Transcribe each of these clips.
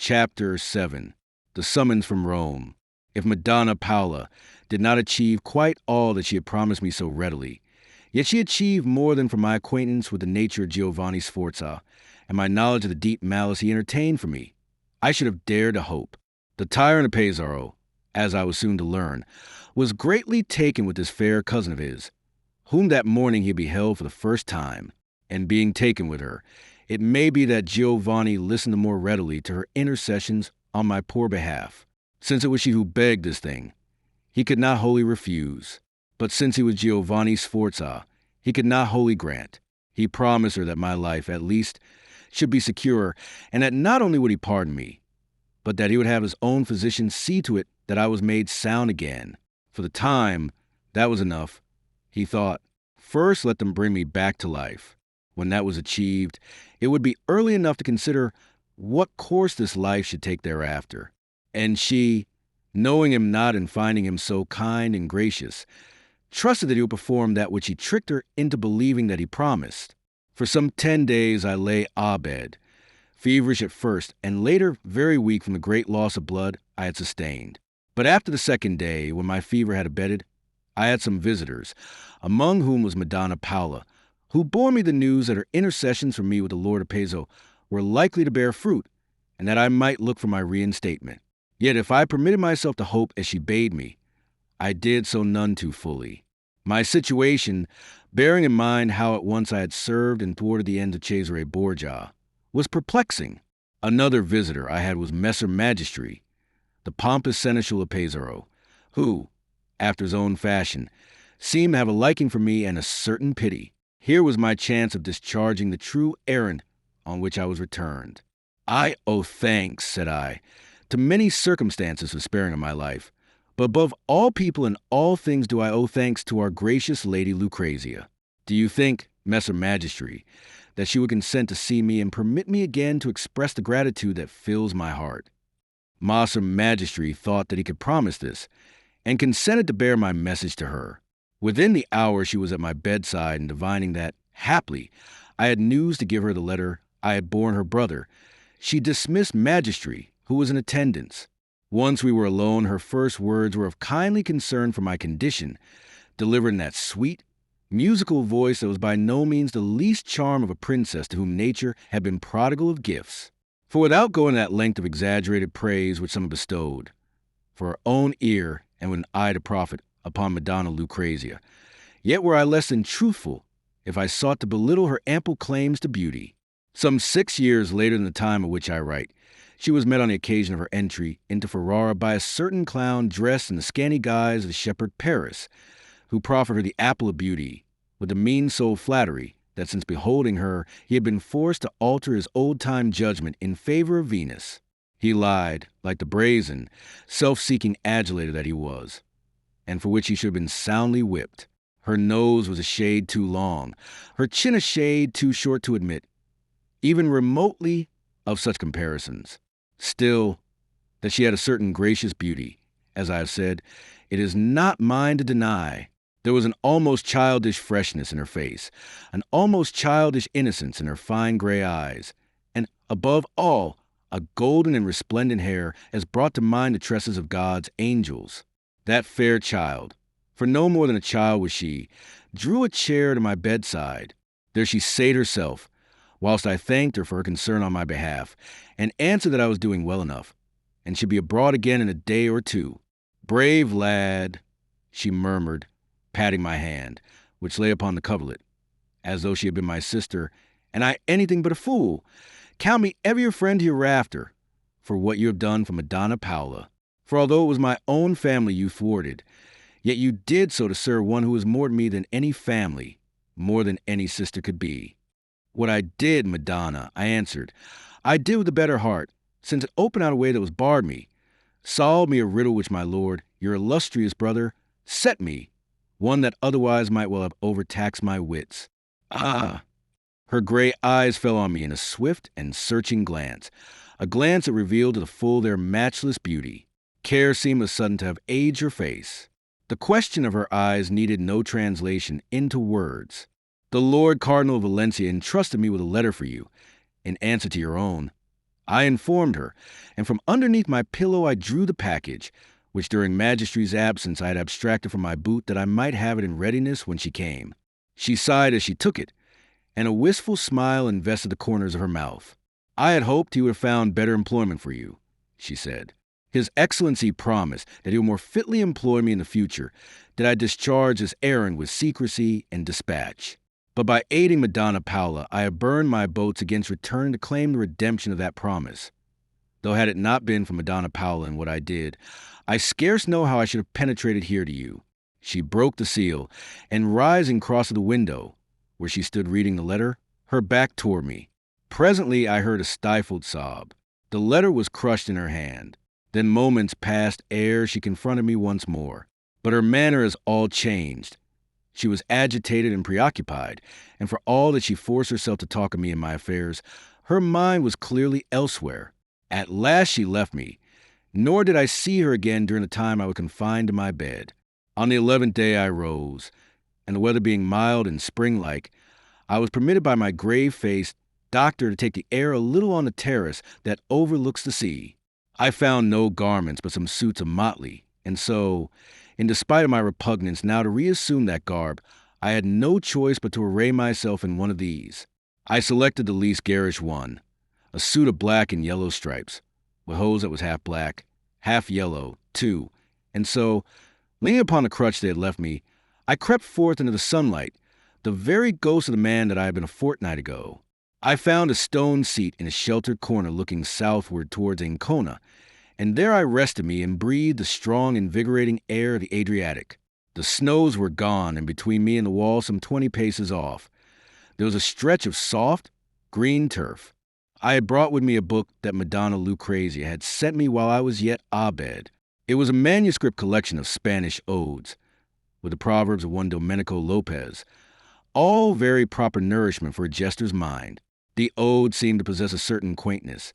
Chapter 7. The Summons from Rome. If Madonna Paola did not achieve quite all that she had promised me so readily, yet she achieved more than from my acquaintance with the nature of Giovanni Sforza and my knowledge of the deep malice he entertained for me. I should have dared to hope. The tyrant of Pesaro, as I was soon to learn, was greatly taken with this fair cousin of his, whom that morning he beheld for the first time, and being taken with her, it may be that Giovanni listened the more readily to her intercessions on my poor behalf. Since it was she who begged this thing, he could not wholly refuse. But since he was Giovanni Sforza, he could not wholly grant. He promised her that my life, at least, should be secure, and that not only would he pardon me, but that he would have his own physician see to it that I was made sound again. For the time, that was enough. He thought, first let them bring me back to life. When that was achieved, it would be early enough to consider what course this life should take thereafter. And she, knowing him not and finding him so kind and gracious, trusted that he would perform that which he tricked her into believing that he promised. For some 10 days I lay abed, feverish at first, and later very weak from the great loss of blood I had sustained. But after the second day, when my fever had abated, I had some visitors, among whom was Madonna Paola, who bore me the news that her intercessions for me with the Lord of Pezzo were likely to bear fruit, and that I might look for my reinstatement. Yet if I permitted myself to hope as she bade me, I did so none too fully. My situation, bearing in mind how at once I had served and thwarted the ends of Cesare Borgia, was perplexing. Another visitor I had was Messer Magistri, the pompous seneschal of Pesaro, who, after his own fashion, seemed to have a liking for me and a certain pity. Here was my chance of discharging the true errand on which I was returned. I owe thanks, said I, to many circumstances for sparing of my life, but above all people and all things do I owe thanks to our gracious Lady Lucrezia. Do you think, Messer Magistri, that she would consent to see me and permit me again to express the gratitude that fills my heart? Messer Magistri thought that he could promise this, and consented to bear my message to her. Within the hour she was at my bedside, and divining that, haply, I had news to give her the letter I had borne her brother, she dismissed Magistri, who was in attendance. Once we were alone, her first words were of kindly concern for my condition, delivered in that sweet, musical voice that was by no means the least charm of a princess to whom nature had been prodigal of gifts. For without going to that length of exaggerated praise which some have bestowed, for her own ear and with an eye to profit, upon Madonna Lucrezia, yet were I less than truthful if I sought to belittle her ample claims to beauty. Some 6 years later than the time of which I write, she was met on the occasion of her entry into Ferrara by a certain clown dressed in the scanty guise of the shepherd Paris, who proffered her the apple of beauty, with the mean-souled flattery that since beholding her he had been forced to alter his old-time judgment in favor of Venus. He lied, like the brazen, self-seeking adulator that he was, and for which he should have been soundly whipped. Her nose was a shade too long, her chin a shade too short to admit, even remotely, of such comparisons. Still, that she had a certain gracious beauty, as I have said, it is not mine to deny. There was an almost childish freshness in her face, an almost childish innocence in her fine gray eyes, and, above all, a golden and resplendent hair as brought to mind the tresses of God's angels. That fair child, for no more than a child was she, drew a chair to my bedside. There she sate herself, whilst I thanked her for her concern on my behalf, and answered that I was doing well enough, and should be abroad again in a day or two. Brave lad, she murmured, patting my hand, which lay upon the coverlet, as though she had been my sister, and I anything but a fool. Count me ever your friend hereafter, for what you have done for Madonna Paola. For although it was my own family you thwarted, yet you did so to serve one who was more to me than any family, more than any sister could be. What I did, Madonna, I answered, I did with a better heart, since it opened out a way that was barred me, solved me a riddle which my lord, your illustrious brother, set me, one that otherwise might well have overtaxed my wits. Ah! Her gray eyes fell on me in a swift and searching glance, a glance that revealed to the full their matchless beauty. Care seemed of a sudden to have aged her face. The question of her eyes needed no translation into words. The Lord Cardinal of Valencia entrusted me with a letter for you, in answer to your own. I informed her, and from underneath my pillow I drew the package, which during Magistrary's absence I had abstracted from my boot that I might have it in readiness when she came. She sighed as she took it, and a wistful smile invested the corners of her mouth. "I had hoped he would have found better employment for you," she said. "His Excellency promised that he will more fitly employ me in the future, did I discharge this errand with secrecy and dispatch. But by aiding Madonna Paula, I have burned my boats against returning to claim the redemption of that promise. Though had it not been for Madonna Paula and what I did, I scarce know how I should have penetrated here to you." She broke the seal, and rising crossed to the window, where she stood reading the letter, her back toward me. Presently I heard a stifled sob. The letter was crushed in her hand. Then moments passed ere she confronted me once more. But her manner is all changed. She was agitated and preoccupied, and for all that she forced herself to talk of me and my affairs, her mind was clearly elsewhere. At last she left me, nor did I see her again during the time I was confined to my bed. On the 11th day I rose, and the weather being mild and spring-like, I was permitted by my grave-faced doctor to take the air a little on the terrace that overlooks the sea. I found no garments but some suits of motley, and so, in despite of my repugnance now to reassume that garb, I had no choice but to array myself in one of these. I selected the least garish one, a suit of black and yellow stripes, with hose that was half black, half yellow, too, and so, leaning upon the crutch they had left me, I crept forth into the sunlight, the very ghost of the man that I had been a fortnight ago. I found a stone seat in a sheltered corner looking southward towards Ancona, and there I rested me and breathed the strong, invigorating air of the Adriatic. The snows were gone, and between me and the wall, some 20 paces off, there was a stretch of soft, green turf. I had brought with me a book that Madonna Lucrezia had sent me while I was yet abed. It was a manuscript collection of Spanish odes, with the proverbs of one Domenico Lopez, all very proper nourishment for a jester's mind. The odes seemed to possess a certain quaintness,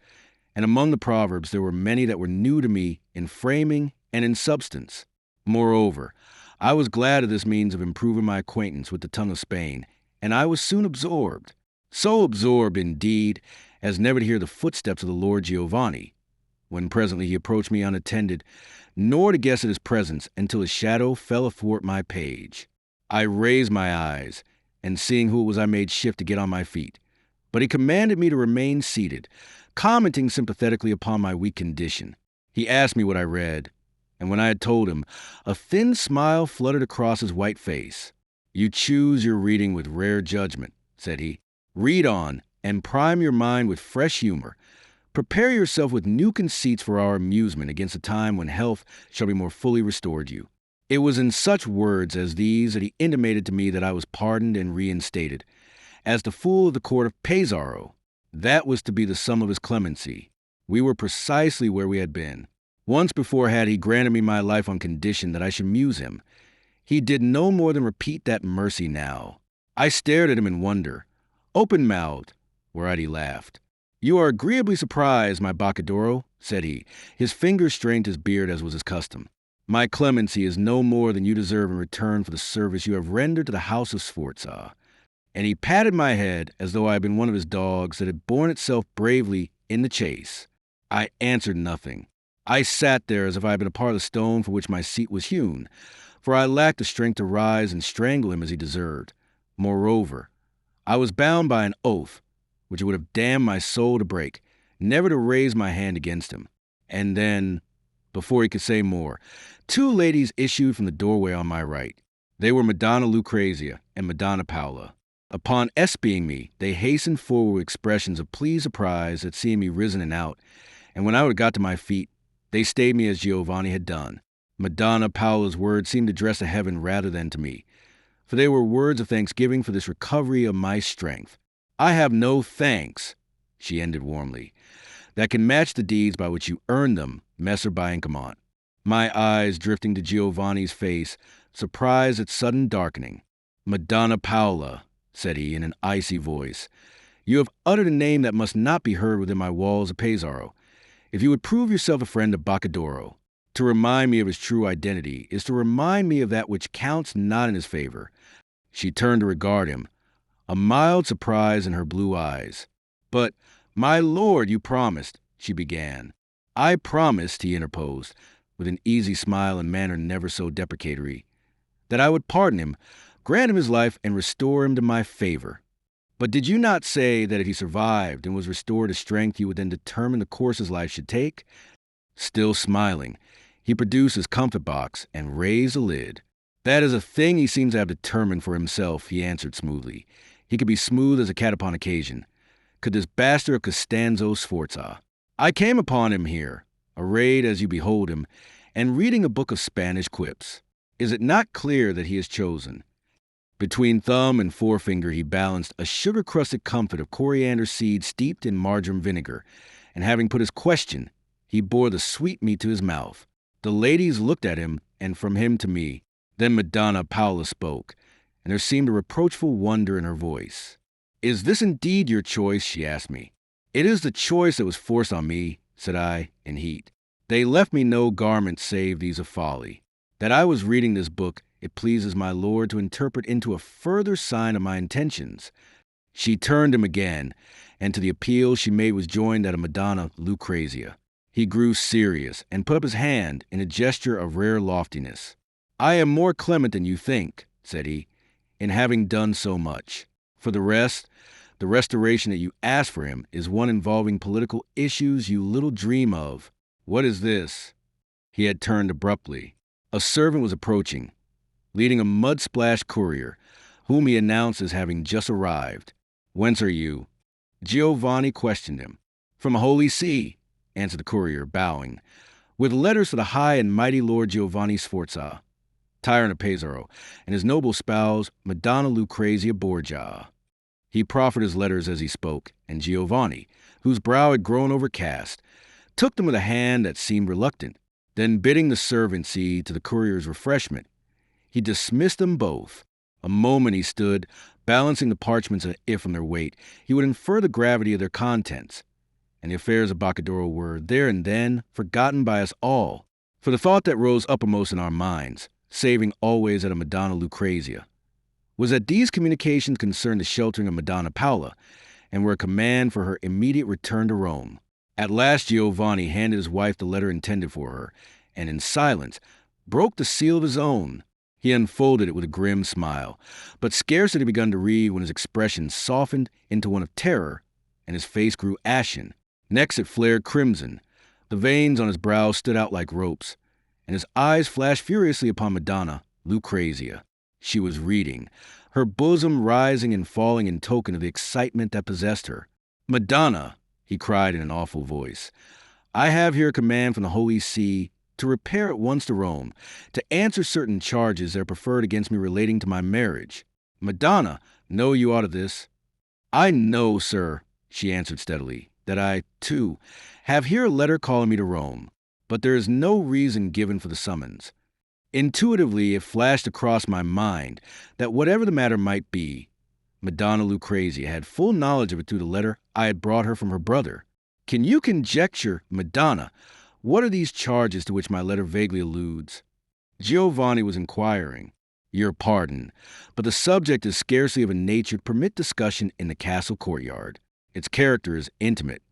and among the proverbs there were many that were new to me in framing and in substance. Moreover, I was glad of this means of improving my acquaintance with the tongue of Spain, and I was soon absorbed. So absorbed, indeed, as never to hear the footsteps of the Lord Giovanni, when presently he approached me unattended, nor to guess at his presence until his shadow fell athwart my page. I raised my eyes, and seeing who it was I made shift to get on my feet. But he commanded me to remain seated, commenting sympathetically upon my weak condition. He asked me what I read, and when I had told him, a thin smile fluttered across his white face. "You choose your reading with rare judgment," said he. "Read on, and prime your mind with fresh humor. Prepare yourself with new conceits for our amusement against a time when health shall be more fully restored you." It was in such words as these that he intimated to me that I was pardoned and reinstated, as the fool of the court of Pesaro. That was to be the sum of his clemency. We were precisely where we had been. Once before had he granted me my life on condition that I should muse him. He did no more than repeat that mercy now. I stared at him in wonder, open-mouthed, whereat he laughed. "You are agreeably surprised, my Boccadoro," said he. His fingers strained his beard as was his custom. "My clemency is no more than you deserve in return for the service you have rendered to the house of Sforza." And he patted my head as though I had been one of his dogs that had borne itself bravely in the chase. I answered nothing. I sat there as if I had been a part of the stone for which my seat was hewn, for I lacked the strength to rise and strangle him as he deserved. Moreover, I was bound by an oath, which it would have damned my soul to break, never to raise my hand against him. And then, before he could say more, 2 ladies issued from the doorway on my right. They were Madonna Lucrezia and Madonna Paula. Upon espying me, they hastened forward with expressions of pleased surprise at seeing me risen and out, and when I would have got to my feet, they stayed me as Giovanni had done. Madonna Paula's words seemed addressed to heaven rather than to me, for they were words of thanksgiving for this recovery of my strength. "I have no thanks," she ended warmly, "that can match the deeds by which you earned them, Messer Biancamont." My eyes drifting to Giovanni's face, surprised its sudden darkening. "Madonna Paula," said he in an icy voice, "you have uttered a name that must not be heard within my walls of Pesaro. If you would prove yourself a friend of Boccadoro, to remind me of his true identity is to remind me of that which counts not in his favor." She turned to regard him, a mild surprise in her blue eyes. "But, my lord, you promised," she began. I promised, he interposed, with an easy smile and manner never so deprecatory, that I would pardon him, grant him his life, and restore him to my favor. But did you not say that if he survived and was restored to strength, you would then determine the course his life should take? Still smiling, he produced his comfort box and raised the lid. That is a thing he seems to have determined for himself, he answered smoothly. He could be smooth as a cat upon occasion. Could this bastard of Costanzo Sforza. I came upon him here, arrayed as you behold him, and reading a book of Spanish quips. Is it not clear that he has chosen? Between thumb and forefinger he balanced a sugar-crusted comfort of coriander seed steeped in marjoram vinegar, and having put his question, he bore the sweetmeat to his mouth. The ladies looked at him, and from him to me. Then Madonna Paula spoke, and there seemed a reproachful wonder in her voice. Is this indeed your choice? She asked me. It is the choice that was forced on me, said I, in heat. They left me no garment save these of folly. That I was reading this book, it pleases my lord to interpret into a further sign of my intentions. She turned him again, and to the appeal she made was joined that of Madonna Lucrezia. He grew serious, and put up his hand in a gesture of rare loftiness. I am more clement than you think, said he, in having done so much. For the rest, the restoration that you ask for him is one involving political issues you little dream of. What is this? He had turned abruptly. A servant was approaching, leading a mud-splashed courier, whom he announced as having just arrived. Whence are you? Giovanni questioned him. From Holy See, answered the courier, bowing, with letters for the high and mighty Lord Giovanni Sforza, tyrant of Pesaro, and his noble spouse, Madonna Lucrezia Borgia. He proffered his letters as he spoke, and Giovanni, whose brow had grown overcast, took them with a hand that seemed reluctant. Then, bidding the servant see to the courier's refreshment, he dismissed them both. A moment he stood, balancing the parchments as if from their weight he would infer the gravity of their contents, and the affairs of Boccadoro were, there and then, forgotten by us all. For the thought that rose uppermost in our minds, saving always that of Madonna Lucrezia, was that these communications concerned the sheltering of Madonna Paula, and were a command for her immediate return to Rome. At last Giovanni handed his wife the letter intended for her, and in silence broke the seal of his own. He unfolded it with a grim smile, but scarce had he begun to read when his expression softened into one of terror, and his face grew ashen. Next it flared crimson. The veins on his brow stood out like ropes, and his eyes flashed furiously upon Madonna Lucrezia. She was reading, her bosom rising and falling in token of the excitement that possessed her. Madonna, he cried in an awful voice, I have here a command from the Holy See to repair at once to Rome, to answer certain charges that are preferred against me relating to my marriage. Madonna, know you aught of this? I know, sir, she answered steadily, that I, too, have here a letter calling me to Rome, but there is no reason given for the summons. Intuitively it flashed across my mind that whatever the matter might be, Madonna Lucrezia had full knowledge of it through the letter I had brought her from her brother. Can you conjecture, Madonna, what are these charges to which my letter vaguely alludes? Giovanni was inquiring. Your pardon, but the subject is scarcely of a nature to permit discussion in the castle courtyard. Its character is intimate.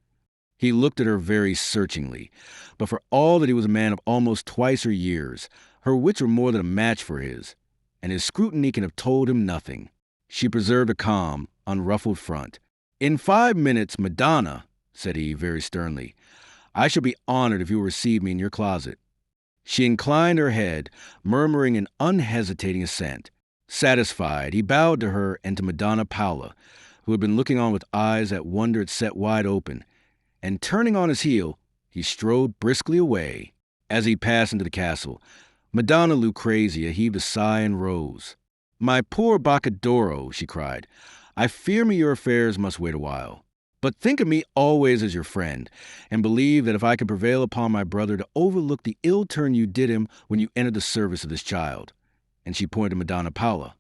He looked at her very searchingly, but for all that he was a man of almost twice her years, her wits were more than a match for his, and his scrutiny can have told him nothing. She preserved a calm, unruffled front. In 5 minutes, Madonna, said he very sternly, I shall be honored if you will receive me in your closet. She inclined her head, murmuring an unhesitating assent. Satisfied, he bowed to her and to Madonna Paula, who had been looking on with eyes that wondered set wide open, and turning on his heel, he strode briskly away. As he passed into the castle, Madonna Lucrezia heaved a sigh and rose. My poor Boccadoro, she cried, I fear me your affairs must wait a while. But think of me always as your friend, and believe that if I can prevail upon my brother to overlook the ill turn you did him when you entered the service of this child, and she pointed to Madonna Paula,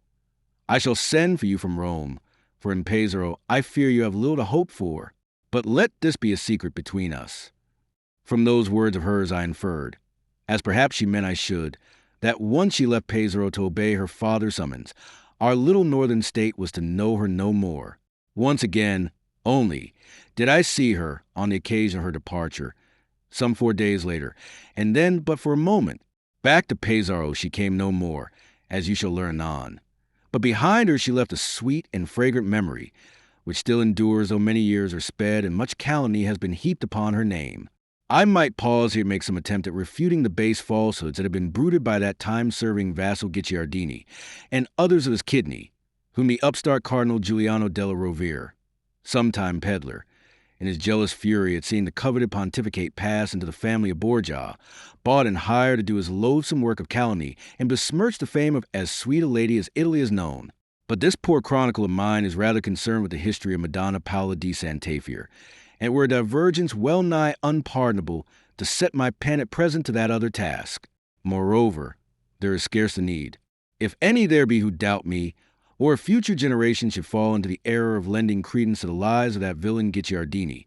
I shall send for you from Rome, for in Pesaro I fear you have little to hope for. But let this be a secret between us. From those words of hers I inferred, as perhaps she meant I should, that once she left Pesaro to obey her father's summons, our little northern state was to know her no more. Once again, Only did I see her on the occasion of her departure, some 4 days later, and then but for a moment. Back to Pesaro she came no more, as you shall learn anon. But behind her she left a sweet and fragrant memory, which still endures though many years are sped and much calumny has been heaped upon her name. I might pause here to make some attempt at refuting the base falsehoods that have been brooded by that time-serving vassal Guicciardini and others of his kidney, whom the upstart Cardinal Giuliano della Rovere, sometime peddler, in his jealous fury at seeing the coveted pontificate pass into the family of Borgia, bought and hired to do his loathsome work of calumny and besmirch the fame of as sweet a lady as Italy has known. But this poor chronicle of mine is rather concerned with the history of Madonna Paola di Santafiore, and it were a divergence well nigh unpardonable to set my pen at present to that other task. Moreover, there is scarce a need. If any there be who doubt me, or if future generations should fall into the error of lending credence to the lies of that villain Guicciardini,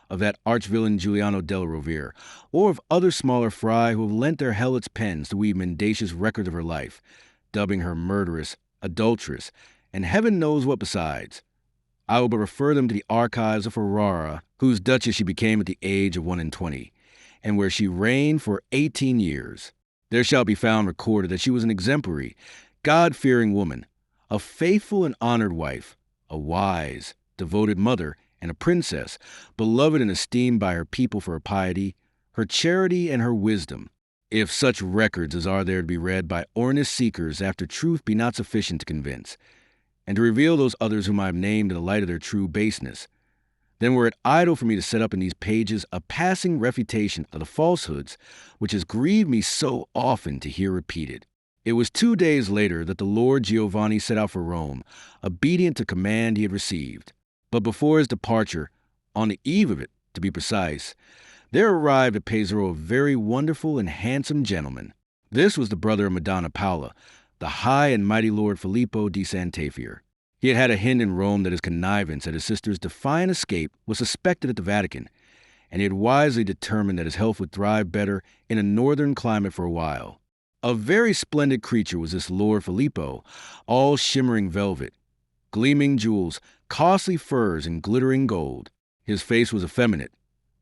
of that arch-villain Giuliano della Rovere, or of other smaller fry who have lent their helots' pens to weave mendacious records of her life, dubbing her murderess, adulteress, and heaven knows what besides, I will but refer them to the archives of Ferrara, whose duchess she became at the age of 21, and where she reigned for 18 years. There shall be found recorded that she was an exemplary, God-fearing woman, a faithful and honored wife, a wise, devoted mother, and a princess, beloved and esteemed by her people for her piety, her charity, and her wisdom. If such records as are there to be read by earnest seekers after truth be not sufficient to convince, and to reveal those others whom I have named in the light of their true baseness, then were it idle for me to set up in these pages a passing refutation of the falsehoods which has grieved me so often to hear repeated. It was 2 days later that the Lord Giovanni set out for Rome, obedient to command he had received. But before his departure, on the eve of it, to be precise, there arrived at Pesaro a very wonderful and handsome gentleman. This was the brother of Madonna Paola, the high and mighty Lord Filippo di Santafiore. He had had a hint in Rome that his connivance at his sister's defiant escape was suspected at the Vatican, and he had wisely determined that his health would thrive better in a northern climate for a while. A very splendid creature was this Lord Filippo, all shimmering velvet, gleaming jewels, costly furs, and glittering gold. His face was effeminate,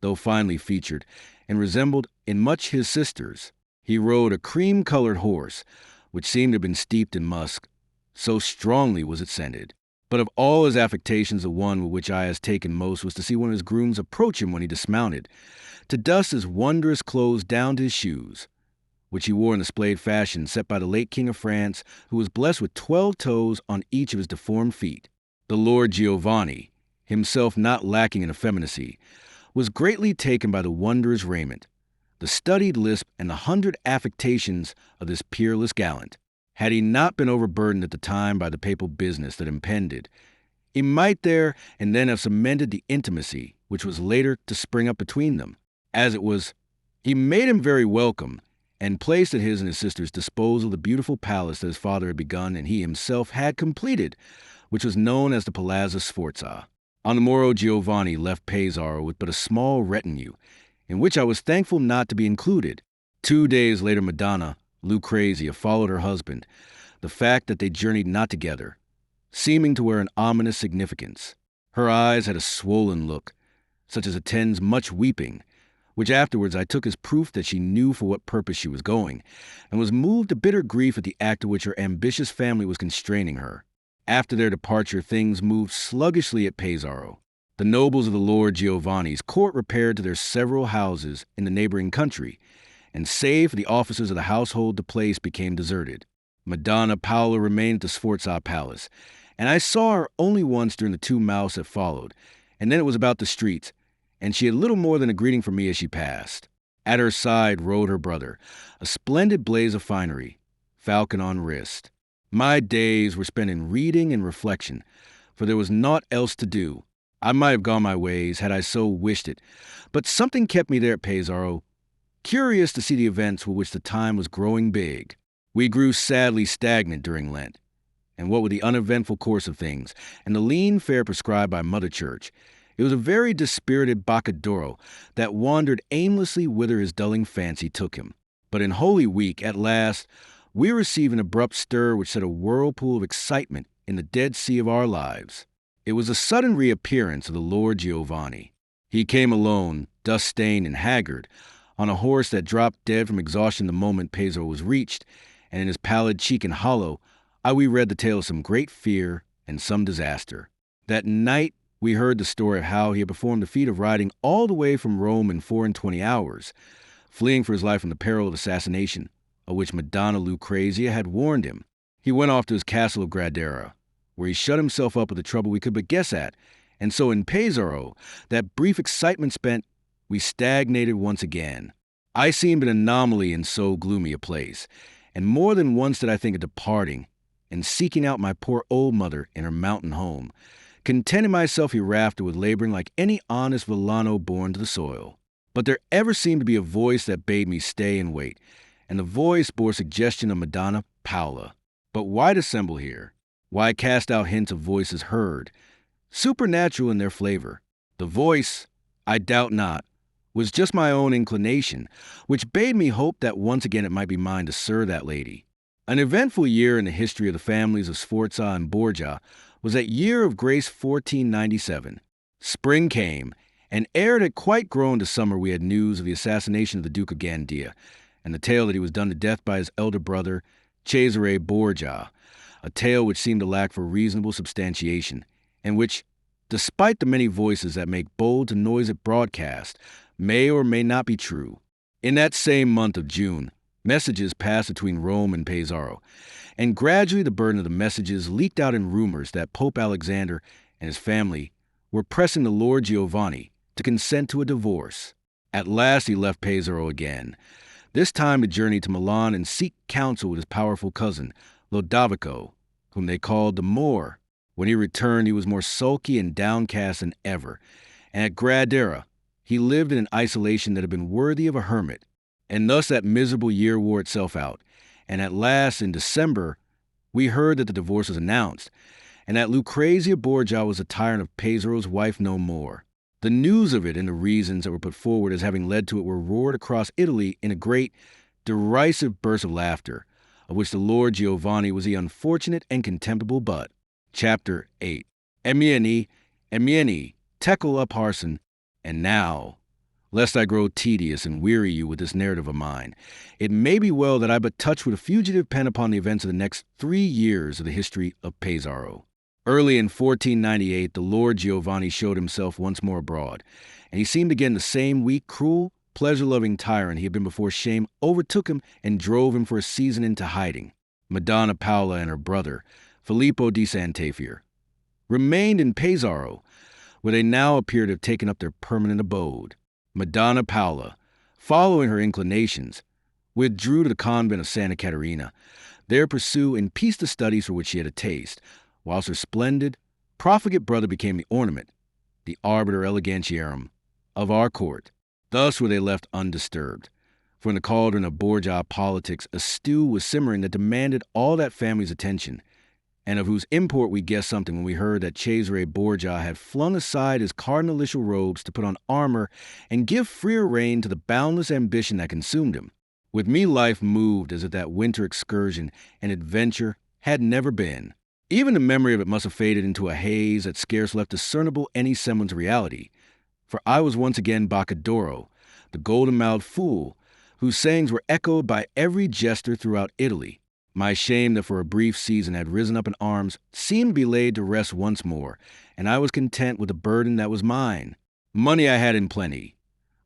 though finely featured, and resembled in much his sister's. He rode a cream-colored horse, which seemed to have been steeped in musk, so strongly was it scented. But of all his affectations, the one with which I has taken most was to see one of his grooms approach him when he dismounted, to dust his wondrous clothes down to his shoes, which he wore in the splayed fashion set by the late King of France, who was blessed with 12 toes on each of his deformed feet. The Lord Giovanni, himself not lacking in effeminacy, was greatly taken by the wondrous raiment, the studied lisp, and the 100 affectations of this peerless gallant. Had he not been overburdened at the time by the papal business that impended, he might there and then have cemented the intimacy which was later to spring up between them. As it was, he made him very welcome, and placed at his and his sister's disposal the beautiful palace that his father had begun and he himself had completed, which was known as the Palazzo Sforza. On the morrow Giovanni left Pesaro with but a small retinue, in which I was thankful not to be included. 2 days later Madonna, Lucrezia, followed her husband, the fact that they journeyed not together, seeming to wear an ominous significance. Her eyes had a swollen look, such as attends much weeping, which afterwards I took as proof that she knew for what purpose she was going, and was moved to bitter grief at the act to which her ambitious family was constraining her. After their departure, things moved sluggishly at Pesaro. The nobles of the Lord Giovanni's court repaired to their several houses in the neighboring country, and save for the officers of the household, the place became deserted. Madonna Paola remained at the Sforza Palace, and I saw her only once during the 2 months that followed, and then it was about the streets, and she had little more than a greeting for me as she passed. At her side rode her brother, a splendid blaze of finery, falcon on wrist. My days were spent in reading and reflection, for there was naught else to do. I might have gone my ways had I so wished it, but something kept me there at Pesaro, curious to see the events with which the time was growing big. We grew sadly stagnant during Lent, and what with the uneventful course of things, and the lean fare prescribed by Mother Church, it was a very dispirited Boccadoro that wandered aimlessly whither his dulling fancy took him. But in Holy Week, at last, we received an abrupt stir which set a whirlpool of excitement in the dead sea of our lives. It was a sudden reappearance of the Lord Giovanni. He came alone, dust-stained and haggard, on a horse that dropped dead from exhaustion the moment Pesaro was reached, and in his pallid cheek and hollow, we read the tale of some great fear and some disaster. That night, we heard the story of how he had performed the feat of riding all the way from Rome in 24 hours, fleeing for his life from the peril of assassination, of which Madonna Lucrezia had warned him. He went off to his castle of Gradera, where he shut himself up with the trouble we could but guess at, and so in Pesaro, that brief excitement spent, we stagnated once again. I seemed an anomaly in so gloomy a place, and more than once did I think of departing and seeking out my poor old mother in her mountain home, contenting myself hereafter with laboring like any honest villano born to the soil. But there ever seemed to be a voice that bade me stay and wait, and the voice bore suggestion of Madonna Paula. But why dissemble here? Why cast out hints of voices heard, supernatural in their flavor? The voice, I doubt not, was just my own inclination, which bade me hope that once again it might be mine to serve that lady. An eventful year in the history of the families of Sforza and Borgia was that year of grace 1497. Spring came, and ere it had quite grown to summer we had news of the assassination of the Duke of Gandia, and the tale that he was done to death by his elder brother, Cesare Borgia, a tale which seemed to lack for reasonable substantiation, and which, despite the many voices that make bold to noise it broadcast, may or may not be true. In that same month of June, messages passed between Rome and Pesaro, and gradually the burden of the messages leaked out in rumors that Pope Alexander and his family were pressing the Lord Giovanni to consent to a divorce. At last he left Pesaro again, this time to journey to Milan and seek counsel with his powerful cousin, Lodovico, whom they called the Moor. When he returned, he was more sulky and downcast than ever, and at Gradera, he lived in an isolation that had been worthy of a hermit. And thus that miserable year wore itself out, and at last, in December, we heard that the divorce was announced, and that Lucrezia Borgia was a tyrant of Pesaro's wife no more. The news of it and the reasons that were put forward as having led to it were roared across Italy in a great, derisive burst of laughter, of which the Lord Giovanni was the unfortunate and contemptible butt. Chapter 8. Emieni, tekel up Harson, and now, lest I grow tedious and weary you with this narrative of mine, it may be well that I but touch with a fugitive pen upon the events of the next 3 years of the history of Pesaro. Early in 1498, the Lord Giovanni showed himself once more abroad, and he seemed again the same weak, cruel, pleasure-loving tyrant he had been before shame overtook him and drove him for a season into hiding. Madonna Paula and her brother, Filippo di Santafiore, remained in Pesaro, where they now appear to have taken up their permanent abode. Madonna Paula, following her inclinations, withdrew to the convent of Santa Caterina, there pursue in peace the studies for which she had a taste, whilst her splendid, profligate brother became the ornament, the arbiter elegantiarum, of our court. Thus were they left undisturbed, for in the cauldron of Borgia politics a stew was simmering that demanded all that family's attention, and of whose import we guessed something when we heard that Cesare Borgia had flung aside his cardinalitial robes to put on armor and give freer rein to the boundless ambition that consumed him. With me life moved as if that winter excursion and adventure had never been. Even the memory of it must have faded into a haze that scarce left discernible any semblance of reality, for I was once again Boccadoro, the golden-mouthed fool, whose sayings were echoed by every jester throughout Italy. My shame that for a brief season had risen up in arms seemed to be laid to rest once more, and I was content with the burden that was mine. Money I had in plenty,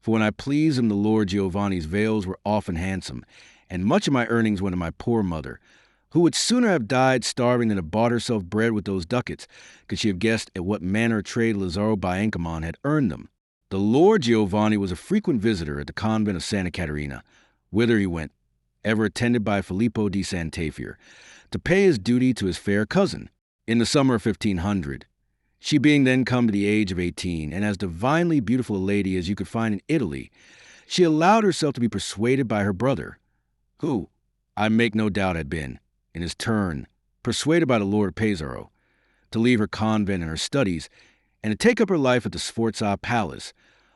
for when I pleased him the Lord Giovanni's veils were often handsome, and much of my earnings went to my poor mother, who would sooner have died starving than have bought herself bread with those ducats, could she have guessed at what manner of trade Lazzaro Biancamon had earned them. The Lord Giovanni was a frequent visitor at the convent of Santa Caterina, whither he went, ever attended by Filippo di Santafiore, to pay his duty to his fair cousin. In the summer of 1500, she being then come to the age of 18, and as divinely beautiful a lady as you could find in Italy, she allowed herself to be persuaded by her brother, who, I make no doubt, had been, in his turn, persuaded by the Lord of Pesaro, to leave her convent and her studies, and to take up her life at the Sforza Palace,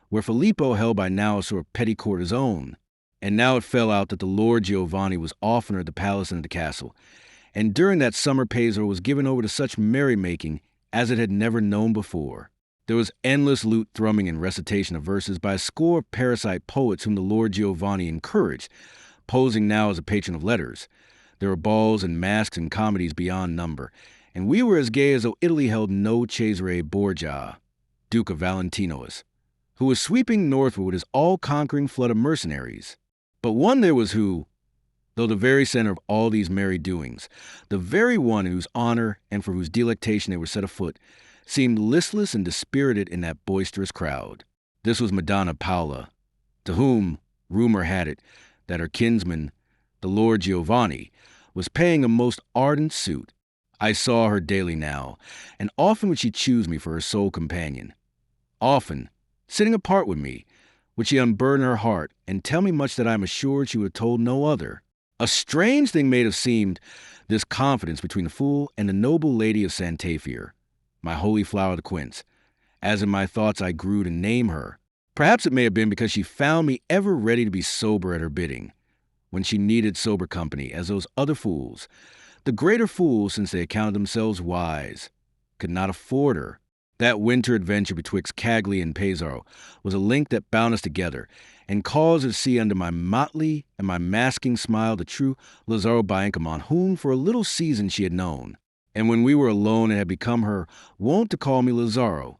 where Filippo held by now a sort of petty court of his own. And now it fell out that the Lord Giovanni was oftener at the palace than at the castle, and during that summer Pesaro was given over to such merrymaking as it had never known before. There was endless lute thrumming and recitation of verses by a score of parasite poets whom the Lord Giovanni encouraged, posing now as a patron of letters. There were balls and masks and comedies beyond number, and we were as gay as though Italy held no Cesare Borgia, Duke of Valentinois, who was sweeping northward with his all-conquering flood of mercenaries. But one there was who, though the very center of all these merry doings, the very one in whose honor and for whose delectation they were set afoot, seemed listless and dispirited in that boisterous crowd. This was Madonna Paola, to whom, rumor had it, that her kinsman, the Lord Giovanni, was paying a most ardent suit. I saw her daily now, and often would she choose me for her sole companion. Often, sitting apart with me, would she unburden her heart and tell me much that I am assured she would have told no other. A strange thing may have seemed, this confidence between the fool and the noble lady of Sant'Afer, my holy flower of the quince, as in my thoughts I grew to name her. Perhaps it may have been because she found me ever ready to be sober at her bidding, when she needed sober company, as those other fools, the greater fools since they accounted themselves wise, could not afford her. That winter adventure betwixt Cagliari and Pesaro was a link that bound us together, and caused her to see under my motley and my masking smile the true Lazzaro Biancamon, whom for a little season she had known, and when we were alone it had become her wont to call me Lazzaro,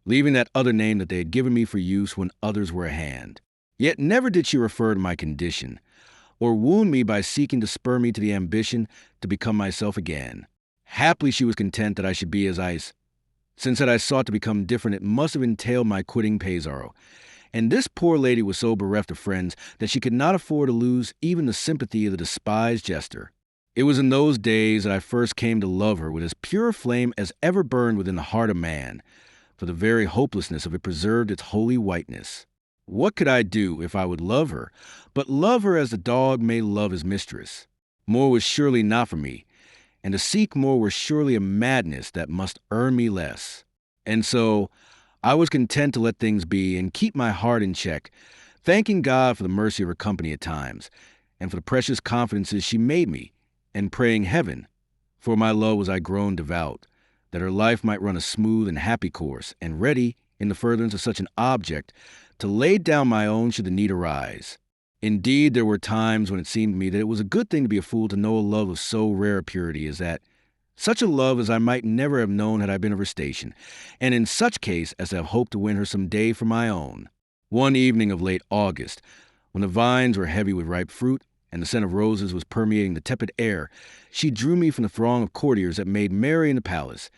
leaving that other name that they had given me for use when others were at hand. Yet never did she refer to my condition, or wound me by seeking to spur me to the ambition to become myself again. Haply she was content that I should be as ice, since had I sought to become different it must have entailed my quitting Pesaro, and this poor lady was so bereft of friends that she could not afford to lose even the sympathy of the despised jester. It was in those days that I first came to love her with as pure a flame as ever burned within the heart of man, for the very hopelessness of it preserved its holy whiteness. What could I do, if I would love her, but love her as the dog may love his mistress? More was surely not for me, and to seek more were surely a madness that must earn me less. And so, I was content to let things be and keep my heart in check, thanking God for the mercy of her company at times, and for the precious confidences she made me, and praying heaven, for my love was I grown devout, that her life might run a smooth and happy course, and ready, in the furtherance of such an object, to lay down my own should the need arise. Indeed, there were times when it seemed to me that it was a good thing to be a fool to know a love of so rare a purity as that, such a love as I might never have known had I been of her station, and in such case as to have hoped to win her some day for my own. One evening of late August, when the vines were heavy with ripe fruit, and the scent of roses was permeating the tepid air, she drew me from the throng of courtiers that made merry in the palace,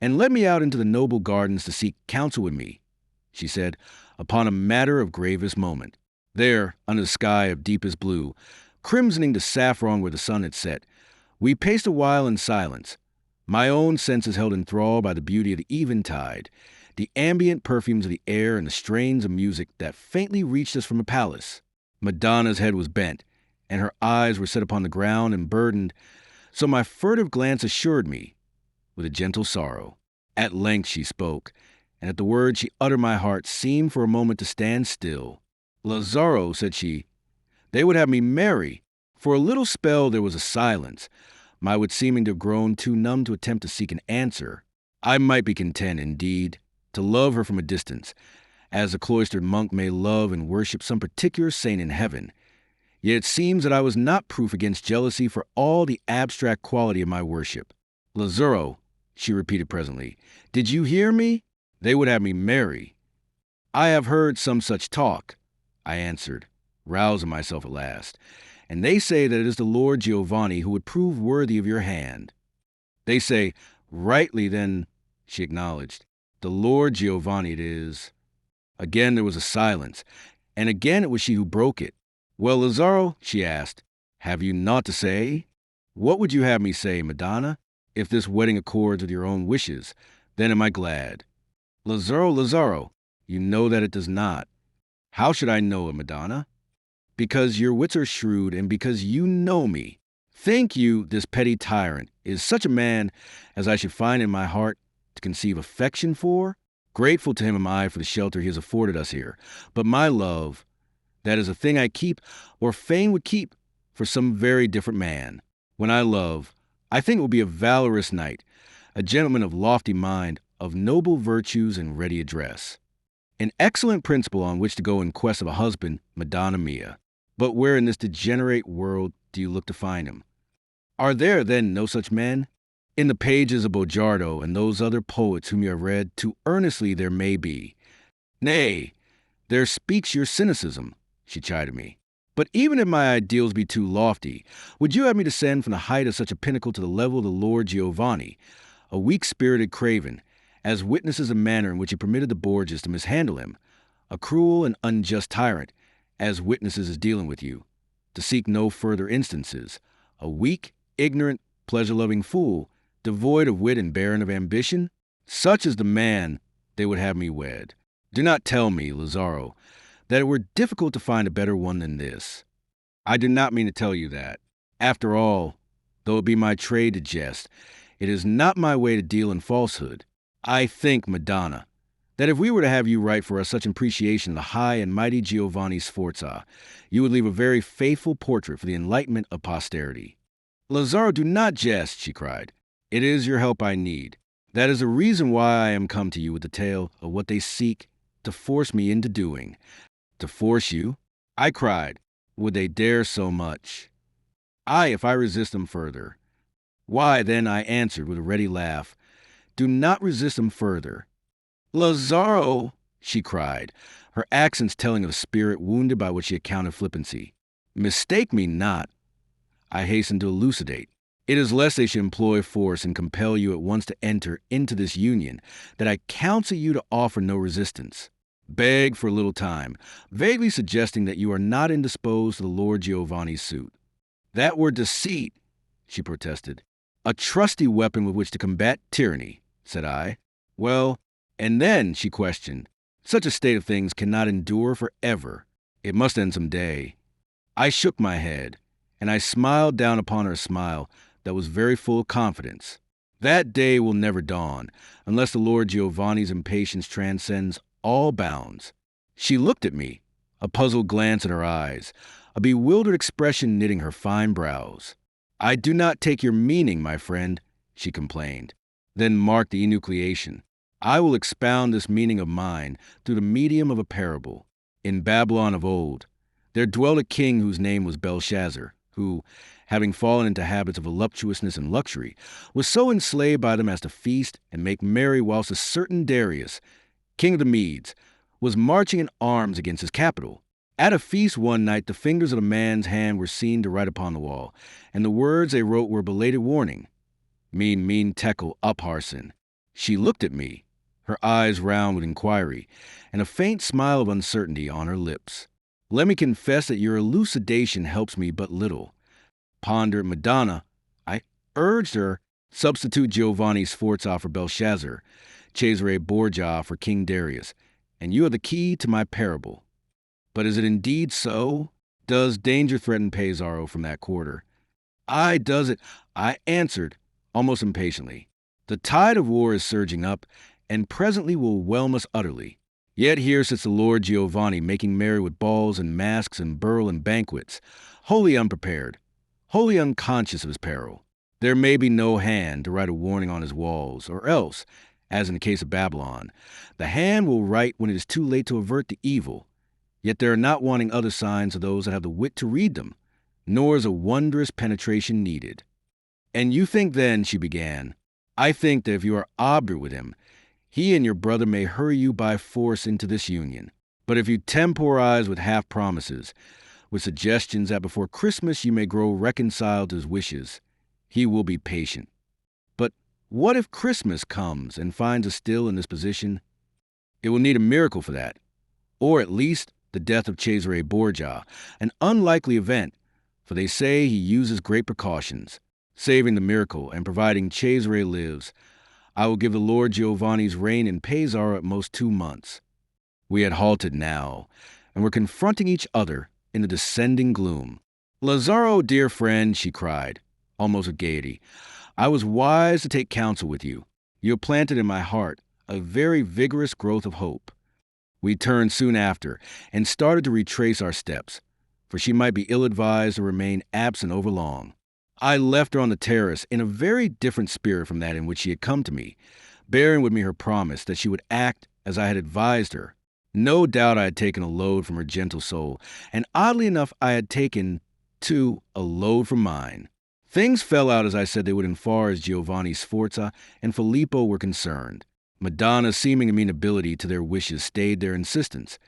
and led me out into the noble gardens to seek counsel with me, she said, upon a matter of gravest moment. There, under the sky of deepest blue, crimsoning to saffron where the sun had set, we paced a while in silence, my own senses held enthralled by the beauty of the eventide, the ambient perfumes of the air and the strains of music that faintly reached us from the palace. Madonna's head was bent, and her eyes were set upon the ground and burdened, so my furtive glance assured me, with a gentle sorrow. At length she spoke, and at the words she uttered my heart seemed for a moment to stand still. "Lazzaro," said she, "they would have me marry." For a little spell there was a silence, my wit seeming to have grown too numb to attempt to seek an answer. I might be content, indeed, to love her from a distance, as a cloistered monk may love and worship some particular saint in heaven. Yet it seems that I was not proof against jealousy for all the abstract quality of my worship. "Lazzaro," she repeated presently, "did you hear me? They would have me marry." "I have heard some such talk," I answered, rousing myself at last, "and they say that it is the Lord Giovanni who would prove worthy of your hand." "They say, rightly then," she acknowledged. "The Lord Giovanni it is." Again there was a silence, and again it was she who broke it. "Well, Lazzaro," she asked, "have you naught to say?" "What would you have me say, Madonna? If this wedding accords with your own wishes, then am I glad." "Lazzaro, you know that it does not." "How should I know it, Madonna?" "Because your wits are shrewd, and because you know me. Think you this petty tyrant is such a man as I should find in my heart to conceive affection for? Grateful to him am I for the shelter he has afforded us here, but my love, that is a thing I keep, or fain would keep, for some very different man. When I love, I think it will be a valorous knight, a gentleman of lofty mind, of noble virtues and ready address. An excellent principle on which to go in quest of a husband, Madonna mia. But where in this degenerate world do you look to find him? Are there, then, no such men? In the pages of Boccadoro and those other poets whom you have read, too earnestly there may be. Nay, there speaks your cynicism, she chided me. But even if my ideals be too lofty, would you have me descend from the height of such a pinnacle to the level of the Lord Giovanni, a weak-spirited craven, as witnesses a manner in which he permitted the Borgias to mishandle him, a cruel and unjust tyrant, as witnesses his dealing with you, to seek no further instances, a weak, ignorant, pleasure-loving fool, devoid of wit and barren of ambition? Such is the man they would have me wed. Do not tell me, Lazaro, that it were difficult to find a better one than this. I do not mean to tell you that. After all, though it be my trade to jest, it is not my way to deal in falsehood. I think, Madonna, that if we were to have you write for us such appreciation of the high and mighty Giovanni Sforza, you would leave a very faithful portrait for the enlightenment of posterity. Lazaro, do not jest, she cried. It is your help I need. That is the reason why I am come to you with the tale of what they seek to force me into doing. To force you? I cried. Would they dare so much? Aye, if I resist them further. Why, then, I answered with a ready laugh, do not resist them further. Lazaro, she cried, her accents telling of a spirit wounded by what she accounted flippancy. Mistake me not. I hastened to elucidate. It is lest they should employ force and compel you at once to enter into this union that I counsel you to offer no resistance. Beg for a little time, vaguely suggesting that you are not indisposed to the Lord Giovanni's suit. That were deceit, she protested. A trusty weapon with which to combat tyranny, said I. Well, and then, she questioned, such a state of things cannot endure forever. It must end some day. I shook my head, and I smiled down upon her a smile that was very full of confidence. That day will never dawn, unless the Lord Giovanni's impatience transcends all bounds. She looked at me, a puzzled glance in her eyes, a bewildered expression knitting her fine brows. I do not take your meaning, my friend, she complained, then marked the enucleation. I will expound this meaning of mine through the medium of a parable. In Babylon of old, there dwelt a king whose name was Belshazzar, who, having fallen into habits of voluptuousness and luxury, was so enslaved by them as to feast and make merry whilst a certain Darius, king of the Medes, was marching in arms against his capital. At a feast one night, the fingers of a man's hand were seen to write upon the wall, and the words they wrote were a belated warning. Mean tekel upharsin. She looked at me, her eyes round with inquiry, and a faint smile of uncertainty on her lips. Let me confess that your elucidation helps me but little. Pondered Madonna, I urged her, substitute Giovanni Sforza for Belshazzar, Cesare Borgia for King Darius, and you are the key to my parable. But is it indeed so? Does danger threaten Pesaro from that quarter? Aye, does it, I answered, almost impatiently. The tide of war is surging up, and presently will whelm us utterly. Yet here sits the Lord Giovanni making merry with balls and masks and burial and banquets, wholly unprepared, wholly unconscious of his peril. There may be no hand to write a warning on his walls, or else, as in the case of Babylon, the hand will write when it is too late to avert the evil. Yet there are not wanting other signs of those that have the wit to read them, nor is a wondrous penetration needed. And you think then, she began, I think that if you are obdurate with him, he and your brother may hurry you by force into this union. But if you temporize with half-promises, with suggestions that before Christmas you may grow reconciled to his wishes, he will be patient. But what if Christmas comes and finds us still in this position? It will need a miracle for that, or at least the death of Cesare Borgia, an unlikely event, for they say he uses great precautions. Saving the miracle and providing Cesare lives, I will give the Lord Giovanni's reign in Pesaro at most 2 months. We had halted now, and were confronting each other in the descending gloom. Lazaro, dear friend, she cried, almost with gaiety, I was wise to take counsel with you. You have planted in my heart a very vigorous growth of hope. We turned soon after, and started to retrace our steps, for she might be ill-advised to remain absent overlong. I left her on the terrace in a very different spirit from that in which she had come to me, bearing with me her promise that she would act as I had advised her. No doubt I had taken a load from her gentle soul, and oddly enough, I had taken, too, a load from mine. Things fell out as I said they would in far as Giovanni Sforza and Filippo were concerned. Madonna's seeming amenability to their wishes stayed their insistence,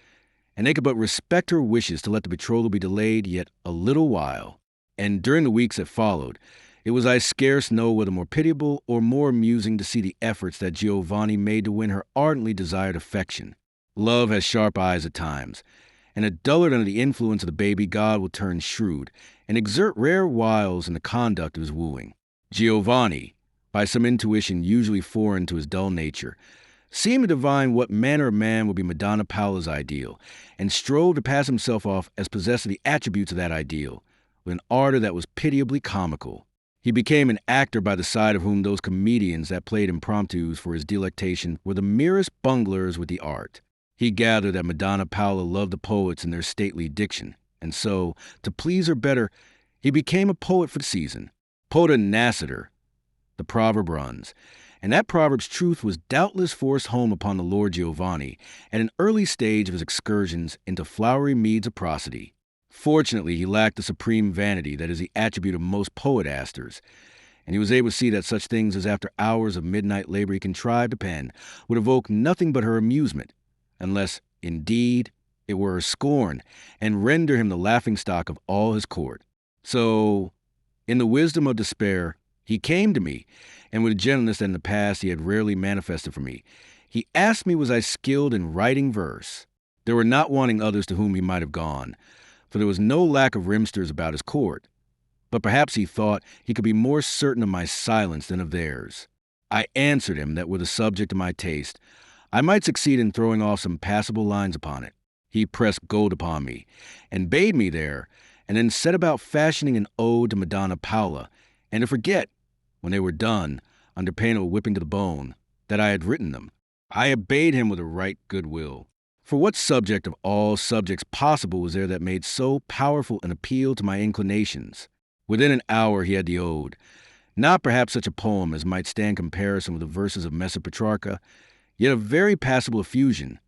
and they could but respect her wishes to let the betrothal be delayed yet a little while. And during the weeks that followed, it was I scarce know whether more pitiable or more amusing to see the efforts that Giovanni made to win her ardently desired affection. Love has sharp eyes at times, and a dullard under the influence of the baby god will turn shrewd and exert rare wiles in the conduct of his wooing. Giovanni, by some intuition usually foreign to his dull nature, seemed to divine what manner of man would be Madonna Paola's ideal, and strove to pass himself off as possessed of the attributes of that ideal, with an ardor that was pitiably comical. He became an actor by the side of whom those comedians that played impromptus for his delectation were the merest bunglers with the art. He gathered that Madonna Paola loved the poets and their stately diction, and so, to please her better, he became a poet for the season. Poeta nascitur, the proverb runs, and that proverb's truth was doubtless forced home upon the Lord Giovanni at an early stage of his excursions into flowery meads of prosody. Fortunately, he lacked the supreme vanity that is the attribute of most poetasters, and he was able to see that such things as after hours of midnight labor he contrived to pen would evoke nothing but her amusement, unless, indeed, it were her scorn, and render him the laughing-stock of all his court. So, in the wisdom of despair, he came to me, and with a gentleness that in the past he had rarely manifested for me, he asked me was I skilled in writing verse. There were not wanting others to whom he might have gone, for there was no lack of rimsters about his court, but perhaps he thought he could be more certain of my silence than of theirs. I answered him that were the subject of my taste, I might succeed in throwing off some passable lines upon it. He pressed gold upon me, and bade me there, and then set about fashioning an ode to Madonna Paola, and to forget, when they were done, under pain of whipping to the bone, that I had written them. I obeyed him with a right good will. For what subject of all subjects possible was there that made so powerful an appeal to my inclinations? Within an hour he had the ode, not perhaps such a poem as might stand comparison with the verses of Messer Petrarca, yet of very passable effusion,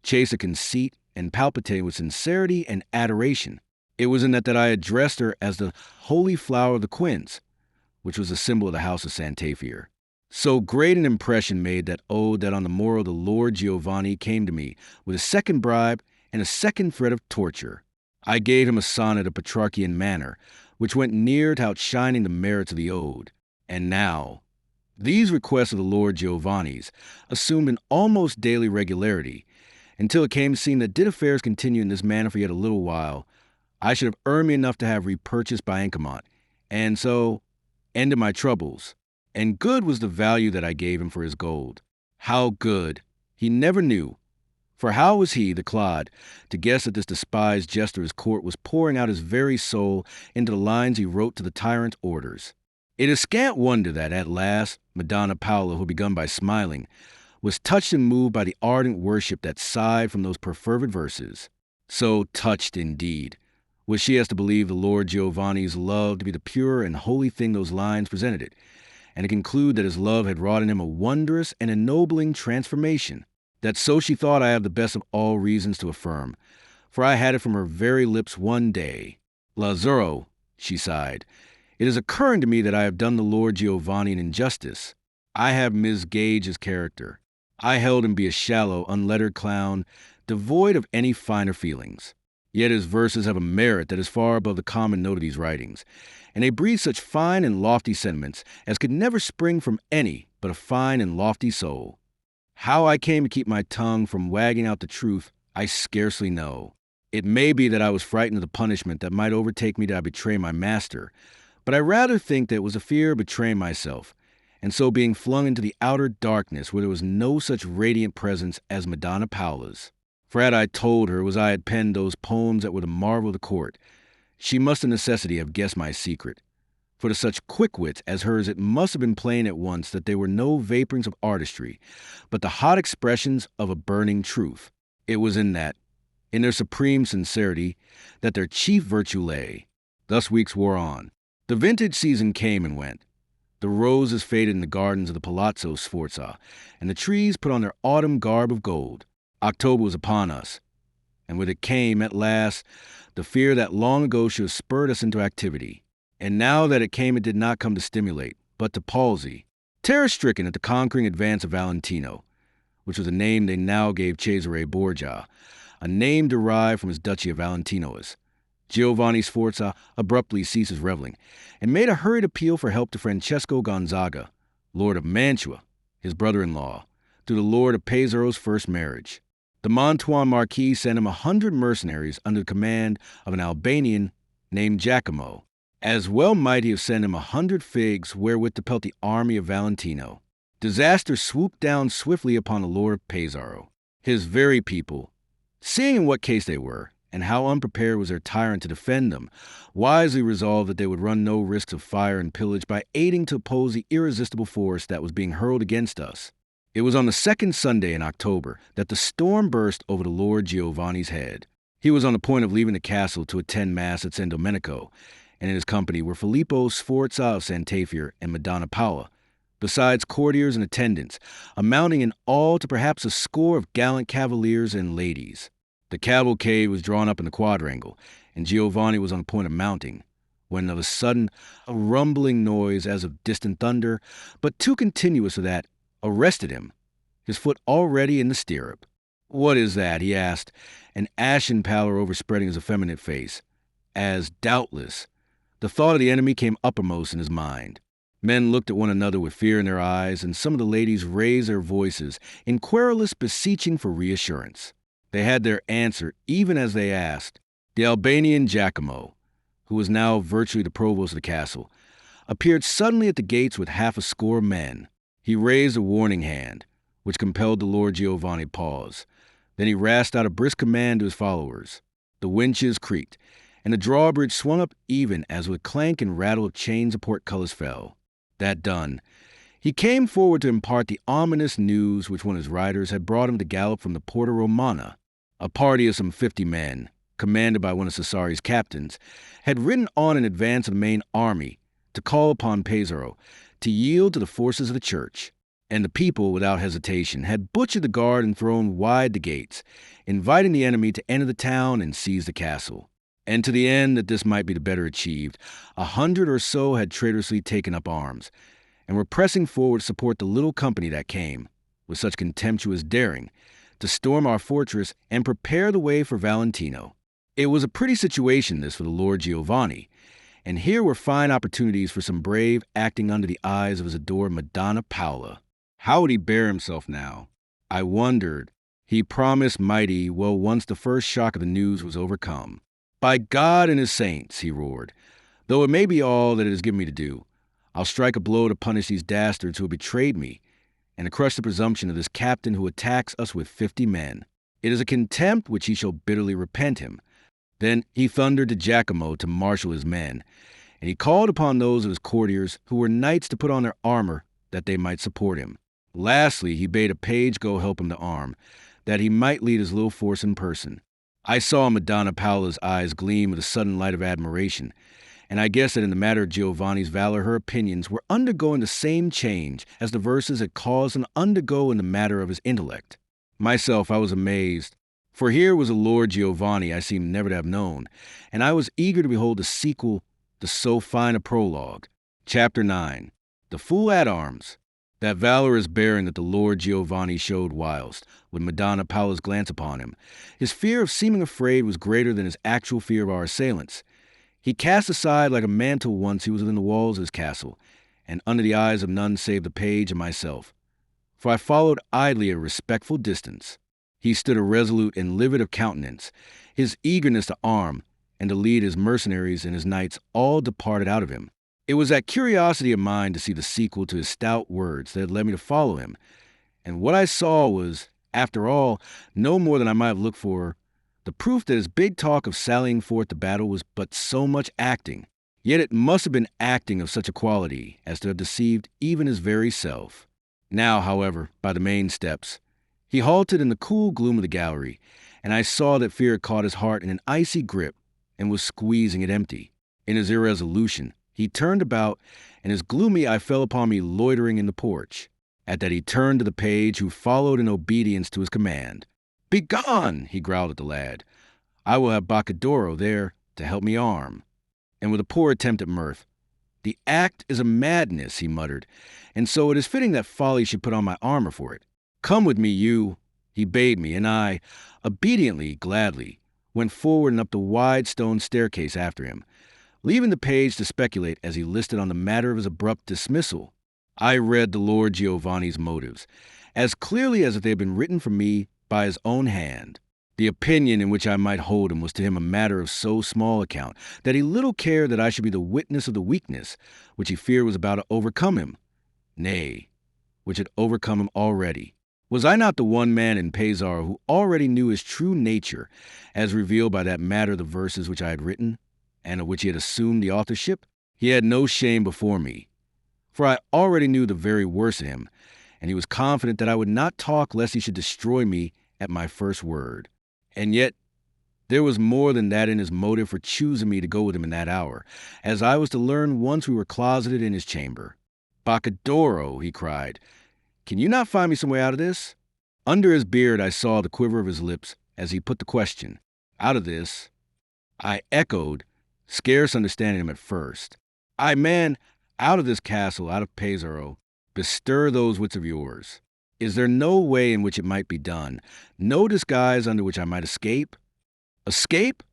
chaste of conceit, and palpitating with sincerity and adoration. It was in that I addressed her as the holy flower of the quince, which was a symbol of the house of Sant'Afier. So great an impression made that ode that on the morrow the Lord Giovanni came to me with a second bribe and a second threat of torture. I gave him a sonnet of Petrarchian manner, which went near to outshining the merits of the ode. And now, these requests of the Lord Giovanni's assumed an almost daily regularity, until it came to seem that did affairs continue in this manner for yet a little while, I should have earned me enough to have repurchased by Ancamont, and so ended my troubles. And good was the value that I gave him for his gold. How good, he never knew. For how was he, the clod, to guess that this despised jester of his court was pouring out his very soul into the lines he wrote to the tyrant's orders? It is scant wonder that, at last, Madonna Paola, who had begun by smiling, was touched and moved by the ardent worship that sighed from those perfervid verses. So touched, indeed, was she as to believe the Lord Giovanni's love to be the pure and holy thing those lines presented it, and to conclude that his love had wrought in him a wondrous and ennobling transformation. That so she thought I have the best of all reasons to affirm, for I had it from her very lips one day. Lazzaro, she sighed, it is occurring to me that I have done the Lord Giovanni an injustice. I have misgauged his character. I held him be a shallow, unlettered clown, devoid of any finer feelings. Yet his verses have a merit that is far above the common note of these writings, and they breathe such fine and lofty sentiments as could never spring from any but a fine and lofty soul. How I came to keep my tongue from wagging out the truth, I scarcely know. It may be that I was frightened of the punishment that might overtake me did I betray my master, but I rather think that it was a fear of betraying myself, and so being flung into the outer darkness where there was no such radiant presence as Madonna Paola's. For had I told her it was I had penned those poems that were the marvel of the court, she must of necessity have guessed my secret. For to such quick wits as hers it must have been plain at once that they were no vaporings of artistry, but the hot expressions of a burning truth. It was in that, in their supreme sincerity, that their chief virtue lay. Thus weeks wore on. The vintage season came and went. The roses faded in the gardens of the Palazzo Sforza, and the trees put on their autumn garb of gold. October was upon us, and with it came, at last, the fear that long ago should have spurred us into activity. And now that it came, it did not come to stimulate, but to palsy. Terror-stricken at the conquering advance of Valentino, which was a name they now gave Cesare Borgia, a name derived from his duchy of Valentinois, Giovanni Sforza abruptly ceased his reveling and made a hurried appeal for help to Francesco Gonzaga, Lord of Mantua, his brother-in-law, through the Lord of Pesaro's first marriage. The Mantuan Marquis sent him 100 mercenaries under the command of an Albanian named Giacomo. As well might he have sent him 100 figs wherewith to pelt the army of Valentino. Disaster swooped down swiftly upon the Lord of Pesaro. His very people, seeing in what case they were, and how unprepared was their tyrant to defend them, wisely resolved that they would run no risks of fire and pillage by aiding to oppose the irresistible force that was being hurled against us. It was on the second Sunday in October that the storm burst over the Lord Giovanni's head. He was on the point of leaving the castle to attend Mass at San Domenico, and in his company were Filippo Sforza of Sant'Afer and Madonna Paola, besides courtiers and attendants, amounting in all to perhaps a score of gallant cavaliers and ladies. The cavalcade was drawn up in the quadrangle, and Giovanni was on the point of mounting, when of a sudden a rumbling noise as of distant thunder, but too continuous for that, arrested him, his foot already in the stirrup. "What is that?" he asked, an ashen pallor overspreading his effeminate face, as, doubtless, the thought of the enemy came uppermost in his mind. Men looked at one another with fear in their eyes, and some of the ladies raised their voices in querulous beseeching for reassurance. They had their answer even as they asked. The Albanian Giacomo, who was now virtually the provost of the castle, appeared suddenly at the gates with half a score of men. He raised a warning hand, which compelled the Lord Giovanni to pause. Then he rasped out a brisk command to his followers. The winches creaked, and the drawbridge swung up even as with clank and rattle of chains of portcullis fell. That done, he came forward to impart the ominous news which one of his riders had brought him to gallop from the Porta Romana. A party of some 50 men, commanded by one of Cesari's captains, had ridden on in advance of the main army to call upon Pesaro to yield to the forces of the church. And the people, without hesitation, had butchered the guard and thrown wide the gates, inviting the enemy to enter the town and seize the castle. And to the end that this might be the better achieved, 100 or so had traitorously taken up arms, and were pressing forward to support the little company that came, with such contemptuous daring, to storm our fortress and prepare the way for Valentino. It was a pretty situation, this, for the Lord Giovanni, and here were fine opportunities for some brave acting under the eyes of his adored Madonna Paola. How would he bear himself now? I wondered. He promised mighty, well, once the first shock of the news was overcome. "By God and his saints," he roared, "though it may be all that it is given me to do, I'll strike a blow to punish these dastards who have betrayed me, and to crush the presumption of this captain who attacks us with 50 men. It is a contempt which he shall bitterly repent him." Then he thundered to Giacomo to marshal his men, and he called upon those of his courtiers who were knights to put on their armor that they might support him. Lastly, he bade a page go help him to arm, that he might lead his little force in person. I saw Madonna Paola's eyes gleam with a sudden light of admiration, and I guessed that in the matter of Giovanni's valor her opinions were undergoing the same change as the verses had caused them to undergo in the matter of his intellect. Myself, I was amazed, for here was a Lord Giovanni I seemed never to have known, and I was eager to behold the sequel to so fine a prologue. Chapter 9. The Fool at Arms. That valorous bearing that the Lord Giovanni showed whilst, with Madonna Paola's glance upon him, his fear of seeming afraid was greater than his actual fear of our assailants. He cast aside like a mantle once he was within the walls of his castle, and under the eyes of none save the page and myself, for I followed idly at a respectful distance. He stood irresolute and livid of countenance. His eagerness to arm and to lead his mercenaries and his knights all departed out of him. It was that curiosity of mine to see the sequel to his stout words that had led me to follow him, and what I saw was, after all, no more than I might have looked for, the proof that his big talk of sallying forth to battle was but so much acting. Yet it must have been acting of such a quality as to have deceived even his very self. Now, however, by the main steps, he halted in the cool gloom of the gallery, and I saw that fear had caught his heart in an icy grip and was squeezing it empty. In his irresolution, He turned about, and his gloomy eye fell upon me loitering in the porch. At that he turned to the page, who followed in obedience to his command. "Begone!" he growled at the lad. "I will have Boccadoro there to help me arm." And with a poor attempt at mirth, "The act is a madness," he muttered, "and so it is fitting that folly should put on my armor for it. Come with me, you." He bade me, and I, obediently, gladly, went forward and up the wide stone staircase after him, leaving the page to speculate as he listed on the matter of his abrupt dismissal. I read the Lord Giovanni's motives, as clearly as if they had been written for me by his own hand. The opinion in which I might hold him was to him a matter of so small account that he little cared that I should be the witness of the weakness which he feared was about to overcome him, nay, which had overcome him already. Was I not the one man in Pesaro who already knew his true nature, as revealed by that matter of the verses which I had written, and of which he had assumed the authorship? He had no shame before me, for I already knew the very worst of him, and he was confident that I would not talk lest he should destroy me at my first word. And yet there was more than that in his motive for choosing me to go with him in that hour, as I was to learn once we were closeted in his chamber. "Boccadoro," he cried, "can you not find me some way out of this?" Under his beard I saw the quiver of his lips as he put the question. "Out of this?" I echoed, scarce understanding him at first. "I, man, out of this castle, out of Pesaro. Bestir those wits of yours. Is there no way in which it might be done, no disguise under which I might escape?" "Escape?"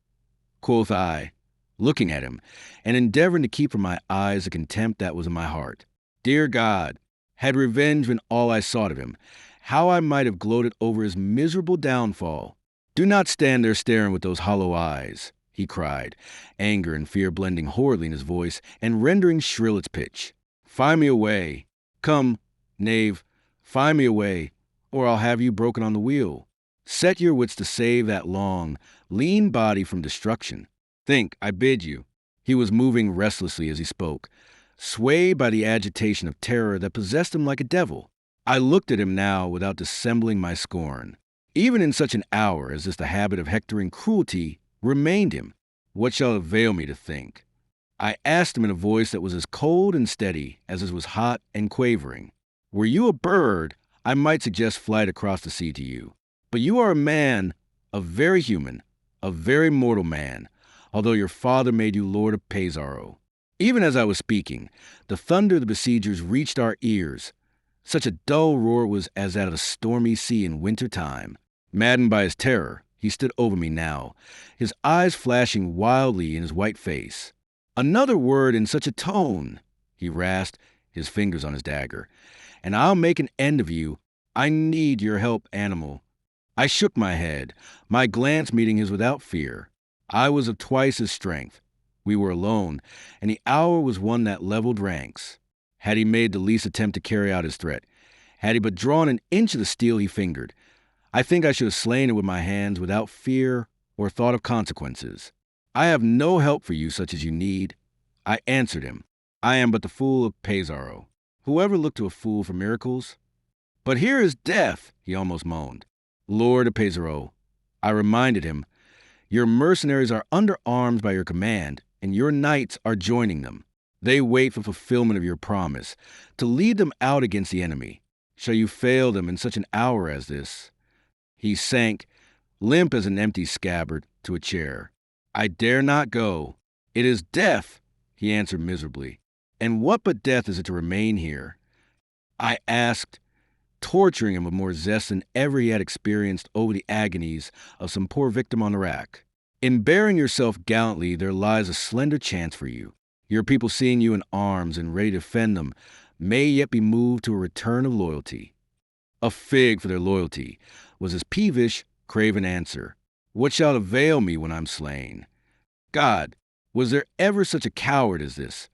quoth I, looking at him, and endeavoring to keep from my eyes the contempt that was in my heart. Dear God, had revenge been all I sought of him, how I might have gloated over his miserable downfall. "Do not stand there staring with those hollow eyes," he cried, anger and fear blending horridly in his voice and rendering shrill its pitch. "Find me a way. Come, knave, find me a way, or I'll have you broken on the wheel. Set your wits to save that long, lean body from destruction. Think, I bid you." He was moving restlessly as he spoke, swayed by the agitation of terror that possessed him like a devil. I looked at him now without dissembling my scorn. Even in such an hour as this the habit of hectoring cruelty remained him. What shall it avail me to think? I asked him in a voice that was as cold and steady as it was hot and quavering. "Were you a bird, I might suggest flight across the sea to you. But you are a man, a very human, a very mortal man, although your father made you Lord of Pesaro." Even as I was speaking, the thunder of the besiegers reached our ears. Such a dull roar it was as that of a stormy sea in winter time. Maddened by his terror, he stood over me now, his eyes flashing wildly in his white face. "Another word in such a tone," he rasped, his fingers on his dagger, "and I'll make an end of you. I need your help, animal." I shook my head, my glance meeting his without fear. I was of twice his strength. We were alone, and the hour was one that leveled ranks. Had he made the least attempt to carry out his threat, had he but drawn an inch of the steel he fingered, I think I should have slain it with my hands without fear or thought of consequences. "I have no help for you such as you need." I answered him. "I am but the fool of Pesaro. Whoever looked to a fool for miracles? But here is death," he almost moaned. "Lord of Pesaro," I reminded him, "your mercenaries are under arms by your command, and your knights are joining them. They wait for fulfillment of your promise, to lead them out against the enemy. Shall you fail them in such an hour as this?" He sank, limp as an empty scabbard, to a chair. "I dare not go. It is death," he answered miserably. "And what but death is it to remain here?" I asked, torturing him with more zest than ever he had experienced over the agonies of some poor victim on the rack. "In bearing yourself gallantly there lies a slender chance for you. Your people, seeing you in arms and ready to defend them, may yet be moved to a return of loyalty." "A fig for their loyalty," was his peevish, craven answer. "What shall it avail me when I'm slain? God, was there ever such a coward as this?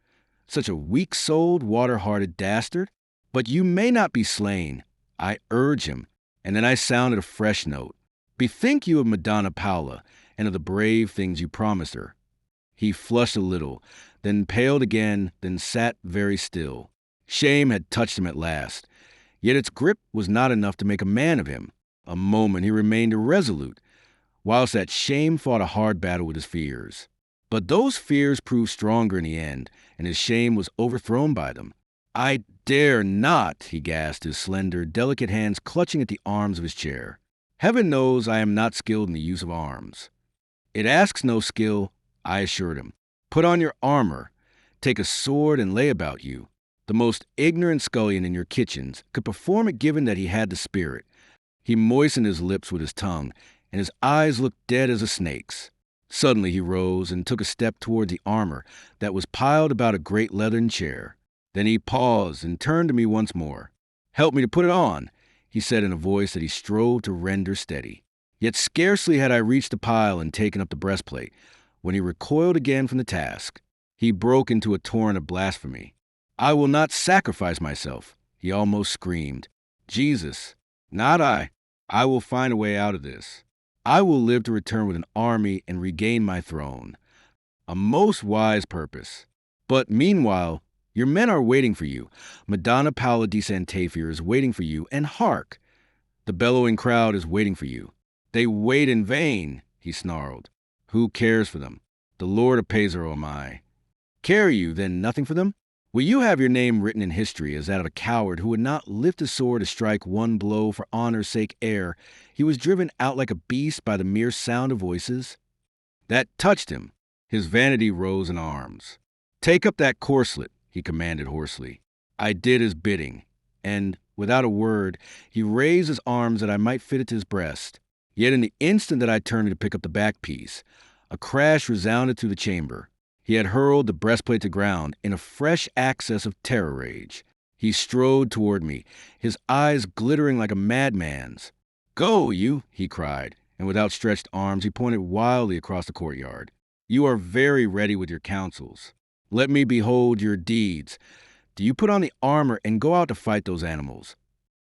Such a weak-souled, water-hearted dastard? But you may not be slain," I urge him, and then I sounded a fresh note. "Bethink you of Madonna Paula and of the brave things you promised her." He flushed a little, then paled again, then sat very still. Shame had touched him at last, yet its grip was not enough to make a man of him. A moment he remained irresolute, whilst that shame fought a hard battle with his fears. But those fears proved stronger in the end, and his shame was overthrown by them. "I dare not," he gasped, his slender, delicate hands clutching at the arms of his chair. "Heaven knows I am not skilled in the use of arms." "It asks no skill," I assured him. "Put on your armor. Take a sword and lay about you. The most ignorant scullion in your kitchens could perform it given that he had the spirit." He moistened his lips with his tongue, and his eyes looked dead as a snake's. Suddenly he rose and took a step toward the armor that was piled about a great leathern chair. Then he paused and turned to me once more. "Help me to put it on," he said in a voice that he strove to render steady. Yet scarcely had I reached the pile and taken up the breastplate when he recoiled again from the task. He broke into a torrent of blasphemy. "I will not sacrifice myself," he almost screamed. "Jesus, not I. I will find a way out of this. I will live to return with an army and regain my throne." A most wise purpose. But meanwhile, your men are waiting for you. Madonna Paula di Sant'Afer is waiting for you, and hark! The bellowing crowd is waiting for you. "They wait in vain," he snarled. "Who cares for them? The Lord of Pesaro am I." "Care you, then, nothing for them? Will you have your name written in history as that of a coward who would not lift his sword to strike one blow for honor's sake ere he was driven out like a beast by the mere sound of voices?" That touched him. His vanity rose in arms. "Take up that corselet," he commanded hoarsely. I did his bidding, and, without a word, he raised his arms that I might fit it to his breast. Yet in the instant that I turned to pick up the back piece, a crash resounded through the chamber. He had hurled the breastplate to ground in a fresh access of terror rage. He strode toward me, his eyes glittering like a madman's. "Go, you!" he cried, and with outstretched arms he pointed wildly across the courtyard. "You are very ready with your counsels. Let me behold your deeds. Do you put on the armor and go out to fight those animals?"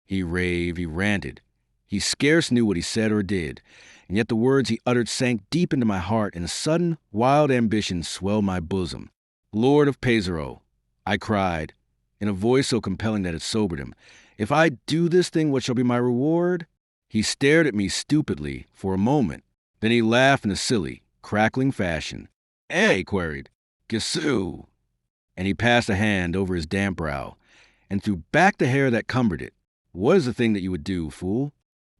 He raved, he ranted. He scarce knew what he said or did, and yet the words he uttered sank deep into my heart, and a sudden, wild ambition swelled my bosom. "Lord of Pesaro," I cried, in a voice so compelling that it sobered him, "if I do this thing, what shall be my reward?" He stared at me stupidly for a moment. Then he laughed in a silly, crackling fashion. "Eh?" he queried. "Gesù." And he passed a hand over his damp brow, and threw back the hair that cumbered it. "What is the thing that you would do, fool?"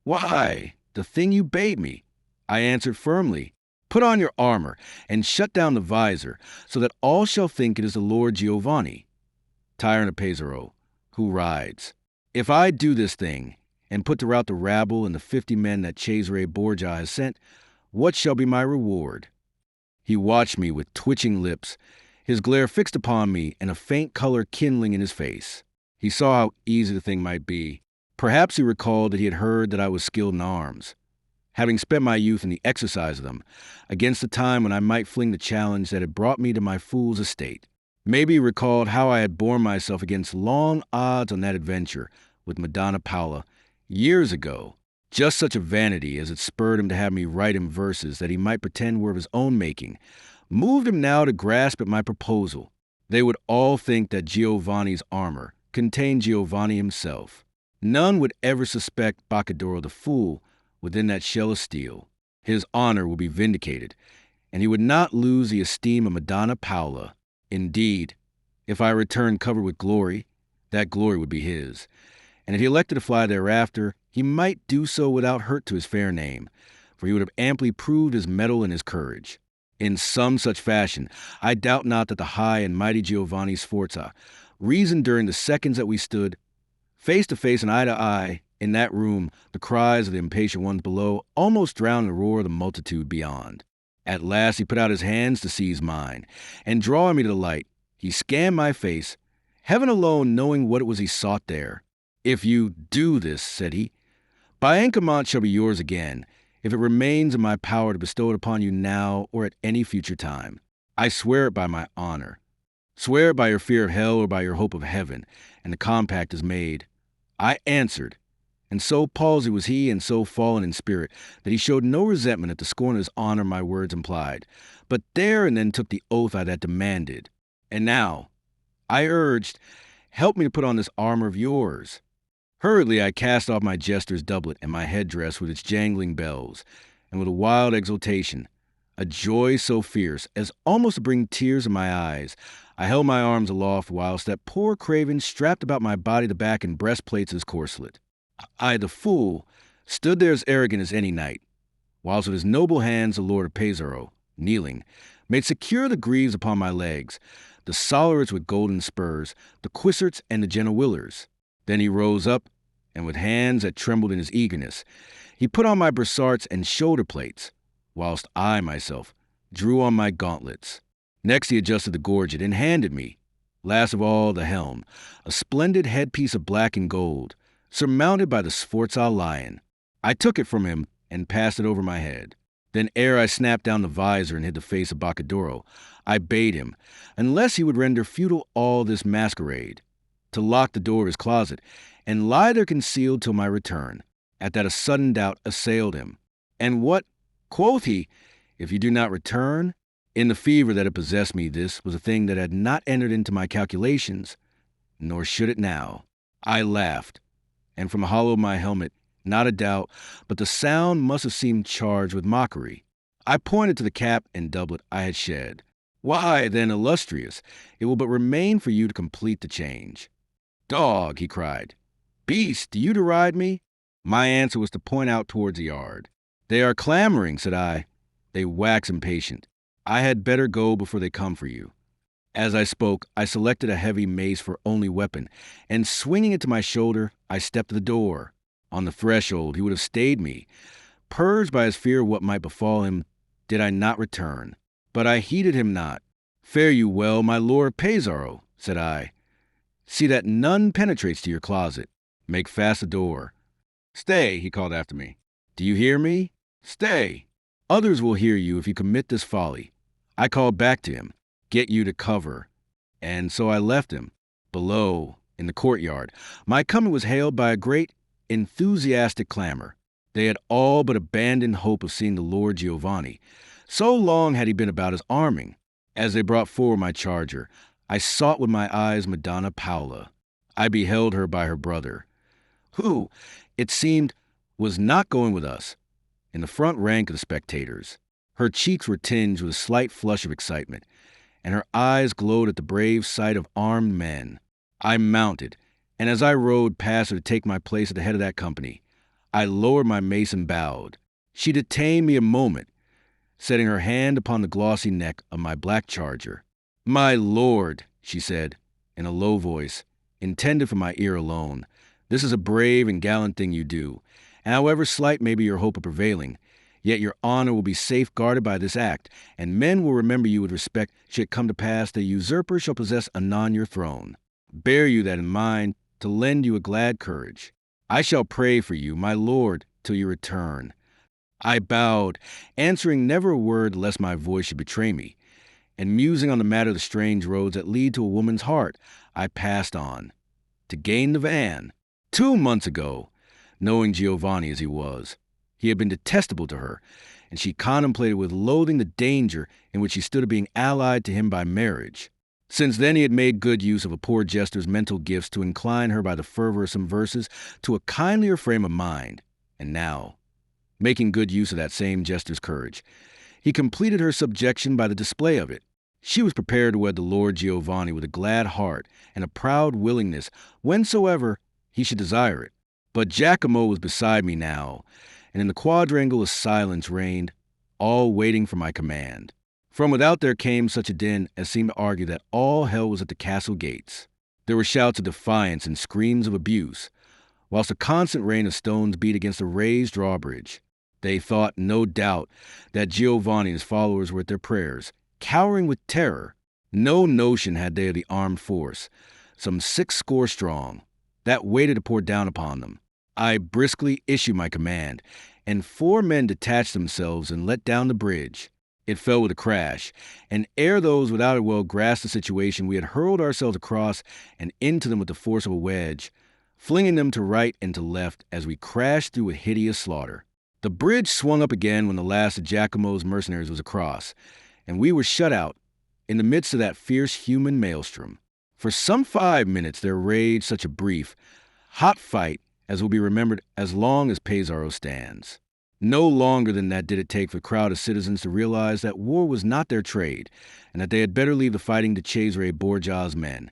"Why, the thing you bade me," I answered firmly. "Put on your armor, and shut down the visor, so that all shall think it is the Lord Giovanni, tyrant of Pesaro, who rides. If I do this thing, and put to rout the rabble and the 50 men that Cesare Borgia has sent, what shall be my reward?" He watched me with twitching lips, his glare fixed upon me and a faint color kindling in his face. He saw how easy the thing might be. Perhaps he recalled that he had heard that I was skilled in arms, having spent my youth in the exercise of them, against the time when I might fling the challenge that had brought me to my fool's estate. Maybe he recalled how I had borne myself against long odds on that adventure with Madonna Paula years ago. Just such a vanity as had spurred him to have me write him verses that he might pretend were of his own making, moved him now to grasp at my proposal. They would all think that Giovanni's armor contained Giovanni himself. None would ever suspect Boccadoro the fool within that shell of steel. His honor would be vindicated, and he would not lose the esteem of Madonna Paula. Indeed, if I returned covered with glory, that glory would be his. And if he elected to fly thereafter, he might do so without hurt to his fair name, for he would have amply proved his mettle and his courage. In some such fashion, I doubt not that the high and mighty Giovanni Sforza reasoned during the seconds that we stood face to face and eye to eye in that room, the cries of the impatient ones below almost drowned the roar of the multitude beyond. At last he put out his hands to seize mine, and drawing me to the light, he scanned my face, heaven alone knowing what it was he sought there. "If you do this," said he, "Biancamont shall be yours again, if it remains in my power to bestow it upon you now or at any future time. I swear it by my honor. Swear it by your fear of hell or by your hope of heaven, and the compact is made." I answered, and so palsied was he and so fallen in spirit that he showed no resentment at the scorn of his honor my words implied, but there and then took the oath I had demanded. "And now," I urged, "help me to put on this armor of yours." Hurriedly I cast off my jester's doublet and my headdress with its jangling bells, and with a wild exultation a joy so fierce as almost to bring tears in my eyes. I held my arms aloft whilst that poor craven strapped about my body the back and breastplates his corselet. I, the fool, stood there as arrogant as any knight, whilst with his noble hands the Lord of Pesaro, kneeling, made secure the greaves upon my legs, the sollerets with golden spurs, the quiserts and the genowillers. Then he rose up, and with hands that trembled in his eagerness, he put on my brassarts and shoulder plates, whilst I myself drew on my gauntlets. Next he adjusted the gorget and handed me, last of all, the helm, a splendid headpiece of black and gold, surmounted by the Sforza lion. I took it from him and passed it over my head. Then ere I snapped down the visor and hid the face of Boccadoro, I bade him, unless he would render futile all this masquerade, to lock the door of his closet and lie there concealed till my return. At that a sudden doubt assailed him. And what, quoth he, if you do not return? In the fever that had possessed me, this was a thing that had not entered into my calculations, nor should it now. I laughed, and from the hollow of my helmet, not a doubt, but the sound must have seemed charged with mockery. I pointed to the cap and doublet I had shed. Why, then, illustrious, it will but remain for you to complete the change. Dog, he cried. Beast, do you deride me? My answer was to point out towards the yard. They are clamoring, said I. They wax impatient. I had better go before they come for you. As I spoke, I selected a heavy mace for only weapon, and swinging it to my shoulder, I stepped to the door. On the threshold, he would have stayed me, purged by his fear of what might befall him, did I not return. But I heeded him not. Fare you well, my lord Pesaro, said I. See that none penetrates to your closet. Make fast the door. Stay, he called after me. Do you hear me? Stay. Others will hear you if you commit this folly. I called back to him, get you to cover. And so I left him. Below, in the courtyard, my coming was hailed by a great, enthusiastic clamor. They had all but abandoned hope of seeing the Lord Giovanni. So long had he been about his arming. As they brought forward my charger, I sought with my eyes Madonna Paola. I beheld her by her brother, who, it seemed, was not going with us, in the front rank of the spectators. Her cheeks were tinged with a slight flush of excitement, and her eyes glowed at the brave sight of armed men. I mounted, and as I rode past her to take my place at the head of that company, I lowered my mace and bowed. She detained me a moment, setting her hand upon the glossy neck of my black charger. My lord, she said, in a low voice, intended for my ear alone, this is a brave and gallant thing you do, and however slight may be your hope of prevailing, yet your honor will be safeguarded by this act, and men will remember you with respect should it come to pass that a usurper shall possess anon your throne. Bear you that in mind, to lend you a glad courage. I shall pray for you, my lord, till you return. I bowed, answering never a word lest my voice should betray me, and musing on the matter of the strange roads that lead to a woman's heart, I passed on, to gain the van. 2 months ago, knowing Giovanni as he was, he had been detestable to her, and she contemplated with loathing the danger in which she stood of being allied to him by marriage. Since then he had made good use of a poor jester's mental gifts to incline her by the fervor of some verses to a kindlier frame of mind, and now, making good use of that same jester's courage, he completed her subjection by the display of it. She was prepared to wed the Lord Giovanni with a glad heart and a proud willingness whensoever he should desire it. But Giacomo was beside me now, and in the quadrangle of silence reigned, all waiting for my command. From without there came such a din as seemed to argue that all hell was at the castle gates. There were shouts of defiance and screams of abuse, whilst a constant rain of stones beat against the raised drawbridge. They thought, no doubt, that Giovanni and his followers were at their prayers, cowering with terror. No notion had they of the armed force, some 60 strong, that waited to pour down upon them. I briskly issued my command, and 4 men detached themselves and let down the bridge. It fell with a crash, and ere those without it well grasped the situation, we had hurled ourselves across and into them with the force of a wedge, flinging them to right and to left as we crashed through with hideous slaughter. The bridge swung up again when the last of Giacomo's mercenaries was across, and we were shut out in the midst of that fierce human maelstrom. For some 5 minutes there raged such a brief, hot fight as will be remembered as long as Pesaro stands. No longer than that did it take for the crowd of citizens to realize that war was not their trade, and that they had better leave the fighting to Cesare Borgia's men.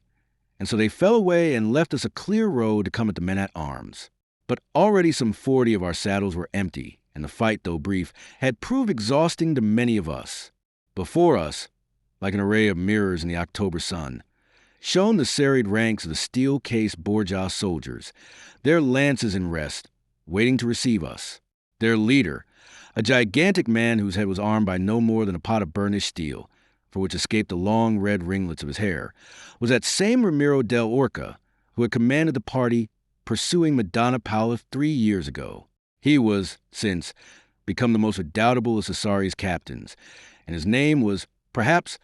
And so they fell away and left us a clear road to come at the men-at-arms. But already some 40 of our saddles were empty, and the fight, though brief, had proved exhausting to many of us. Before us, like an array of mirrors in the October sun, shone the serried ranks of the steel-cased Borgia soldiers, their lances in rest, waiting to receive us. Their leader, a gigantic man whose head was armed by no more than a pot of burnished steel, for which escaped the long red ringlets of his hair, was that same Ramiro del Orca who had commanded the party pursuing Madonna Paula 3 years ago. He was, since, become the most redoubtable of Cesari's captains, and his name was, perhaps,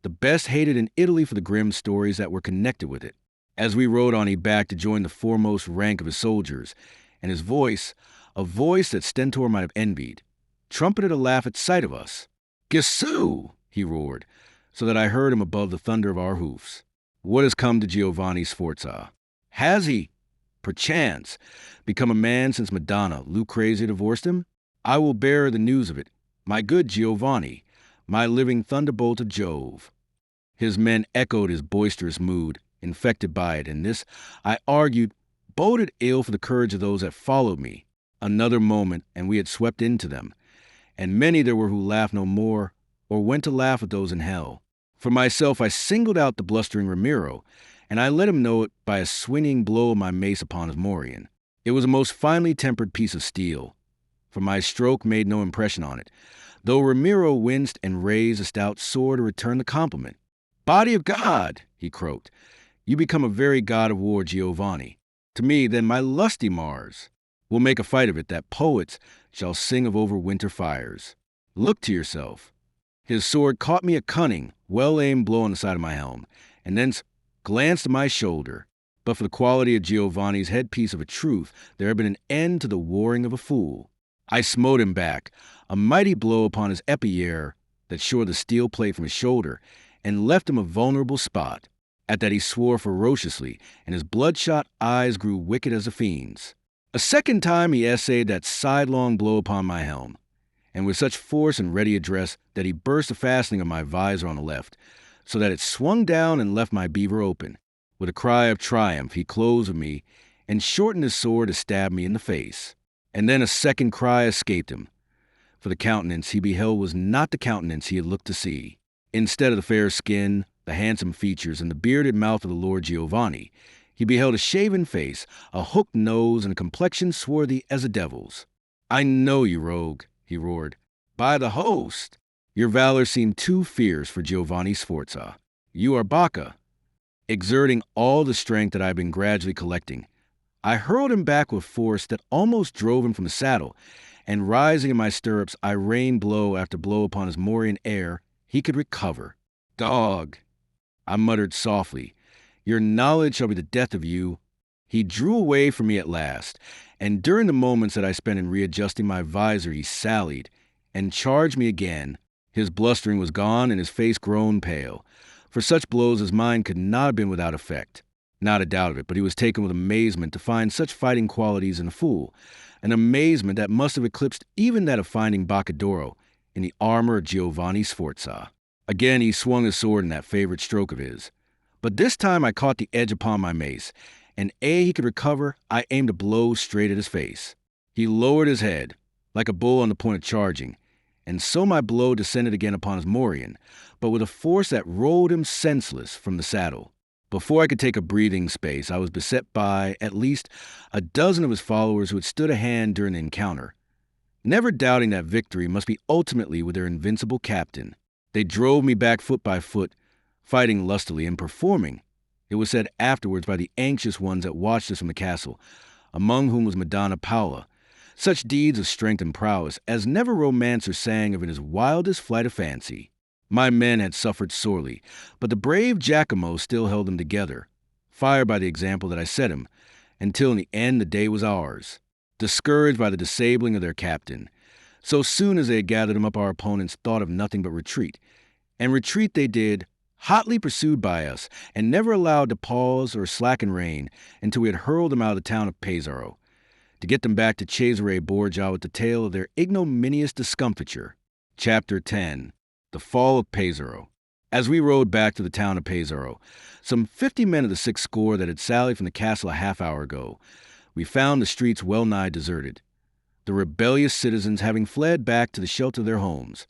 the best hated in Italy for the grim stories that were connected with it. As we rode on, he backed to join the foremost rank of his soldiers, and his voice, a voice that Stentor might have envied, trumpeted a laugh at sight of us. "Gesù!" he roared, so that I heard him above the thunder of our hoofs. "What has come to Giovanni Sforza? Has he, perchance, become a man since Madonna, Lucrezia, divorced him? I will bear the news of it, my good Giovanni, my living thunderbolt of Jove." His men echoed his boisterous mood, infected by it, and this, I argued, boded ill for the courage of those that followed me. Another moment, and we had swept into them, and many there were who laughed no more, or went to laugh with those in hell. For myself, I singled out the blustering Ramiro, and I let him know it by a swinging blow of my mace upon his morion. It was a most finely tempered piece of steel, for my stroke made no impression on it, though Ramiro winced and raised a stout sword to return the compliment. "Body of God!" he croaked. "You become a very god of war, Giovanni. To me, then, my lusty Mars. We'll make a fight of it that poets shall sing of over winter fires. Look to yourself." His sword caught me a cunning, well-aimed blow on the side of my helm, and thence glanced to my shoulder. But for the quality of Giovanni's headpiece of a truth, there had been an end to the warring of a fool. I smote him back, a mighty blow upon his epauliere that shore the steel plate from his shoulder, and left him a vulnerable spot. At that he swore ferociously, and his bloodshot eyes grew wicked as a fiend's. A second time he essayed that sidelong blow upon my helm, and with such force and ready address that he burst the fastening of my visor on the left, so that it swung down and left my beaver open. With a cry of triumph he closed with me, and shortened his sword to stab me in the face. And then a second cry escaped him, for the countenance he beheld was not the countenance he had looked to see. Instead of the fair skin, the handsome features, and the bearded mouth of the Lord Giovanni, he beheld a shaven face, a hooked nose, and a complexion swarthy as a devil's. "I know you, rogue," he roared. "By the host! Your valor seemed too fierce for Giovanni Sforza. You are Bacca." Exerting all the strength that I had been gradually collecting, I hurled him back with force that almost drove him from the saddle, and rising in my stirrups, I rained blow after blow upon his morion ere he could recover. "Dog," I muttered softly, "your knowledge shall be the death of you." He drew away from me at last, and during the moments that I spent in readjusting my visor, he sallied and charged me again. His blustering was gone, and his face grown pale, for such blows as mine could not have been without effect. Not a doubt of it, but he was taken with amazement to find such fighting qualities in a fool, an amazement that must have eclipsed even that of finding Boccadoro in the armor of Giovanni Sforza. Again he swung his sword in that favorite stroke of his, but this time I caught the edge upon my mace, and ere he could recover, I aimed a blow straight at his face. He lowered his head, like a bull on the point of charging, and so my blow descended again upon his morion, but with a force that rolled him senseless from the saddle. Before I could take a breathing space, I was beset by, at least, a dozen of his followers who had stood a hand during the encounter, never doubting that victory must be ultimately with their invincible captain. They drove me back foot by foot, fighting lustily and performing, it was said afterwards by the anxious ones that watched us from the castle, among whom was Madonna Paula, such deeds of strength and prowess as never romancer sang of in his wildest flight of fancy. My men had suffered sorely, but the brave Giacomo still held them together, fired by the example that I set him, until in the end the day was ours. Discouraged by the disabling of their captain, so soon as they had gathered him up, our opponents thought of nothing but retreat, and retreat they did, hotly pursued by us, and never allowed to pause or slacken rein until we had hurled them out of the town of Pesaro. to get them back to Cesare Borgia with the tale of their ignominious discomfiture. Chapter 10. The Fall of Pesaro. As we rode back to the town of Pesaro, some 50 men of the 6 score that had sallied from the castle a half-hour ago, we found the streets well-nigh deserted, the rebellious citizens having fled back to the shelter of their homes,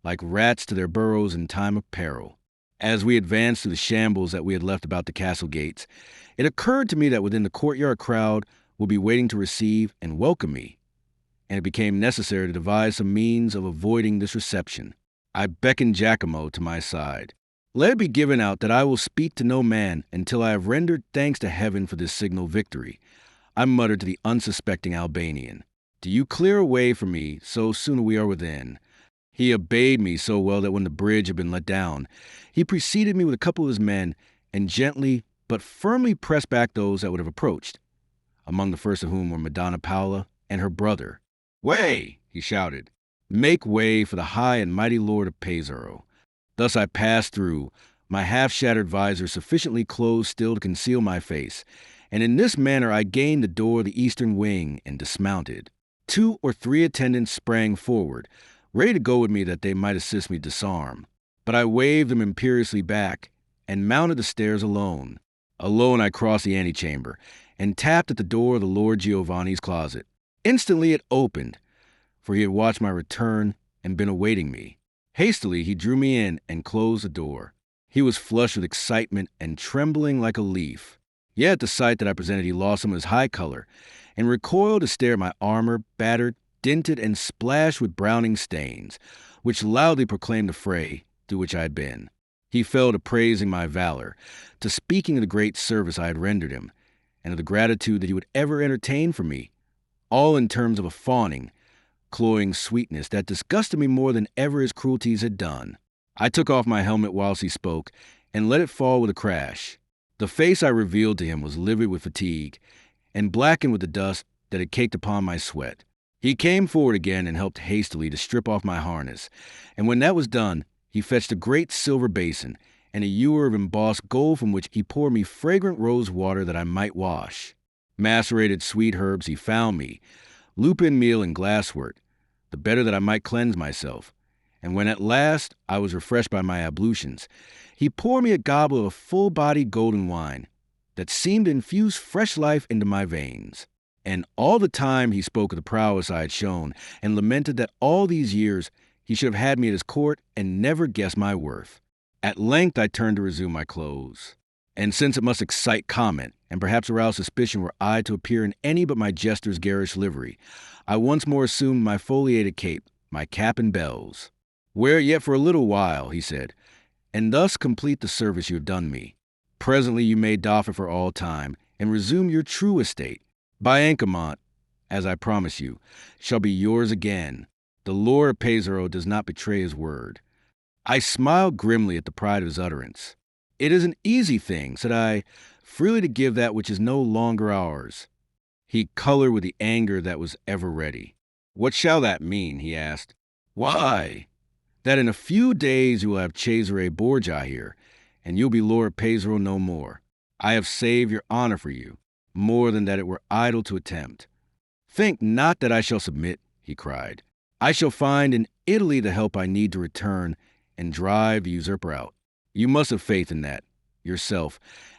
like rats to their burrows in time of peril. As we advanced through the shambles that we had left about the castle gates, it occurred to me that within the courtyard crowd would be waiting to receive and welcome me, and it became necessary to devise some means of avoiding this reception. I beckoned Giacomo to my side. Let it be given out that I will speak to no man until I have rendered thanks to heaven for this signal victory, I muttered to the unsuspecting Albanian. Do you clear a way for me, so soon we are within. He obeyed me so well that when the bridge had been let down, he preceded me with a couple of his men and gently but firmly pressed back those that would have approached, among the first of whom were Madonna Paola and her brother. Way, he shouted. Make way for the high and mighty lord of Pesaro. Thus I passed through, my half-shattered visor sufficiently closed still to conceal my face, and in this manner I gained the door of the eastern wing and dismounted. 2 or 3 attendants sprang forward, ready to go with me that they might assist me to disarm. But I waved them imperiously back and mounted the stairs alone. Alone I crossed the antechamber and tapped at the door of the Lord Giovanni's closet. Instantly it opened, for he had watched my return and been awaiting me. Hastily he drew me in and closed the door. He was flushed with excitement and trembling like a leaf. Yet at the sight that I presented he lost some of his high color and recoiled to stare at my armor, battered, dented, and splashed with browning stains, which loudly proclaimed the fray through which I had been. He fell to praising my valor, to speaking of the great service I had rendered him, and of the gratitude that he would ever entertain for me, all in terms of a fawning, cloying sweetness that disgusted me more than ever his cruelties had done. I took off my helmet whilst he spoke, and let it fall with a crash. The face I revealed to him was livid with fatigue, and blackened with the dust that had caked upon my sweat. He came forward again and helped hastily to strip off my harness, and when that was done, he fetched a great silver basin and a ewer of embossed gold from which he poured me fragrant rose water that I might wash. Macerated sweet herbs he found me, lupin meal and glasswort, the better that I might cleanse myself. And when at last I was refreshed by my ablutions, he poured me a goblet of full-bodied golden wine that seemed to infuse fresh life into my veins. And all the time he spoke of the prowess I had shown, and lamented that all these years he should have had me at his court and never guessed my worth. At length I turned to resume my clothes. And since it must excite comment, and perhaps arouse suspicion were I to appear in any but my jester's garish livery, I once more assumed my foliated cape, my cap and bells. Wear it yet for a little while, he said, and thus complete the service you have done me. Presently you may doff it for all time, and resume your true estate. Biancamont, as I promise you, shall be yours again. The Lord of Pesaro does not betray his word. I smiled grimly at the pride of his utterance. It is an easy thing, said I, freely to give that which is no longer ours. He colored with the anger that was ever ready. What shall that mean? He asked. Why, that in a few days you will have Cesare Borgia here, and you'll be Lord of Pesaro no more. I have saved your honor for you, more than that it were idle to attempt. Think not that I shall submit, he cried. I shall find in Italy the help I need to return and drive the usurper out. You must have faith in that, yourself,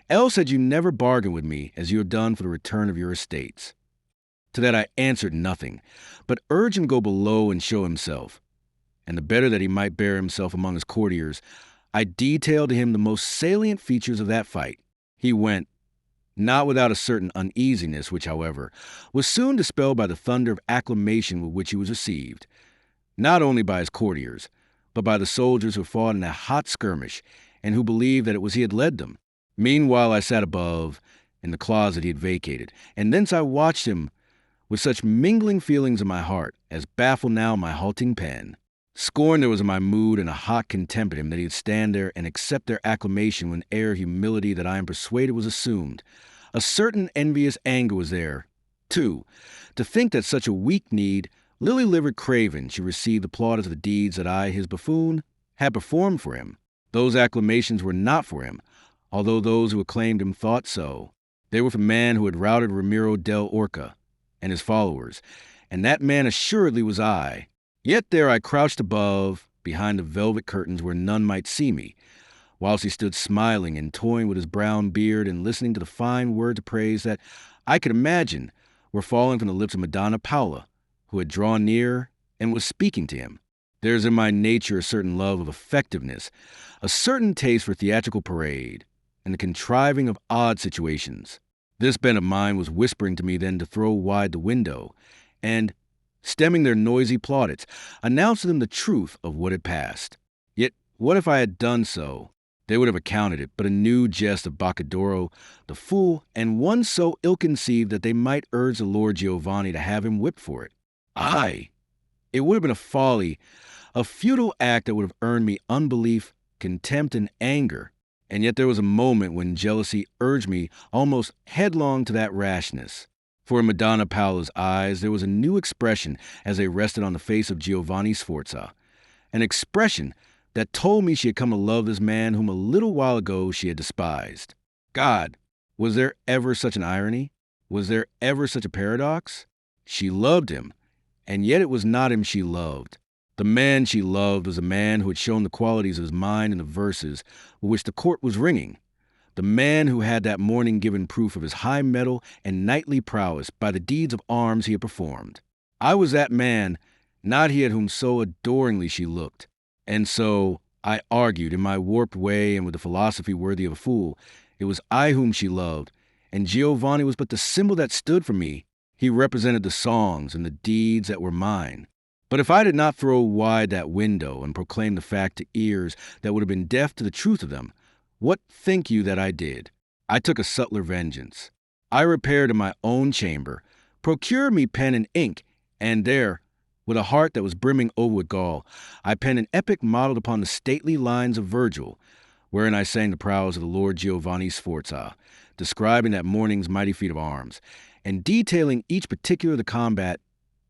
else had you never bargained with me as you have done for the return of your estates. To that I answered nothing, but urged him go below and show himself. And the better that he might bear himself among his courtiers, I detailed to him the most salient features of that fight. He went, not without a certain uneasiness, which, however, was soon dispelled by the thunder of acclamation with which he was received, not only by his courtiers, but by the soldiers who fought in a hot skirmish, and who believed that it was he had led them. Meanwhile I sat above, in the closet he had vacated, and thence I watched him with such mingling feelings in my heart as baffle now my halting pen. Scorn there was in my mood and a hot contempt at him that he'd stand there and accept their acclamation with an air of humility that I am persuaded was assumed. A certain envious anger was there, too, to think that such a weak-kneed, lily-livered craven should receive the plaudits of the deeds that I, his buffoon, had performed for him. Those acclamations were not for him, although those who acclaimed him thought so. They were for the man who had routed Ramiro del Orca, and his followers, and that man assuredly was I. Yet there I crouched above, behind the velvet curtains where none might see me, whilst he stood smiling and toying with his brown beard and listening to the fine words of praise that I could imagine were falling from the lips of Madonna Paula, who had drawn near and was speaking to him. There's in my nature a certain love of effectiveness, a certain taste for theatrical parade, and the contriving of odd situations. This bent of mine was whispering to me then to throw wide the window, and, stemming their noisy plaudits, announce to them the truth of what had passed. Yet what if I had done so? They would have accounted it but a new jest of Boccadoro, the fool, and one so ill-conceived that they might urge the Lord Giovanni to have him whipped for it. Aye! It would have been a folly, a futile act that would have earned me unbelief, contempt, and anger. And yet there was a moment when jealousy urged me almost headlong to that rashness. For in Madonna Paola's eyes there was a new expression as they rested on the face of Giovanni Sforza, an expression that told me she had come to love this man whom a little while ago she had despised. God, was there ever such an irony? Was there ever such a paradox? She loved him, and yet it was not him she loved. The man she loved was a man who had shown the qualities of his mind in the verses with which the court was ringing. The man who had that morning given proof of his high mettle and knightly prowess by the deeds of arms he had performed. I was that man, not he at whom so adoringly she looked. And so, I argued in my warped way and with a philosophy worthy of a fool, it was I whom she loved, and Giovanni was but the symbol that stood for me. He represented the songs and the deeds that were mine. But if I did not throw wide that window and proclaim the fact to ears that would have been deaf to the truth of them, what think you that I did? I took a subtler vengeance. I repaired to my own chamber, procured me pen and ink, and there, with a heart that was brimming over with gall, I penned an epic modeled upon the stately lines of Virgil, wherein I sang the prowess of the Lord Giovanni Sforza, describing that morning's mighty feat of arms, and detailing each particular of the combat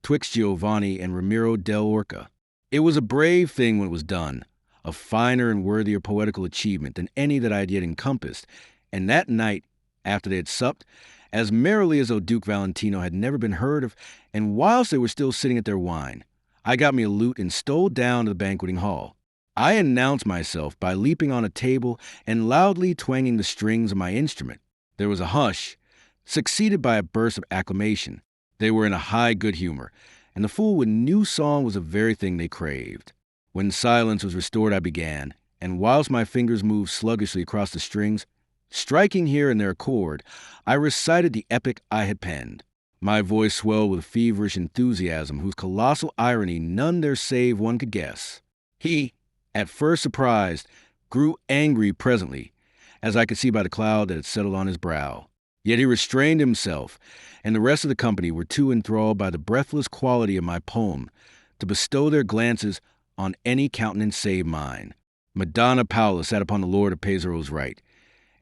twixt Giovanni and Ramiro del Orca. It was a brave thing when it was done, a finer and worthier poetical achievement than any that I had yet encompassed, and that night, after they had supped, as merrily as though Duke Valentino had never been heard of, and whilst they were still sitting at their wine, I got me a lute and stole down to the banqueting hall. I announced myself by leaping on a table and loudly twanging the strings of my instrument. There was a hush, succeeded by a burst of acclamation. They were in a high good humor, and the fool with new song was the very thing they craved. When silence was restored, I began, and whilst my fingers moved sluggishly across the strings, striking here in their accord, I recited the epic I had penned. My voice swelled with feverish enthusiasm whose colossal irony none there save one could guess. He, at first surprised, grew angry presently, as I could see by the cloud that had settled on his brow. Yet he restrained himself, and the rest of the company were too enthralled by the breathless quality of my poem to bestow their glances on any countenance save mine. Madonna Paula sat upon the Lord of Pesaro's right,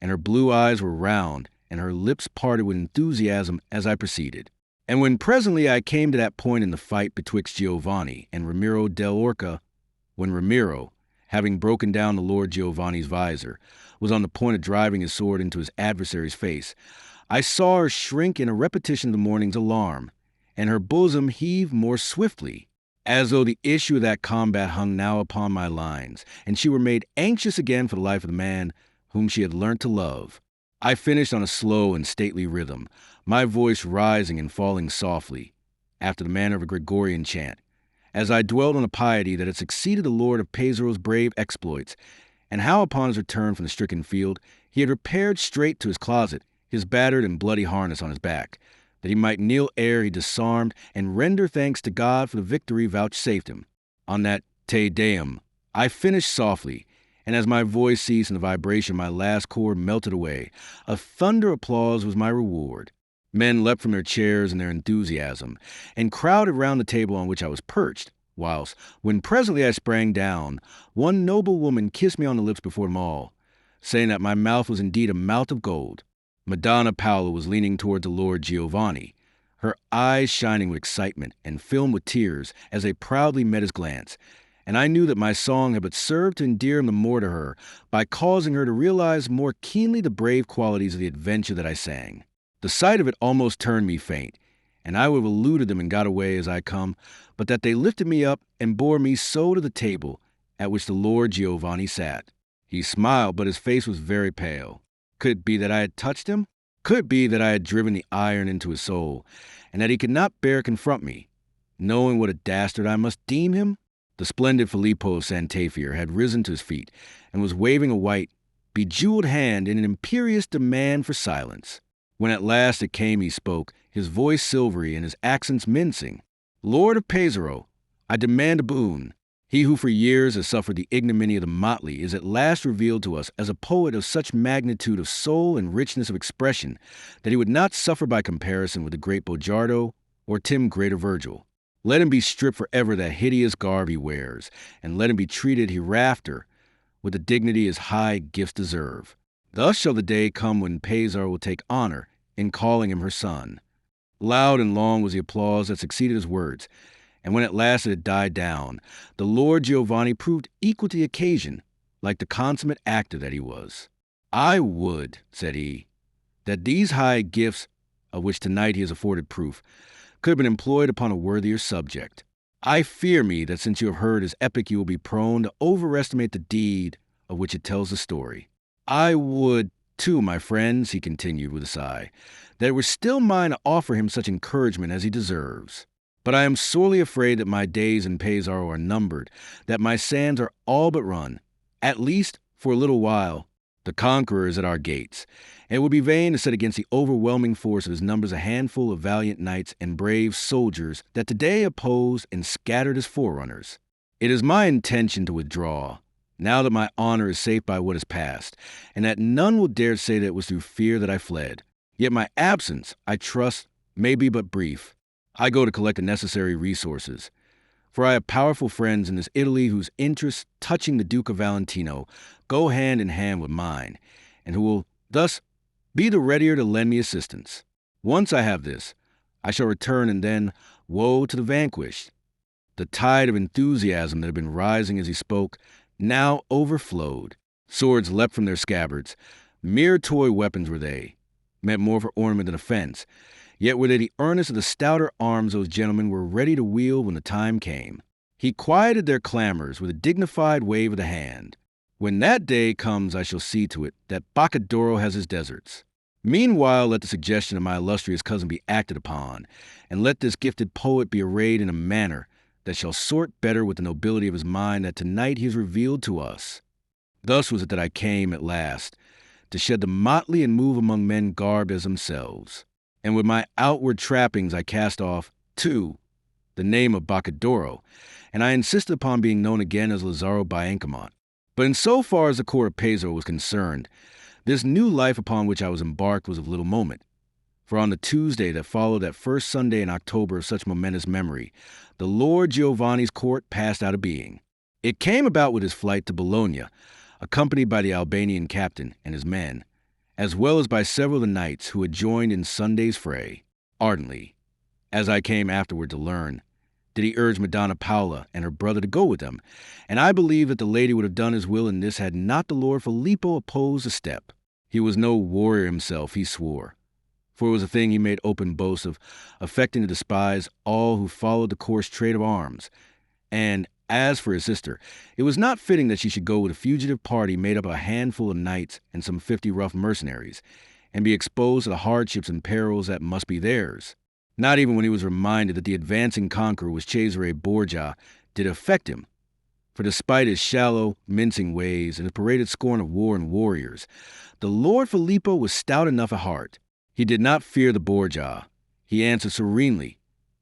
and her blue eyes were round, and her lips parted with enthusiasm as I proceeded. And when presently I came to that point in the fight betwixt Giovanni and Ramiro del Orca, when Ramiro, having broken down the Lord Giovanni's visor, was on the point of driving his sword into his adversary's face, I saw her shrink in a repetition of the morning's alarm, and her bosom heave more swiftly, as though the issue of that combat hung now upon my lines, and she were made anxious again for the life of the man whom she had learnt to love. I finished on a slow and stately rhythm, my voice rising and falling softly, after the manner of a Gregorian chant, as I dwelt on the piety that had succeeded the Lord of Pesaro's brave exploits, and how upon his return from the stricken field he had repaired straight to his closet, his battered and bloody harness on his back, that he might kneel ere he disarmed and render thanks to God for the victory vouchsafed him. On that Te Deum, I finished softly, and as my voice ceased and the vibration of my last chord melted away, a thunder applause was my reward. Men leapt from their chairs in their enthusiasm, and crowded round the table on which I was perched, whilst, when presently I sprang down, one noble woman kissed me on the lips before them all, saying that my mouth was indeed a mouth of gold. Madonna Paula was leaning toward the Lord Giovanni, her eyes shining with excitement and filmed with tears as they proudly met his glance, and I knew that my song had but served to endear him the more to her by causing her to realize more keenly the brave qualities of the adventure that I sang. The sight of it almost turned me faint, and I would have eluded them and got away as I come, but that they lifted me up and bore me so to the table at which the Lord Giovanni sat. He smiled, but his face was very pale. Could it be that I had touched him? Could it be that I had driven the iron into his soul, and that he could not bear confront me, knowing what a dastard I must deem him? The splendid Filippo of Sant'Afier had risen to his feet and was waving a white, bejeweled hand in an imperious demand for silence. When at last it came, he spoke, his voice silvery and his accents mincing. "Lord of Pesaro, I demand a boon. He who for years has suffered the ignominy of the motley is at last revealed to us as a poet of such magnitude of soul and richness of expression that he would not suffer by comparison with the great Boccadoro or Tim Greater Virgil. Let him be stripped forever that hideous garb he wears, and let him be treated hereafter with the dignity his high gifts deserve. Thus shall the day come when Pesaro will take honor in calling him her son." Loud and long was the applause that succeeded his words, and when at last it had died down, the Lord Giovanni proved equal to the occasion, like the consummate actor that he was. "I would," said he, "that these high gifts, of which tonight he has afforded proof, could have been employed upon a worthier subject. I fear me that since you have heard his epic you will be prone to overestimate the deed of which it tells the story. I would, too, my friends," he continued with a sigh, "that it were still mine to offer him such encouragement as he deserves. But I am sorely afraid that my days in Pesaro are numbered, that my sands are all but run, at least for a little while. The conqueror is at our gates, and it would be vain to set against the overwhelming force of his numbers a handful of valiant knights and brave soldiers that today opposed and scattered his forerunners. It is my intention to withdraw, now that my honor is safe by what is past, and that none will dare say that it was through fear that I fled. Yet my absence, I trust, may be but brief. I go to collect the necessary resources, for I have powerful friends in this Italy whose interests touching the Duke of Valentino go hand in hand with mine, and who will thus be the readier to lend me assistance. Once I have this, I shall return, and then woe to the vanquished." The tide of enthusiasm that had been rising as he spoke now overflowed. Swords leapt from their scabbards. Mere toy weapons were they, meant more for ornament than offense, yet were they the earnest of the stouter arms those gentlemen were ready to wield when the time came. He quieted their clamors with a dignified wave of the hand. "When that day comes, I shall see to it that Boccadoro has his deserts. Meanwhile, let the suggestion of my illustrious cousin be acted upon, and let this gifted poet be arrayed in a manner that shall sort better with the nobility of his mind that tonight he has revealed to us. Thus was it that I came at last, to shed the motley and move among men garbed as themselves. And with my outward trappings I cast off, too, the name of Boccadoro, and I insisted upon being known again as Lazzaro Biancamont. But in so far as the court of Pesaro was concerned, this new life upon which I was embarked was of little moment. For on the Tuesday that followed that first Sunday in October of such momentous memory, the Lord Giovanni's court passed out of being. It came about with his flight to Bologna, accompanied by the Albanian captain and his men, as well as by several of the knights who had joined in Sunday's fray. Ardently, as I came afterward to learn, did he urge Madonna Paola and her brother to go with them, and I believe that the lady would have done his will in this had not the Lord Filippo opposed a step. He was no warrior himself, he swore, for it was a thing he made open boast of, affecting to despise all who followed the coarse trade of arms. And as for his sister, it was not fitting that she should go with a fugitive party made up of a handful of knights and some 50 rough mercenaries, and be exposed to the hardships and perils that must be theirs. Not even when he was reminded that the advancing conqueror was Cesare Borgia did it affect him. For despite his shallow, mincing ways and his paraded scorn of war and warriors, the Lord Filippo was stout enough at heart. He did not fear the Borgia. He answered serenely,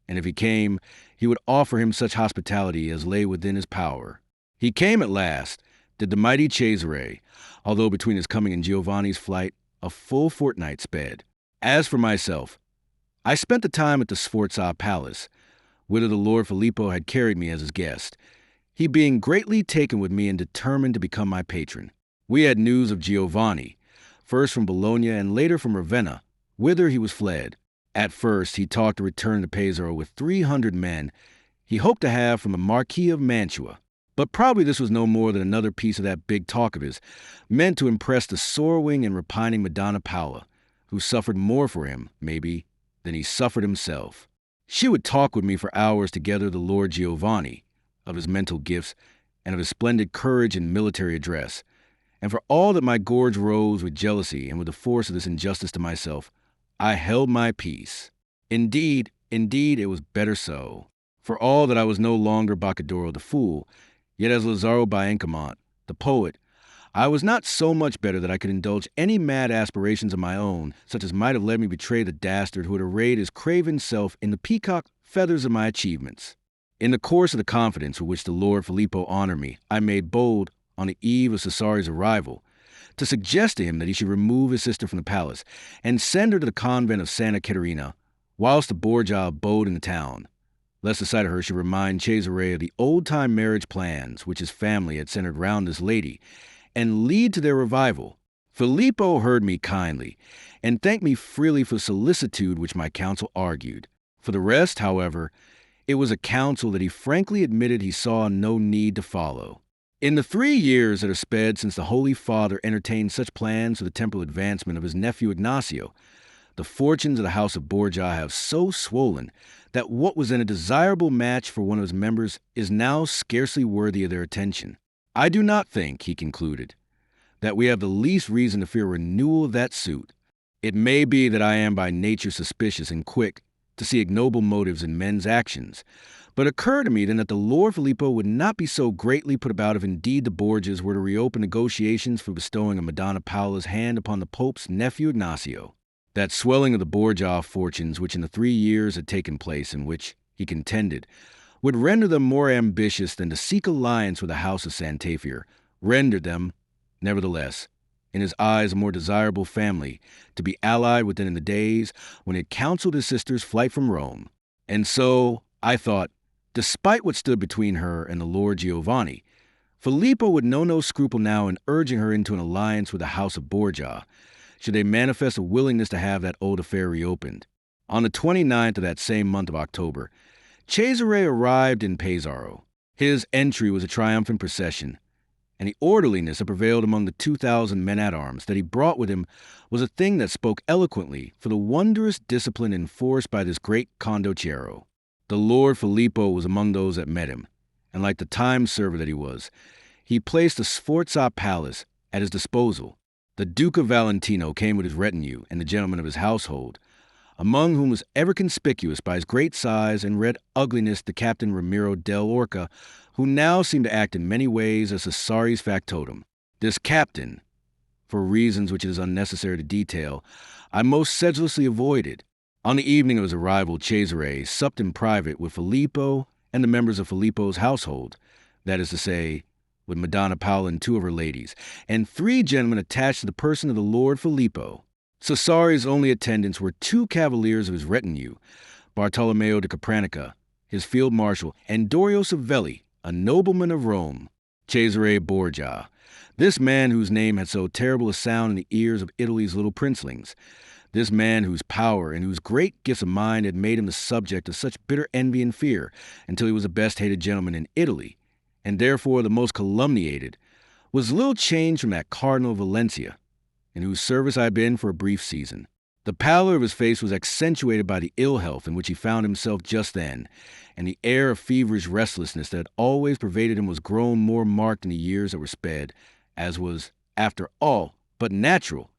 and if he came, he would offer him such hospitality as lay within his power. He came at last, did the mighty Cesare, although between his coming and Giovanni's flight, a full fortnight sped. As for myself, I spent the time at the Sforza Palace, whither the Lord Filippo had carried me as his guest, he being greatly taken with me and determined to become my patron. We had news of Giovanni, first from Bologna and later from Ravenna, whither he was fled. At first, he talked to return to Pesaro with 300 men he hoped to have from the Marquis of Mantua. But probably this was no more than another piece of that big talk of his, meant to impress the sorrowing and repining Madonna Paola, who suffered more for him, maybe, than he suffered himself. She would talk with me for hours together of the Lord Giovanni, of his mental gifts, and of his splendid courage and military address. And for all that my gorge rose with jealousy and with the force of this injustice to myself, I held my peace. Indeed, it was better so. For all that I was no longer Boccadoro the fool, yet as Lazzaro Biancamont, the poet, I was not so much better that I could indulge any mad aspirations of my own, such as might have led me to betray the dastard who had arrayed his craven self in the peacock feathers of my achievements. In the course of the confidence with which the Lord Filippo honored me, I made bold, on the eve of Cesari's arrival, to suggest to him that he should remove his sister from the palace and send her to the convent of Santa Caterina, whilst the Borgia abode in the town, lest the sight of her should remind Cesare of the old-time marriage plans which his family had centered round this lady, and lead to their revival. Filippo heard me kindly, and thanked me freely for the solicitude which my counsel argued. For the rest, however, it was a counsel that he frankly admitted he saw no need to follow. In the 3 years that are sped since the Holy Father entertained such plans for the temporal advancement of his nephew Ignacio, the fortunes of the House of Borgia have so swollen that what was then a desirable match for one of his members is now scarcely worthy of their attention. I do not think, he concluded, that we have the least reason to fear a renewal of that suit. It may be that I am by nature suspicious and quick to see ignoble motives in men's actions, but it occurred to me then that the Lord Filippo would not be so greatly put about if indeed the Borgias were to reopen negotiations for bestowing a Madonna Paola's hand upon the Pope's nephew Ignacio. That swelling of the Borgia fortunes which in the 3 years had taken place and which, he contended, would render them more ambitious than to seek alliance with the house of Santafiore, rendered them, nevertheless, in his eyes a more desirable family, to be allied with them in the days when he had counseled his sister's flight from Rome. And so, I thought, despite what stood between her and the Lord Giovanni, Filippo would know no scruple now in urging her into an alliance with the house of Borgia, should they manifest a willingness to have that old affair reopened. On the 29th of that same month of October, Cesare arrived in Pesaro. His entry was a triumphant procession, and the orderliness that prevailed among the 2,000 men-at-arms that he brought with him was a thing that spoke eloquently for the wondrous discipline enforced by this great condottiero. The Lord Filippo was among those that met him, and like the time-server that he was, he placed the Sforza Palace at his disposal. The Duke of Valentino came with his retinue and the gentlemen of his household, among whom was ever conspicuous by his great size and red ugliness the Captain Ramiro del Orca, who now seemed to act in many ways as Cesari's factotum. This captain, for reasons which it is unnecessary to detail, I most sedulously avoided. On the evening of his arrival, Cesare supped in private with Filippo and the members of Filippo's household, that is to say, with Madonna Paola and 2 of her ladies, and 3 gentlemen attached to the person of the Lord Filippo. Cesari's only attendants were 2 cavaliers of his retinue, Bartolomeo de Capranica, his field marshal, and Dorio Savelli, a nobleman of Rome. Cesare Borgia, this man whose name had so terrible a sound in the ears of Italy's little princelings, this man whose power and whose great gifts of mind had made him the subject of such bitter envy and fear until he was the best-hated gentleman in Italy, and therefore the most calumniated, was little changed from that Cardinal of Valencia, in whose service I had been for a brief season. The pallor of his face was accentuated by the ill health in which he found himself just then, and the air of feverish restlessness that had always pervaded him was grown more marked in the years that were sped, as was, after all, but natural,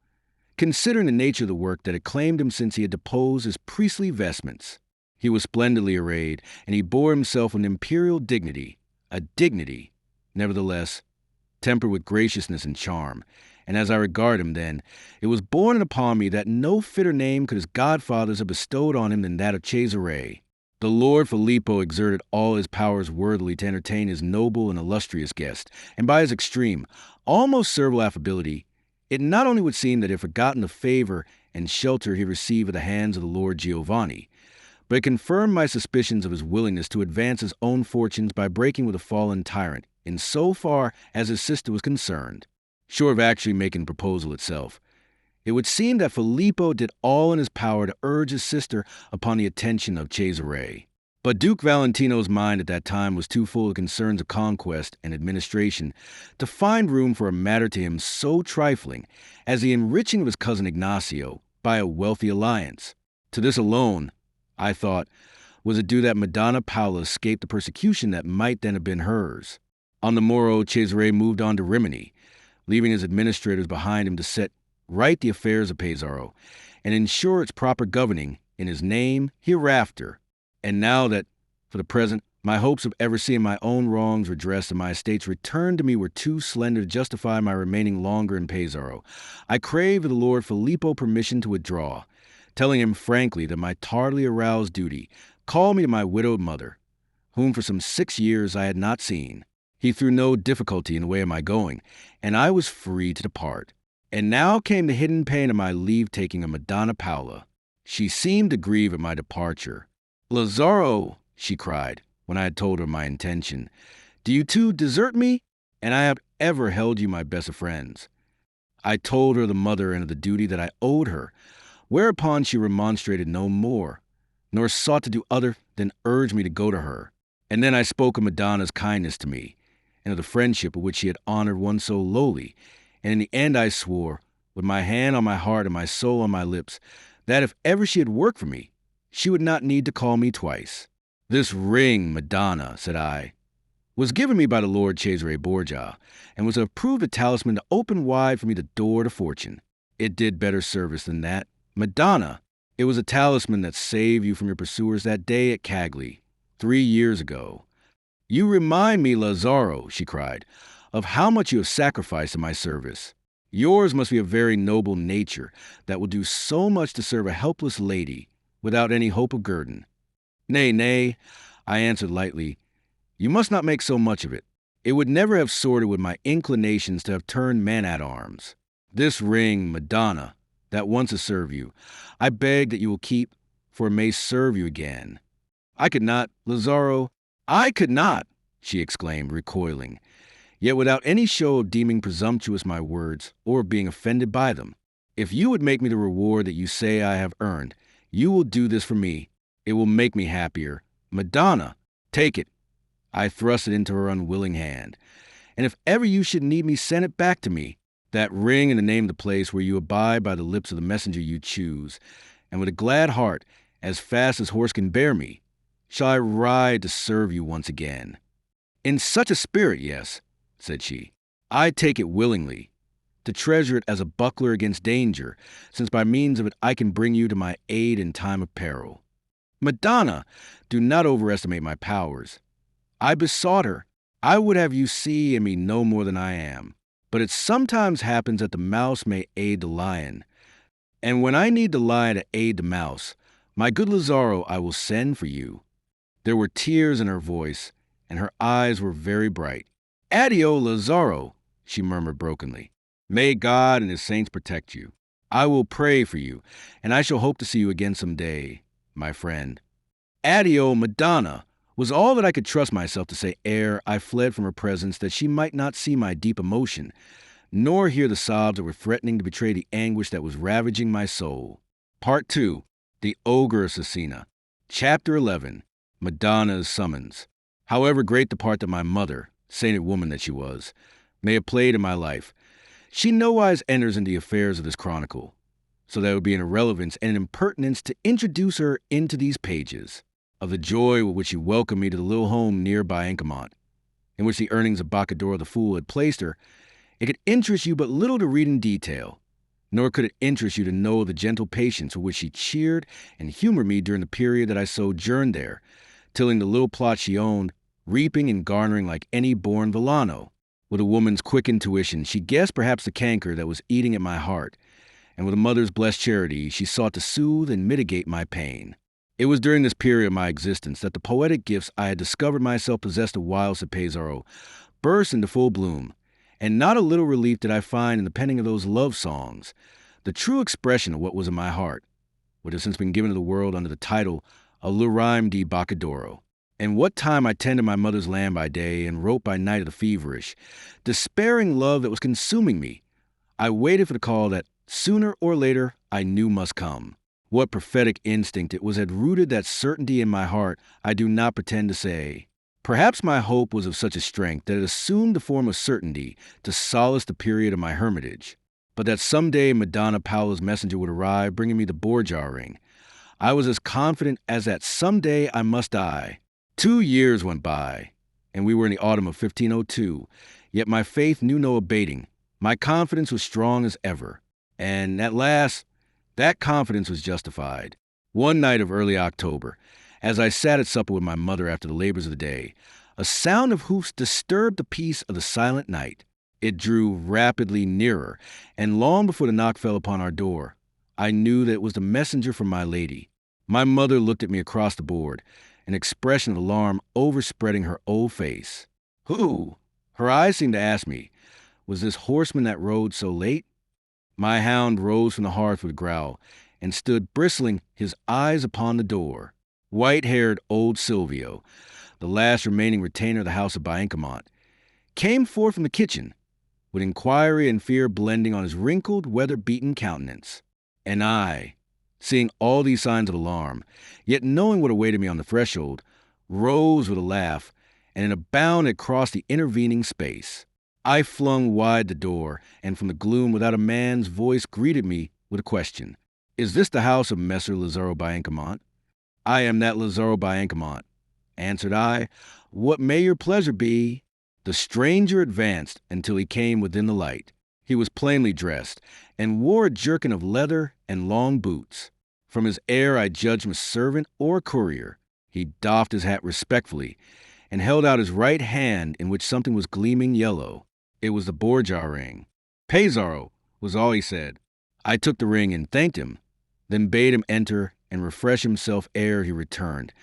considering the nature of the work that had claimed him since he had deposed his priestly vestments. He was splendidly arrayed, and he bore himself with imperial dignity, a dignity, nevertheless, tempered with graciousness and charm, and as I regard him then, it was borne upon me that no fitter name could his godfathers have bestowed on him than that of Cesare. The Lord Filippo exerted all his powers worthily to entertain his noble and illustrious guest, and by his extreme, almost servile affability, it not only would seem that he had forgotten the favor and shelter he received at the hands of the Lord Giovanni, but it confirmed my suspicions of his willingness to advance his own fortunes by breaking with a fallen tyrant, in so far as his sister was concerned. Short of actually making the proposal itself, it would seem that Filippo did all in his power to urge his sister upon the attention of Cesare. But Duke Valentino's mind at that time was too full of concerns of conquest and administration to find room for a matter to him so trifling as the enriching of his cousin Ignacio by a wealthy alliance. To this alone, I thought, Was it due that Madonna Paula escaped the persecution that might then have been hers? On the morrow, Cesare moved on to Rimini, leaving his administrators behind him to set right the affairs of Pesaro and ensure its proper governing in his name hereafter. And now that, for the present, my hopes of ever seeing my own wrongs redressed and my estates returned to me were too slender to justify my remaining longer in Pesaro, I craved of the Lord Filippo permission to withdraw, telling him frankly that my tardily aroused duty called me to my widowed mother, whom for some 6 years I had not seen. He threw no difficulty in the way of my going, and I was free to depart. And now came the hidden pain of my leave-taking of Madonna Paula. She seemed to grieve at my departure. "Lazzaro," she cried, when I had told her my intention, "do you too desert me? And I have ever held you my best of friends." I told her the mother and of the duty that I owed her, whereupon she remonstrated no more, nor sought to do other than urge me to go to her. And then I spoke of Madonna's kindness to me, and of the friendship with which she had honored one so lowly, and in the end I swore, with my hand on my heart and my soul on my lips, that if ever she had worked for me, she would not need to call me twice. "This ring, Madonna," said I, "was given me by the Lord Cesare Borgia, and was approved a talisman to open wide for me the door to fortune. It did better service than that. Madonna, it was a talisman that saved you from your pursuers that day at Cagli, 3 years ago. You remind me, Lazzaro," she cried, "of how much you have sacrificed in my service. Yours must be a very noble nature that will do so much to serve a helpless lady without any hope of guerdon." "Nay, nay," I answered lightly, "you must not make so much of it. It would never have sorted with my inclinations to have turned man-at-arms. This ring, Madonna, that once has served you, I beg that you will keep, for it may serve you again." "I could not, Lazzaro, I could not," she exclaimed, recoiling, yet without any show of deeming presumptuous my words or of being offended by them. "If you would make me the reward that you say I have earned, you will do this for me. It will make me happier. Madonna, take it." I thrust it into her unwilling hand. "And if ever you should need me, send it back to me. That ring in the name of the place where you abide by the lips of the messenger you choose. And with a glad heart, as fast as horse can bear me, shall I ride to serve you once again." "In such a spirit, yes," said she. "I take it willingly, to treasure it as a buckler against danger, since by means of it I can bring you to my aid in time of peril. Madonna, do not overestimate my powers." I besought her, "I would have you see in me no more than I am. But it sometimes happens that the mouse may aid the lion. And when I need the lion to aid the mouse, my good Lazzaro, I will send for you." There were tears in her voice, and her eyes were very bright. "Addio, Lazzaro," she murmured brokenly. "May God and his saints protect you. I will pray for you, and I shall hope to see you again some day, my friend." "Addio, Madonna," was all that I could trust myself to say ere I fled from her presence, that she might not see my deep emotion, nor hear the sobs that were threatening to betray the anguish that was ravaging my soul. Part 2. The Ogre Assassina. Chapter 11. Madonna's Summons. However great the part that my mother, sainted woman that she was, may have played in my life, she nowise enters into the affairs of this chronicle, so that it would be an irrelevance and an impertinence to introduce her into these pages. Of the joy with which she welcomed me to the little home near by Ancamont, in which the earnings of Boccadoro the Fool had placed her, it could interest you but little to read in detail, nor could it interest you to know the gentle patience with which she cheered and humored me during the period that I sojourned there, tilling the little plot she owned, reaping and garnering like any born villano. With a woman's quick intuition, she guessed perhaps the canker that was eating at my heart, and with a mother's blessed charity, she sought to soothe and mitigate my pain. It was during this period of my existence that the poetic gifts I had discovered myself possessed of whilst at Pesaro burst into full bloom, and not a little relief did I find in the penning of those love songs, the true expression of what was in my heart, which has since been given to the world under the title of Le Rime di Boccadoro. And what time I tended my mother's land by day and wrote by night of the feverish, despairing love that was consuming me, I waited for the call that, sooner or later, I knew must come. What prophetic instinct it was had rooted that certainty in my heart, I do not pretend to say. Perhaps my hope was of such a strength that it assumed the form of certainty to solace the period of my hermitage. But that some day Madonna Paola's messenger would arrive bringing me the Borgia ring, I was as confident as that someday I must die. 2 years went by, and we were in the autumn of 1502, yet my faith knew no abating. My confidence was strong as ever, and at last, that confidence was justified. One night of early October, as I sat at supper with my mother after the labors of the day, a sound of hoofs disturbed the peace of the silent night. It drew rapidly nearer, and long before the knock fell upon our door, I knew that it was the messenger from my lady. My mother looked at me across the board, an expression of alarm overspreading her old face. Who? Her eyes seemed to ask me, was this horseman that rode so late? My hound rose from the hearth with a growl, and stood bristling, his eyes upon the door. White-haired old Silvio, the last remaining retainer of the house of Biancamont, came forth from the kitchen, with inquiry and fear blending on his wrinkled, weather-beaten countenance. And I, seeing all these signs of alarm, yet knowing what awaited me on the threshold, rose with a laugh, and in a bound had crossed the intervening space. I flung wide the door, and from the gloom without a man's voice greeted me with a question. Is this the house of Messer Lazzaro Biancamont? I am that Lazzaro Biancamont, answered I. What may your pleasure be? The stranger advanced until he came within the light. He was plainly dressed, and wore a jerkin of leather and long boots. From his air I judged him a servant or a courier. He doffed his hat respectfully, and held out his right hand in which something was gleaming yellow. It was the Borgia ring. Pesaro, was all he said. I took the ring and thanked him, then bade him enter and refresh himself ere he returned,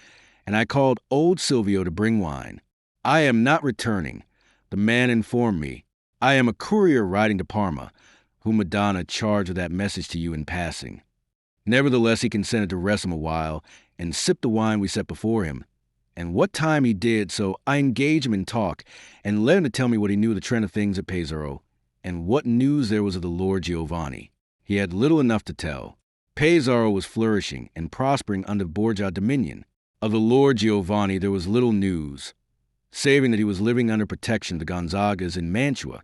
and I called old Silvio to bring wine. I am not returning, the man informed me. I am a courier riding to Parma, whom Madonna charged with that message to you in passing. Nevertheless, he consented to rest him a while and sip the wine we set before him. And what time he did so, I engaged him in talk and led him to tell me what he knew of the trend of things at Pesaro and what news there was of the Lord Giovanni. He had little enough to tell. Pesaro was flourishing and prospering under Borgia dominion. Of the Lord Giovanni there was little news, saving that he was living under protection of the Gonzagas in Mantua,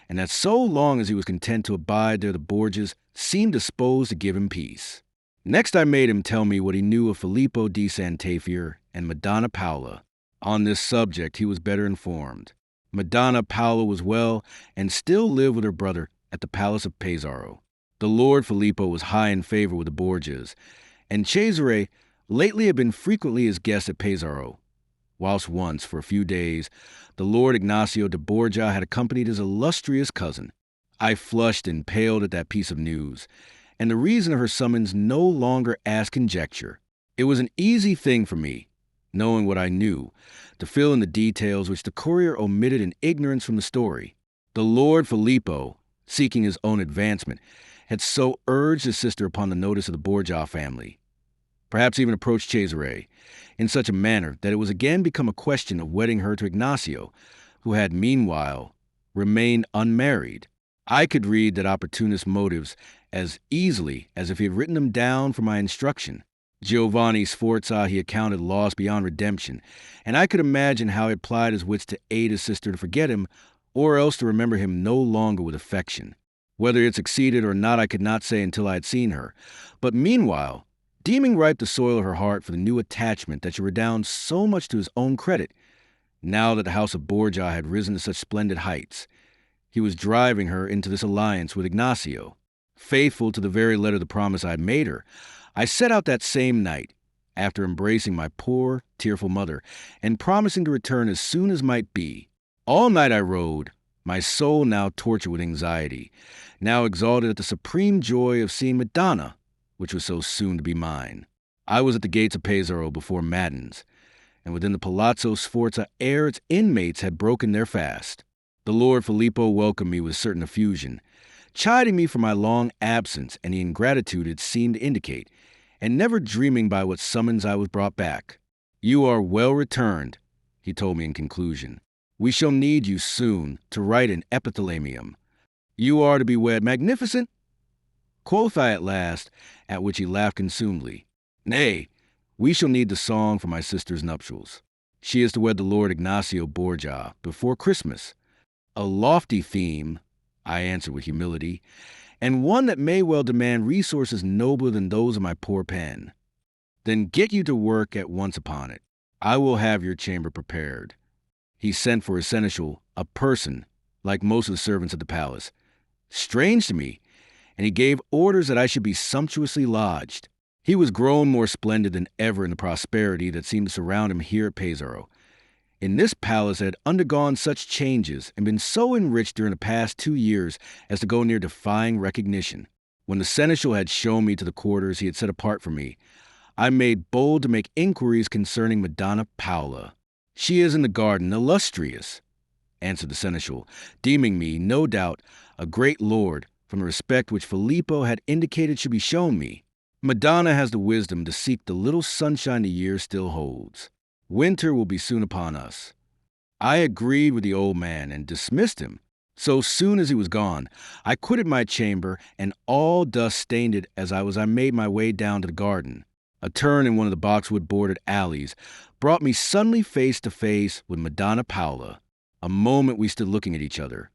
and that so long as he was content to abide there the Borgias seemed disposed to give him peace. Next I made him tell me what he knew of Filippo di Santafiore and Madonna Paola. On this subject he was better informed. Madonna Paola was well and still lived with her brother at the palace of Pesaro. The Lord Filippo was high in favor with the Borgias, and Cesare lately had been frequently his guest at Pesaro, whilst once, for a few days, the Lord Ignacio de Borgia had accompanied his illustrious cousin. I flushed and paled at that piece of news, and the reason of her summons no longer asked conjecture. It was an easy thing for me, knowing what I knew, to fill in the details which the courier omitted in ignorance from the story. The Lord Filippo, seeking his own advancement, had so urged his sister upon the notice of the Borgia family, perhaps even approached Cesare, in such a manner that it was again become a question of wedding her to Ignacio, who had meanwhile remained unmarried. I could read that opportunist motives as easily as if he had written them down for my instruction. Giovanni Sforza he accounted lost beyond redemption, and I could imagine how he had plied his wits to aid his sister to forget him, or else to remember him no longer with affection. Whether it succeeded or not I could not say until I had seen her, but meanwhile, deeming ripe the soil of her heart for the new attachment that should redound so much to his own credit, now that the house of Borgia had risen to such splendid heights, he was driving her into this alliance with Ignacio. Faithful to the very letter of the promise I had made her, I set out that same night, after embracing my poor, tearful mother, and promising to return as soon as might be. All night I rode, my soul now tortured with anxiety, now exalted at the supreme joy of seeing Madonna, which was so soon to be mine. I was at the gates of Pesaro before matins, and within the Palazzo Sforza ere its inmates had broken their fast. The Lord Filippo welcomed me with certain effusion, chiding me for my long absence and the ingratitude it seemed to indicate, and never dreaming by what summons I was brought back. You are well returned, he told me in conclusion. We shall need you soon to write an epithalamium. You are to be wed, magnificent? Quoth I at last, at which he laughed consumedly. Nay, we shall need the song for my sister's nuptials. She is to wed the Lord Ignacio Borgia before Christmas. A lofty theme, I answered with humility, and one that may well demand resources nobler than those of my poor pen. Then get you to work at once upon it. I will have your chamber prepared. He sent for a seneschal, a person, like most of the servants at the palace, strange to me, and he gave orders that I should be sumptuously lodged. He was grown more splendid than ever in the prosperity that seemed to surround him here at Pesaro. In this palace it had undergone such changes and been so enriched during the past 2 years as to go near defying recognition. When the seneschal had shown me to the quarters he had set apart for me, I made bold to make inquiries concerning Madonna Paola. "She is in the garden, illustrious," answered the seneschal, deeming me, no doubt, a great lord from the respect which Filippo had indicated should be shown me. "Madonna has the wisdom to seek the little sunshine the year still holds. Winter will be soon upon us." I agreed with the old man and dismissed him. So soon as he was gone, I quitted my chamber, and all dust stained it as I made my way down to the garden. A turn in one of the boxwood-bordered alleys brought me suddenly face to face with Madonna Paola. A moment we stood looking at each other,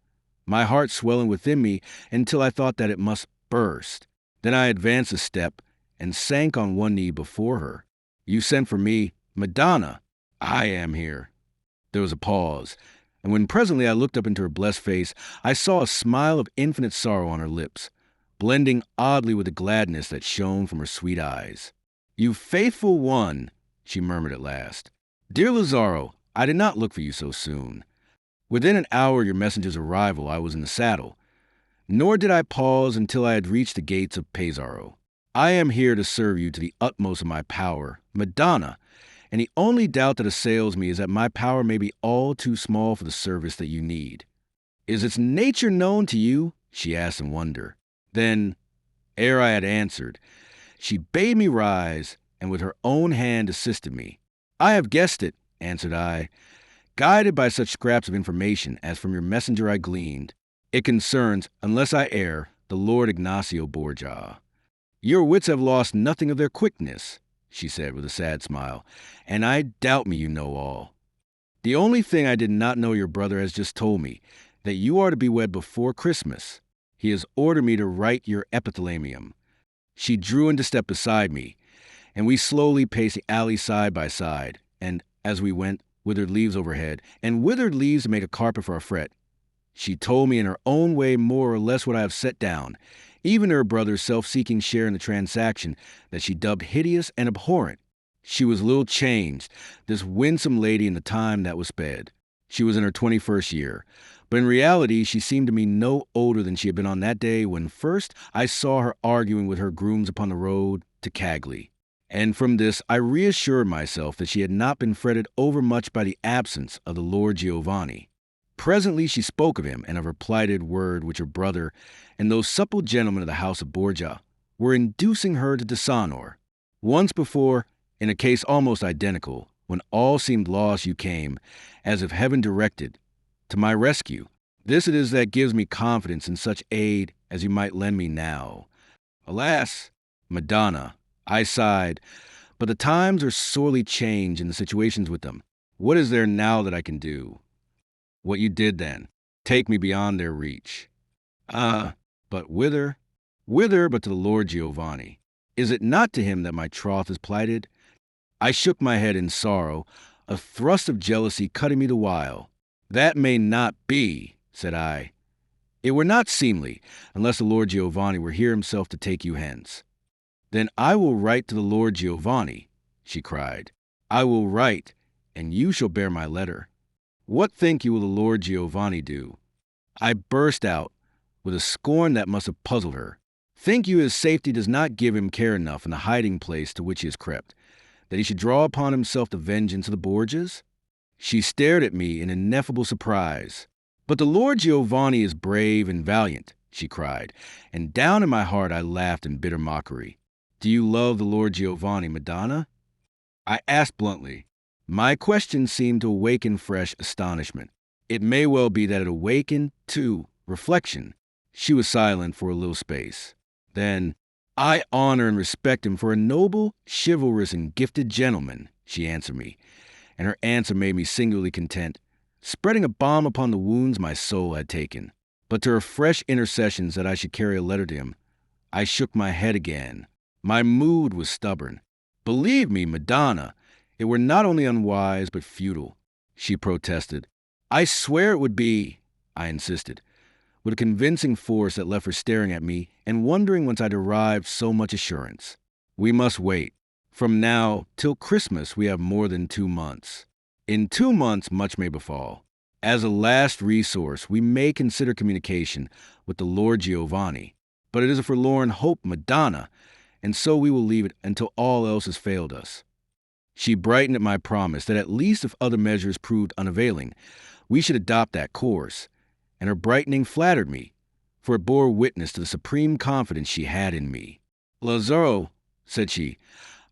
my heart swelling within me until I thought that it must burst. Then I advanced a step and sank on one knee before her. "You sent for me, Madonna." "I am here." There was a pause, and when presently I looked up into her blessed face, I saw a smile of infinite sorrow on her lips, blending oddly with the gladness that shone from her sweet eyes. "You faithful one," she murmured at last. "Dear Lazaro, I did not look for you so soon. Within an hour of your messenger's arrival, I was in the saddle, nor did I pause until I had reached the gates of Pesaro. I am here to serve you to the utmost of my power, Madonna, and the only doubt that assails me is that my power may be all too small for the service that you need." "Is its nature known to you?" she asked in wonder. Then, ere I had answered, she bade me rise, and with her own hand assisted me. "I have guessed it," answered I, "guided by such scraps of information as from your messenger I gleaned. It concerns, unless I err, the Lord Ignacio Borgia." "Your wits have lost nothing of their quickness," she said with a sad smile, "and I doubt me you know all. The only thing I did not know your brother has just told me, that you are to be wed before Christmas. He has ordered me to write your epithalamium." She drew into step beside me, and we slowly paced the alley side by side, and, as we went, withered leaves overhead, and withered leaves to make a carpet for our fret. She told me in her own way more or less what I have set down, even her brother's self-seeking share in the transaction that she dubbed hideous and abhorrent. She was little changed, this winsome lady in the time that was sped. She was in her 21st year, but in reality she seemed to me no older than she had been on that day when first I saw her arguing with her grooms upon the road to Cagley. And from this I reassured myself that she had not been fretted overmuch by the absence of the Lord Giovanni. Presently she spoke of him and of her plighted word which her brother and those supple gentlemen of the house of Borgia were inducing her to dishonor. Once before, in a case almost identical, when all seemed lost, you came, as if heaven directed, to my rescue. This it is that gives me confidence in such aid as you might lend me now. Alas, Madonna, I sighed, but the times are sorely changed and the situations with them. What is there now that I can do? What you did then, take me beyond their reach. But whither? Whither but to the Lord Giovanni? Is it not to him that my troth is plighted? I shook my head in sorrow, a thrust of jealousy cutting me the while. "That may not be," said I. "It were not seemly, unless the Lord Giovanni were here himself to take you hence." "Then I will write to the Lord Giovanni," she cried. "I will write, and you shall bear my letter. What think you will the Lord Giovanni do?" I burst out, with a scorn that must have puzzled her. "Think you his safety does not give him care enough in the hiding place to which he has crept, that he should draw upon himself the vengeance of the Borgias?" She stared at me in ineffable surprise. "But the Lord Giovanni is brave and valiant," she cried, and down in my heart I laughed in bitter mockery. "Do you love the Lord Giovanni, Madonna?" I asked bluntly. My question seemed to awaken fresh astonishment. It may well be that it awakened, too, reflection. She was silent for a little space. Then, "I honor and respect him for a noble, chivalrous, and gifted gentleman," she answered me, and her answer made me singularly content, spreading a balm upon the wounds my soul had taken. But to her fresh intercessions that I should carry a letter to him, I shook my head again. My mood was stubborn. Believe me, Madonna, it were not only unwise but futile, she protested. I swear it would be, I insisted, with a convincing force that left her staring at me and wondering whence I derived so much assurance. We must wait. From now till Christmas we have more than 2 months. In 2 months much may befall. As a last resource, we may consider communication with the Lord Giovanni, but it is a forlorn hope, Madonna, and so we will leave it until all else has failed us. She brightened at my promise that at least if other measures proved unavailing, we should adopt that course, and her brightening flattered me, for it bore witness to the supreme confidence she had in me. Lazzaro, said she,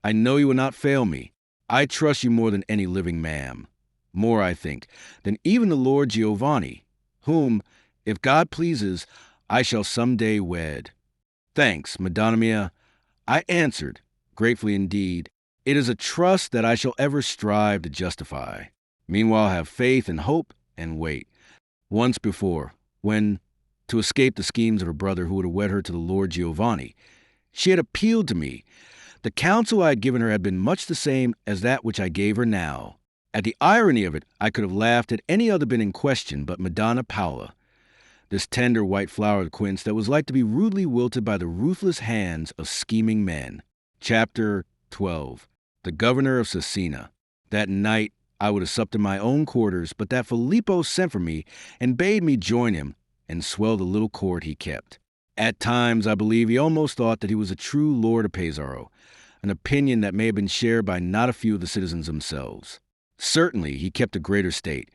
I know you will not fail me. I trust you more than any living man. More, I think, than even the Lord Giovanni, whom, if God pleases, I shall some day wed. Thanks, Madonna mia, I answered, gratefully indeed. It is a trust that I shall ever strive to justify. Meanwhile, have faith and hope and wait. Once before, when, to escape the schemes of her brother who would have wed her to the Lord Giovanni, she had appealed to me, the counsel I had given her had been much the same as that which I gave her now. At the irony of it, I could have laughed had any other been in question but Madonna Paula, this tender white flower of quince that was like to be rudely wilted by the ruthless hands of scheming men. Chapter 12. The Governor of Cesena. That night I would have supped in my own quarters, but that Filippo sent for me and bade me join him and swell the little court he kept. At times, I believe he almost thought that he was a true lord of Pesaro, an opinion that may have been shared by not a few of the citizens themselves. Certainly, he kept a greater state,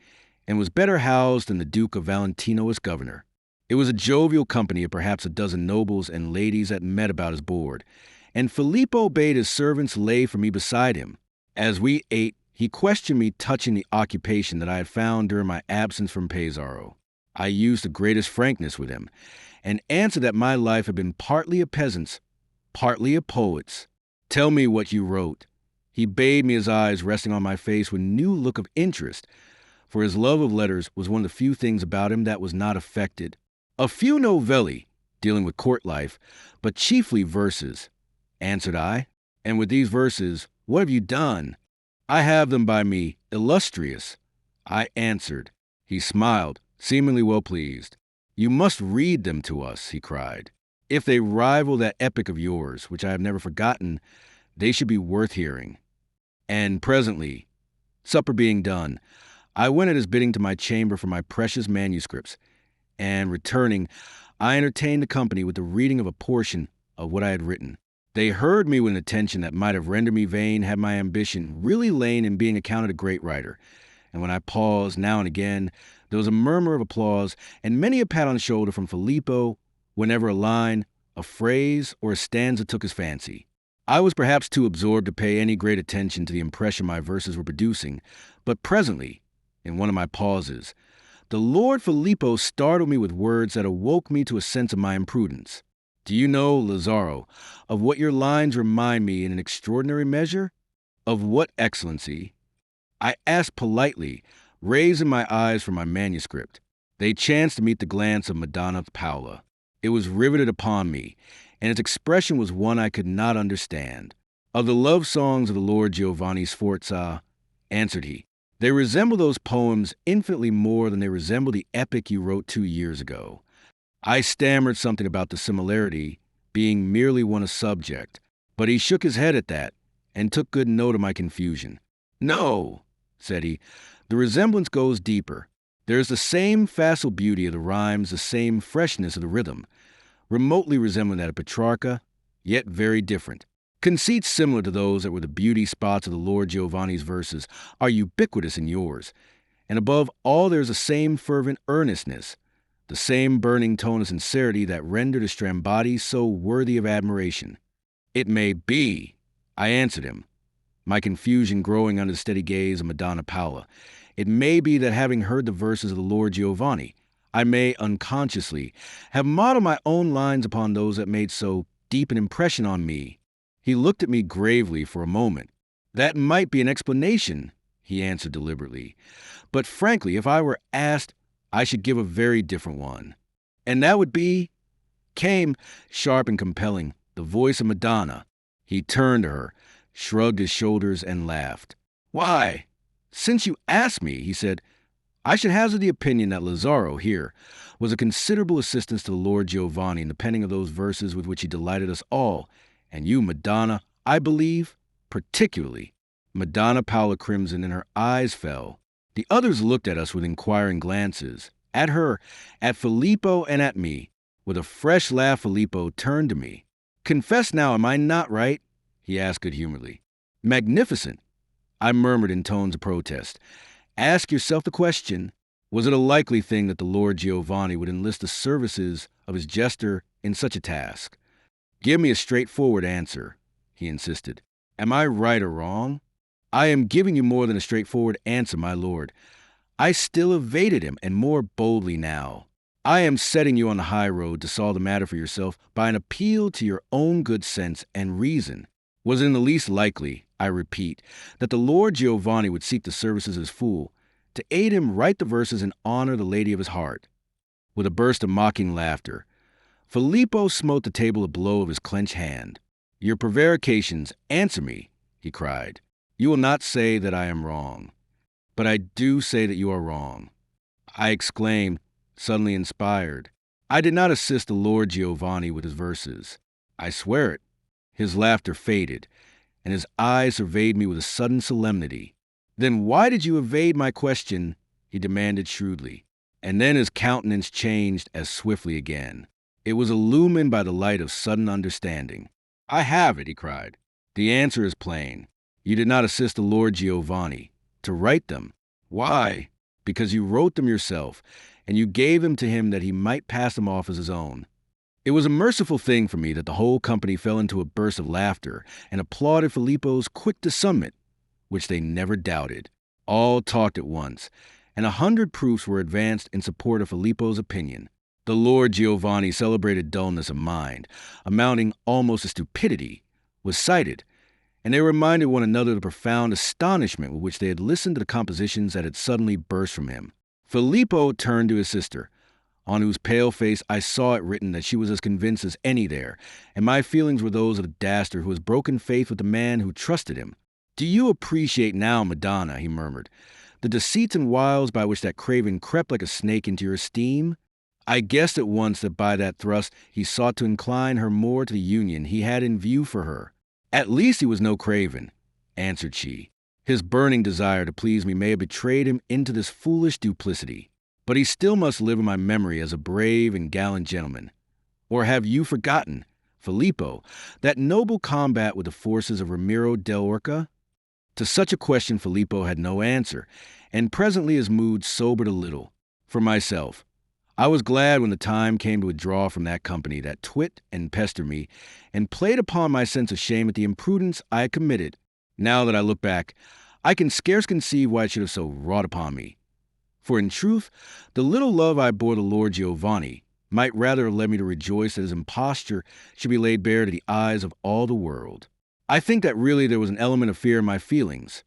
and was better housed than the Duke of Valentino as governor. It was a jovial company of perhaps a dozen nobles and ladies that met about his board, and Filippo bade his servants lay for me beside him. As we ate, he questioned me touching the occupation that I had found during my absence from Pesaro. I used the greatest frankness with him, and answered that my life had been partly a peasant's, partly a poet's. Tell me what you wrote. He bade me, his eyes resting on my face with a new look of interest, for his love of letters was one of the few things about him that was not affected. A few novelli, dealing with court life, but chiefly verses, answered I. And with these verses, what have you done? I have them by me, illustrious, I answered. He smiled, seemingly well pleased. You must read them to us, he cried. If they rival that epic of yours, which I have never forgotten, they should be worth hearing. And presently, supper being done, I went at his bidding to my chamber for my precious manuscripts, and returning, I entertained the company with the reading of a portion of what I had written. They heard me with an attention that might have rendered me vain had my ambition really lain in being accounted a great writer, and when I paused now and again, there was a murmur of applause and many a pat on the shoulder from Filippo whenever a line, a phrase, or a stanza took his fancy. I was perhaps too absorbed to pay any great attention to the impression my verses were producing, but presently, in one of my pauses, the Lord Filippo startled me with words that awoke me to a sense of my imprudence. Do you know, Lazzaro, of what your lines remind me in an extraordinary measure? Of what, Excellency? I asked politely, raising my eyes from my manuscript. They chanced to meet the glance of Madonna Paula. It was riveted upon me, and its expression was one I could not understand. Of the love songs of the Lord Giovanni Sforza, answered he, they resemble those poems infinitely more than they resemble the epic you wrote 2 years ago. I stammered something about the similarity being merely one of subject, but he shook his head at that and took good note of my confusion. No, said he, the resemblance goes deeper. There is the same facile beauty of the rhymes, the same freshness of the rhythm, remotely resembling that of Petrarca, yet very different. Conceits similar to those that were the beauty spots of the Lord Giovanni's verses are ubiquitous in yours, and above all there is the same fervent earnestness, the same burning tone of sincerity that rendered a Strambati so worthy of admiration. It may be, I answered him, my confusion growing under the steady gaze of Madonna Paula. It may be that having heard the verses of the Lord Giovanni, I may unconsciously have modeled my own lines upon those that made so deep an impression on me. He looked at me gravely for a moment. That might be an explanation, he answered deliberately. But frankly, if I were asked, I should give a very different one. And that would be, came, sharp and compelling, the voice of Madonna. He turned to her, shrugged his shoulders, and laughed. "Why? Since you asked me," he said, "I should hazard the opinion that Lazzaro here was a considerable assistance to the Lord Giovanni in the penning of those verses with which he delighted us all, and you, Madonna, I believe, particularly." Madonna Paula crimsoned and her eyes fell. The others looked at us with inquiring glances, at her, at Filippo, and at me. With a fresh laugh, Filippo turned to me. "Confess now, am I not right?" he asked good-humoredly. "Magnificent," I murmured in tones of protest. "Ask yourself the question, was it a likely thing that the Lord Giovanni would enlist the services of his jester in such a task? Give me a straightforward answer," he insisted. "Am I right or wrong?" "I am giving you more than a straightforward answer, my lord. I still evaded him, and more boldly now. I am setting you on the high road to solve the matter for yourself by an appeal to your own good sense and reason. Was it in the least likely, I repeat, that the Lord Giovanni would seek the services of his fool, to aid him write the verses and honor the lady of his heart?" With a burst of mocking laughter, Filippo smote the table a blow of his clenched hand. "Your prevarications, answer me," he cried. "You will not say that I am wrong. But I do say that you are wrong." I exclaimed, suddenly inspired. "I did not assist the Lord Giovanni with his verses. I swear it." His laughter faded, and his eyes surveyed me with a sudden solemnity. "Then why did you evade my question?" he demanded shrewdly. And then his countenance changed as swiftly again. It was illumined by the light of sudden understanding. "I have it," he cried. "The answer is plain. You did not assist the Lord Giovanni to write them. Why? Because you wrote them yourself, and you gave them to him that he might pass them off as his own." It was a merciful thing for me that the whole company fell into a burst of laughter and applauded Filippo's quick discernment, which they never doubted. All talked at once, and 100 proofs were advanced in support of Filippo's opinion. The Lord Giovanni's celebrated dullness of mind, amounting almost to stupidity, was cited, and they reminded one another of the profound astonishment with which they had listened to the compositions that had suddenly burst from him. Filippo turned to his sister, on whose pale face I saw it written that she was as convinced as any there, and my feelings were those of a dastard who has broken faith with the man who trusted him. "Do you appreciate now, Madonna," he murmured, "the deceits and wiles by which that craven crept like a snake into your esteem?" I guessed at once that by that thrust he sought to incline her more to the union he had in view for her. "At least he was no craven," answered she. "His burning desire to please me may have betrayed him into this foolish duplicity. But he still must live in my memory as a brave and gallant gentleman. Or have you forgotten, Filippo, that noble combat with the forces of Ramiro del Orca?" To such a question Filippo had no answer, and presently his mood sobered a little. For myself, I was glad when the time came to withdraw from that company that twit and pester me, and played upon my sense of shame at the imprudence I had committed. Now that I look back, I can scarce conceive why it should have so wrought upon me. For in truth, the little love I bore the Lord Giovanni might rather have led me to rejoice that his imposture should be laid bare to the eyes of all the world. I think that really there was an element of fear in my feelings.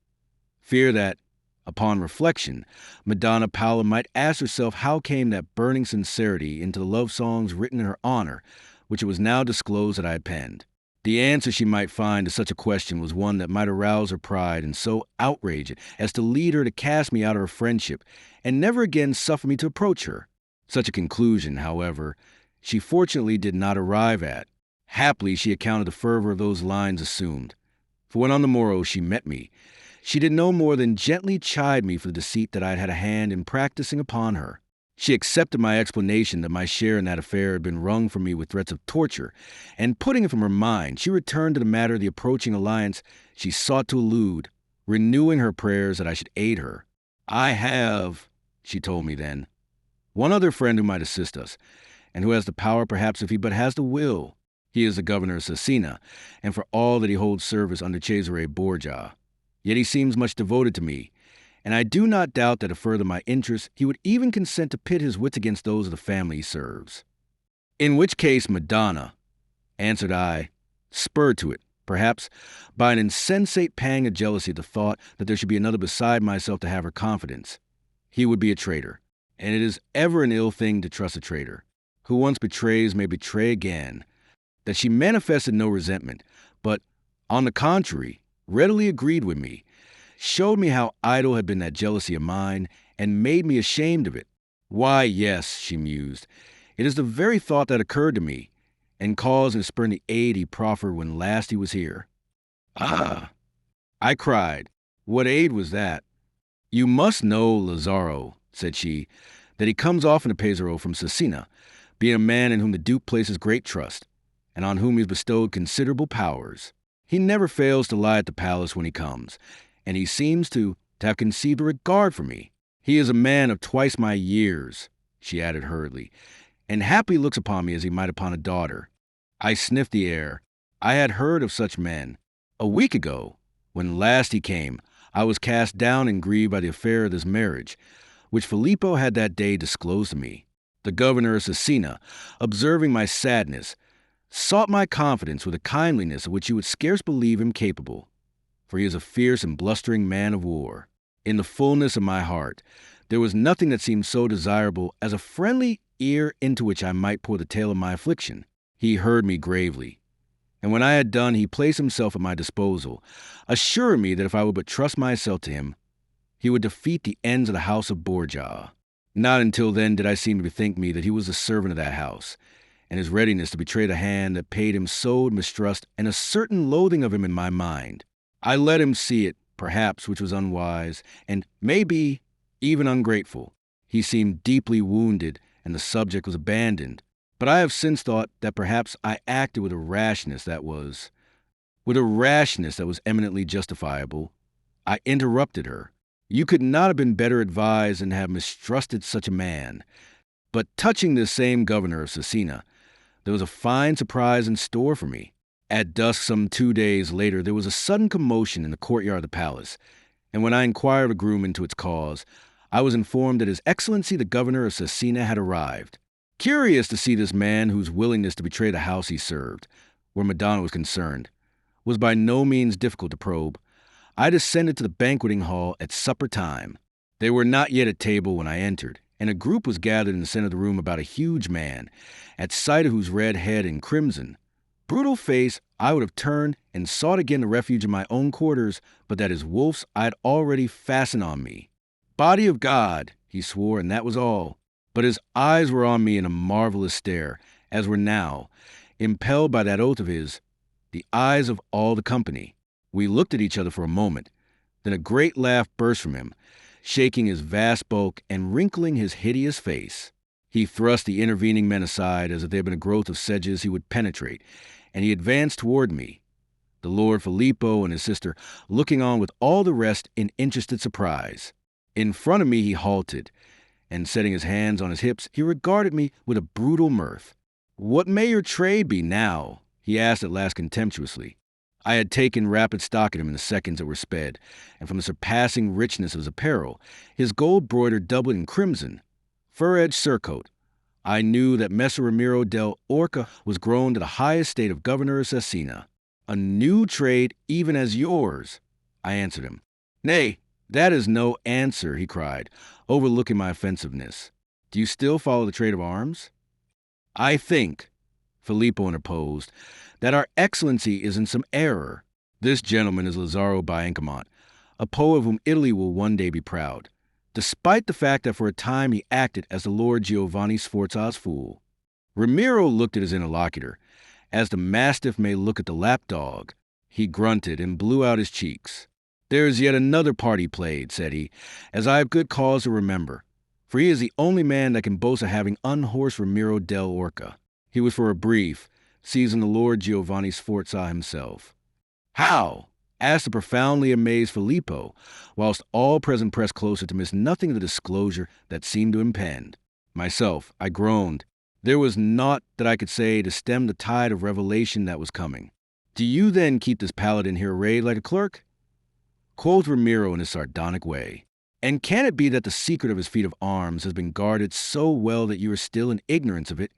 Fear that, upon reflection, Madonna Paula might ask herself how came that burning sincerity into the love songs written in her honor, which it was now disclosed that I had penned. The answer she might find to such a question was one that might arouse her pride and so outrage it as to lead her to cast me out of her friendship and never again suffer me to approach her. Such a conclusion, however, she fortunately did not arrive at. Haply she accounted the fervor of those lines assumed. For when on the morrow she met me, she did no more than gently chide me for the deceit that I had had a hand in practicing upon her. She accepted my explanation that my share in that affair had been wrung from me with threats of torture, and putting it from her mind, she returned to the matter of the approaching alliance she sought to elude, renewing her prayers that I should aid her. "I have," she told me then, "one other friend who might assist us, and who has the power perhaps if he but has the will. He is the governor of Cesena, and for all that he holds service under Cesare Borgia. Yet he seems much devoted to me, and I do not doubt that to further my interests, he would even consent to pit his wits against those of the family he serves." "In which case, Madonna," answered I, spurred to it, perhaps, by an insensate pang of jealousy at the thought that there should be another beside myself to have her confidence, "he would be a traitor, and it is ever an ill thing to trust a traitor. Who once betrays may betray again." That she manifested no resentment, but, on the contrary, readily agreed with me, showed me how idle had been that jealousy of mine, and made me ashamed of it. Why, yes, she mused, it is the very thought that occurred to me, and caused and spurned the aid he proffered when last he was here. Ah, I cried. What aid was that? You must know, Lazaro, said she, that he comes often to Pesaro from Cesena, being a man in whom the Duke places great trust, and on whom he has bestowed considerable powers. He never fails to lie at the palace when he comes, and he seems to have conceived a regard for me. He is a man of twice my years, she added hurriedly, and happily looks upon me as he might upon a daughter. I sniffed the air. I had heard of such men. A week ago, when last he came, I was cast down and grieved by the affair of this marriage, which Filippo had that day disclosed to me. The governor of Cesena, observing my sadness, sought my confidence with a kindliness of which you would scarce believe him capable, for he is a fierce and blustering man of war. In the fullness of my heart, there was nothing that seemed so desirable as a friendly ear into which I might pour the tale of my affliction. He heard me gravely, and when I had done, he placed himself at my disposal, assuring me that if I would but trust myself to him, he would defeat the ends of the house of Borgia. Not until then did I seem to bethink me that he was a servant of that house, and his readiness to betray the hand that paid him sowed mistrust and a certain loathing of him in my mind. I let him see it, perhaps, which was unwise, and, maybe, even ungrateful. He seemed deeply wounded, and the subject was abandoned. But I have since thought that perhaps I acted with a rashness that was eminently justifiable. I interrupted her. You could not have been better advised than to have mistrusted such a man. But touching this same governor of Cesena, there was a fine surprise in store for me. At dusk some 2 days later, there was a sudden commotion in the courtyard of the palace, and when I inquired of a groom into its cause, I was informed that His Excellency the Governor of Cesena had arrived. Curious to see this man whose willingness to betray the house he served, where Madonna was concerned, was by no means difficult to probe, I descended to the banqueting hall at supper time. They were not yet at table when I entered, and a group was gathered in the center of the room about a huge man, at sight of whose red head and crimson, brutal face I would have turned and sought again the refuge in my own quarters, but that his wolves I had already fastened on me. Body of God, he swore, and that was all. But his eyes were on me in a marvelous stare, as were now, impelled by that oath of his, the eyes of all the company. We looked at each other for a moment. Then a great laugh burst from him, shaking his vast bulk and wrinkling his hideous face. He thrust the intervening men aside as if they had been a growth of sedges he would penetrate, and he advanced toward me, the Lord Filippo and his sister looking on with all the rest in interested surprise. In front of me he halted, and setting his hands on his hips, he regarded me with a brutal mirth. "What may your trade be now?" he asked at last contemptuously. I had taken rapid stock of him in the seconds that were sped, and from the surpassing richness of his apparel, his gold-broidered doublet in crimson, fur-edged surcoat, I knew that Messer Ramiro del Orca was grown to the highest state of governor of Cesena. "A new trade even as yours," I answered him. "Nay, that is no answer," he cried, overlooking my offensiveness. "Do you still follow the trade of arms?" "I think," Filippo interposed, "that our Excellency is in some error. This gentleman is Lazzaro Biancamont, a poet of whom Italy will one day be proud, despite the fact that for a time he acted as the Lord Giovanni Sforza's fool." Ramiro looked at his interlocutor, as the mastiff may look at the lapdog. He grunted and blew out his cheeks. "There is yet another part he played," said he, "as I have good cause to remember, for he is the only man that can boast of having unhorsed Ramiro del Orca. He was for a brief season the Lord Giovanni Sforza himself." "How?" asked the profoundly amazed Filippo, whilst all present pressed closer to miss nothing of the disclosure that seemed to impend. Myself, I groaned. There was naught that I could say to stem the tide of revelation that was coming. "Do you then keep this paladin here arrayed like a clerk?" quoth Ramiro in his sardonic way. "And can it be that the secret of his feat of arms has been guarded so well that you are still in ignorance of it?"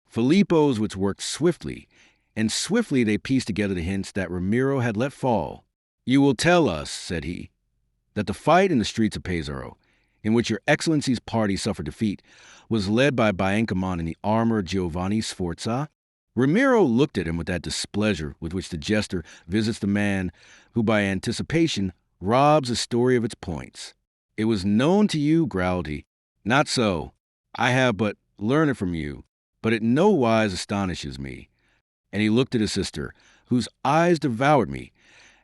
Filippo's wits worked swiftly, and swiftly they pieced together the hints that Ramiro had let fall. "You will tell us," said he, "that the fight in the streets of Pesaro, in which your Excellency's party suffered defeat, was led by Biancamont in the armor of Giovanni Sforza?" Ramiro looked at him with that displeasure with which the jester visits the man who, by anticipation, robs a story of its points. "It was known to you," growled he. "Not so. I have but learned it from you, but it no wise astonishes me." And he looked at his sister, whose eyes devoured me,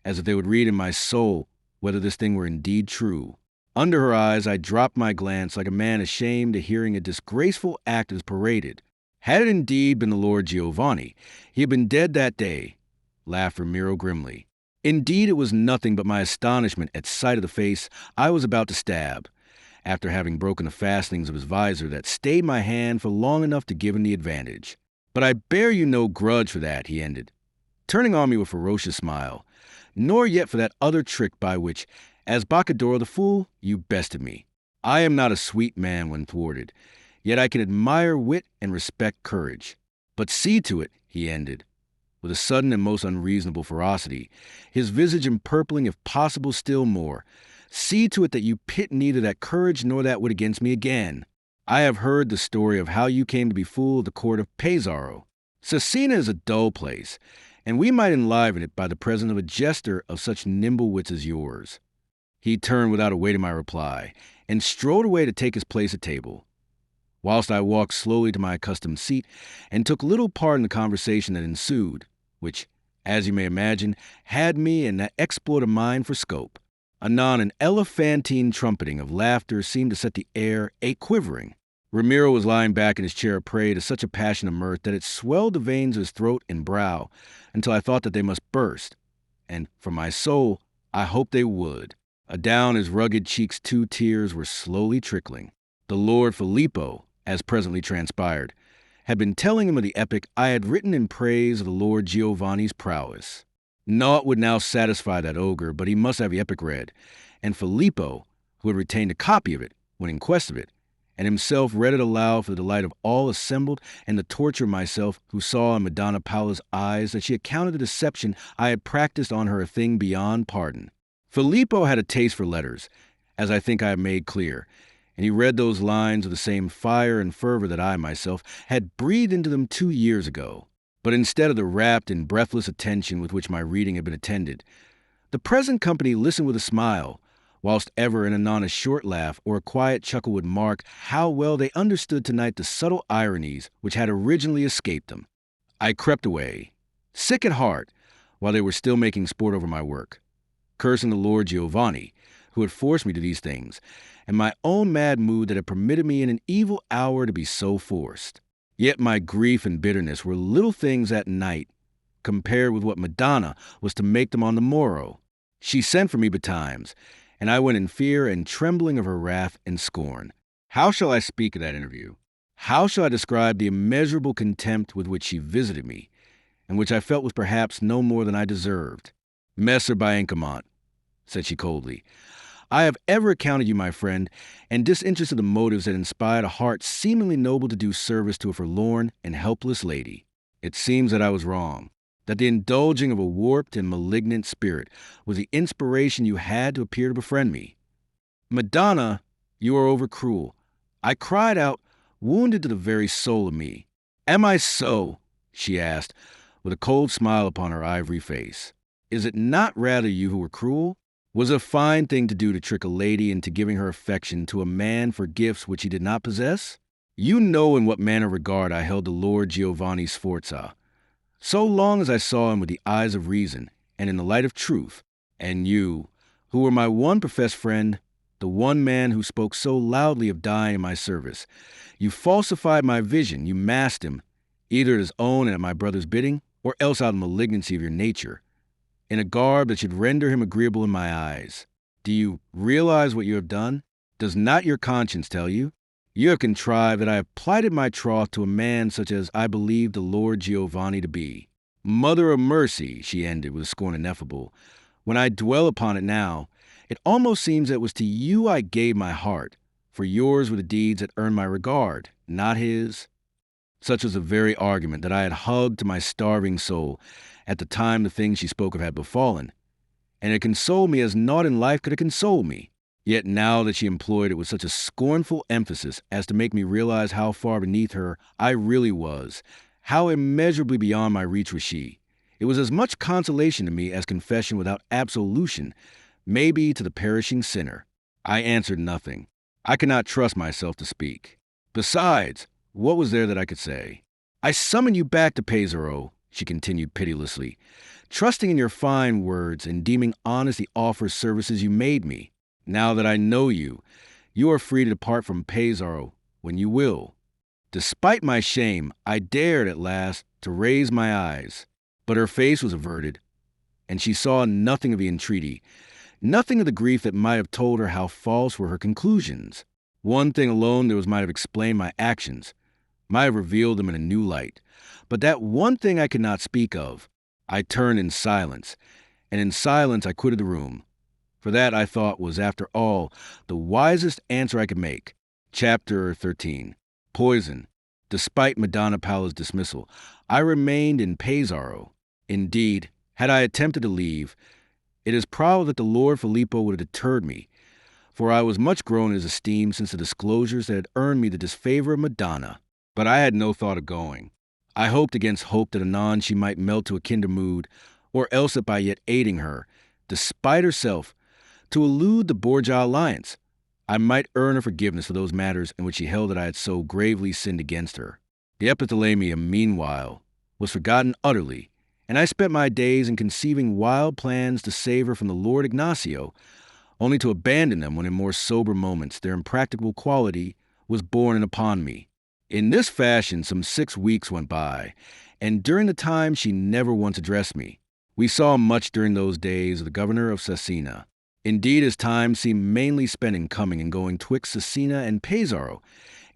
as if they would read in my soul whether this thing were indeed true. Under her eyes, I dropped my glance like a man ashamed at hearing a disgraceful act as paraded. Had it indeed been the Lord Giovanni, he had been dead that day, laughed Ramiro grimly. Indeed, it was nothing but my astonishment at sight of the face I was about to stab, after having broken the fastenings of his visor that stayed my hand for long enough to give him the advantage. "But I bear you no grudge for that," he ended, turning on me with a ferocious smile, "nor yet for that other trick by which, as Boccadoro the fool, you bested me. I am not a sweet man when thwarted, yet I can admire wit and respect courage. But see to it," he ended, with a sudden and most unreasonable ferocity, his visage empurpling if possible still more, "see to it that you pit neither that courage nor that wit against me again. I have heard the story of how you came to be fool at the court of Pesaro. Cecina is a dull place, and we might enliven it by the presence of a jester of such nimble wits as yours." He turned without awaiting my reply, and strode away to take his place at table, whilst I walked slowly to my accustomed seat and took little part in the conversation that ensued, which, as you may imagine, had me and that exploit of mine for scope. Anon an elephantine trumpeting of laughter seemed to set the air a-quivering. Ramiro was lying back in his chair a prey to such a passion of mirth that it swelled the veins of his throat and brow until I thought that they must burst, and, for my soul, I hoped they would. Adown his rugged cheeks 2 tears were slowly trickling. The Lord Filippo, as presently transpired, had been telling him of the epic I had written in praise of the Lord Giovanni's prowess. Naught would now satisfy that ogre, but he must have the epic read, and Filippo, who had retained a copy of it, went in quest of it, and himself read it aloud for the delight of all assembled and the torture of myself, who saw in Madonna Paola's eyes that she accounted the deception I had practiced on her a thing beyond pardon. Filippo had a taste for letters, as I think I have made clear, and he read those lines with the same fire and fervor that I myself had breathed into them 2 years ago. But instead of the rapt and breathless attention with which my reading had been attended, the present company listened with a smile, whilst ever and anon a short laugh or a quiet chuckle would mark how well they understood tonight the subtle ironies which had originally escaped them. I crept away, sick at heart, while they were still making sport over my work, cursing the Lord Giovanni, who had forced me to these things, and my own mad mood that had permitted me in an evil hour to be so forced. Yet my grief and bitterness were little things at night, compared with what Madonna was to make them on the morrow. She sent for me betimes, and I went in fear and trembling of her wrath and scorn. How shall I speak of that interview? How shall I describe the immeasurable contempt with which she visited me, and which I felt was perhaps no more than I deserved? "Messer Biancamont," said she coldly, "I have ever accounted you my friend, and disinterested the motives that inspired a heart seemingly noble to do service to a forlorn and helpless lady. It seems that I was wrong, that the indulging of a warped and malignant spirit was the inspiration you had to appear to befriend me. Madonna, you are over cruel." I cried out, wounded to the very soul of me. "Am I so?" she asked, with a cold smile upon her ivory face. "Is it not rather you who were cruel? Was it a fine thing to do to trick a lady into giving her affection to a man for gifts which he did not possess? You know in what manner of regard I held the Lord Giovanni Sforza, so long as I saw him with the eyes of reason and in the light of truth. And you, who were my one professed friend, the one man who spoke so loudly of dying in my service, you falsified my vision, you masked him, either at his own and at my brother's bidding, or else out of the malignancy of your nature, in a garb that should render him agreeable in my eyes. Do you realize what you have done? Does not your conscience tell you? You have contrived that I have plighted my troth to a man such as I believed the Lord Giovanni to be. Mother of mercy," she ended with scorn ineffable, "when I dwell upon it now, it almost seems that it was to you I gave my heart, for yours were the deeds that earned my regard, not his." Such was the very argument that I had hugged to my starving soul at the time the things she spoke of had befallen, and it consoled me as naught in life could have consoled me. Yet now that she employed it with such a scornful emphasis as to make me realize how far beneath her I really was, How immeasurably beyond my reach was she. It was as much consolation to me as confession without absolution, maybe to the perishing sinner. I answered nothing. I could not trust myself to speak. Besides, what was there that I could say? I summon you back to Pesaro, she continued pitilessly, trusting in your fine words and deeming honest the offered services you made me. Now that I know you, you are free to depart from Pesaro when you will. Despite my shame, I dared at last to raise my eyes, but her face was averted, and she saw nothing of the entreaty, nothing of the grief that might have told her how false were her conclusions. One thing alone there was might have explained my actions, might have revealed them in a new light, but that one thing I could not speak of. I turned in silence, and in silence I quitted the room, for that I thought was, after all, the wisest answer I could make. Chapter 13. Poison. Despite Madonna Paola's dismissal, I remained in Pesaro. Indeed, had I attempted to leave, it is probable that the Lord Filippo would have deterred me, for I was much grown in his esteem since the disclosures that had earned me the disfavor of Madonna. But I had no thought of going. I hoped against hope that anon she might melt to a kinder mood, or else that by yet aiding her, despite herself, to elude the Borgia alliance, I might earn her forgiveness for those matters in which she held that I had so gravely sinned against her. The epithalamium, meanwhile, was forgotten utterly, and I spent my days in conceiving wild plans to save her from the Lord Ignacio, only to abandon them when in more sober moments their impracticable quality was borne in upon me. In this fashion some 6 weeks went by, and during the time she never once addressed me. We saw much during those days of the governor of Cesena. Indeed, his time seemed mainly spent in coming and going twixt Cesena and Pesaro,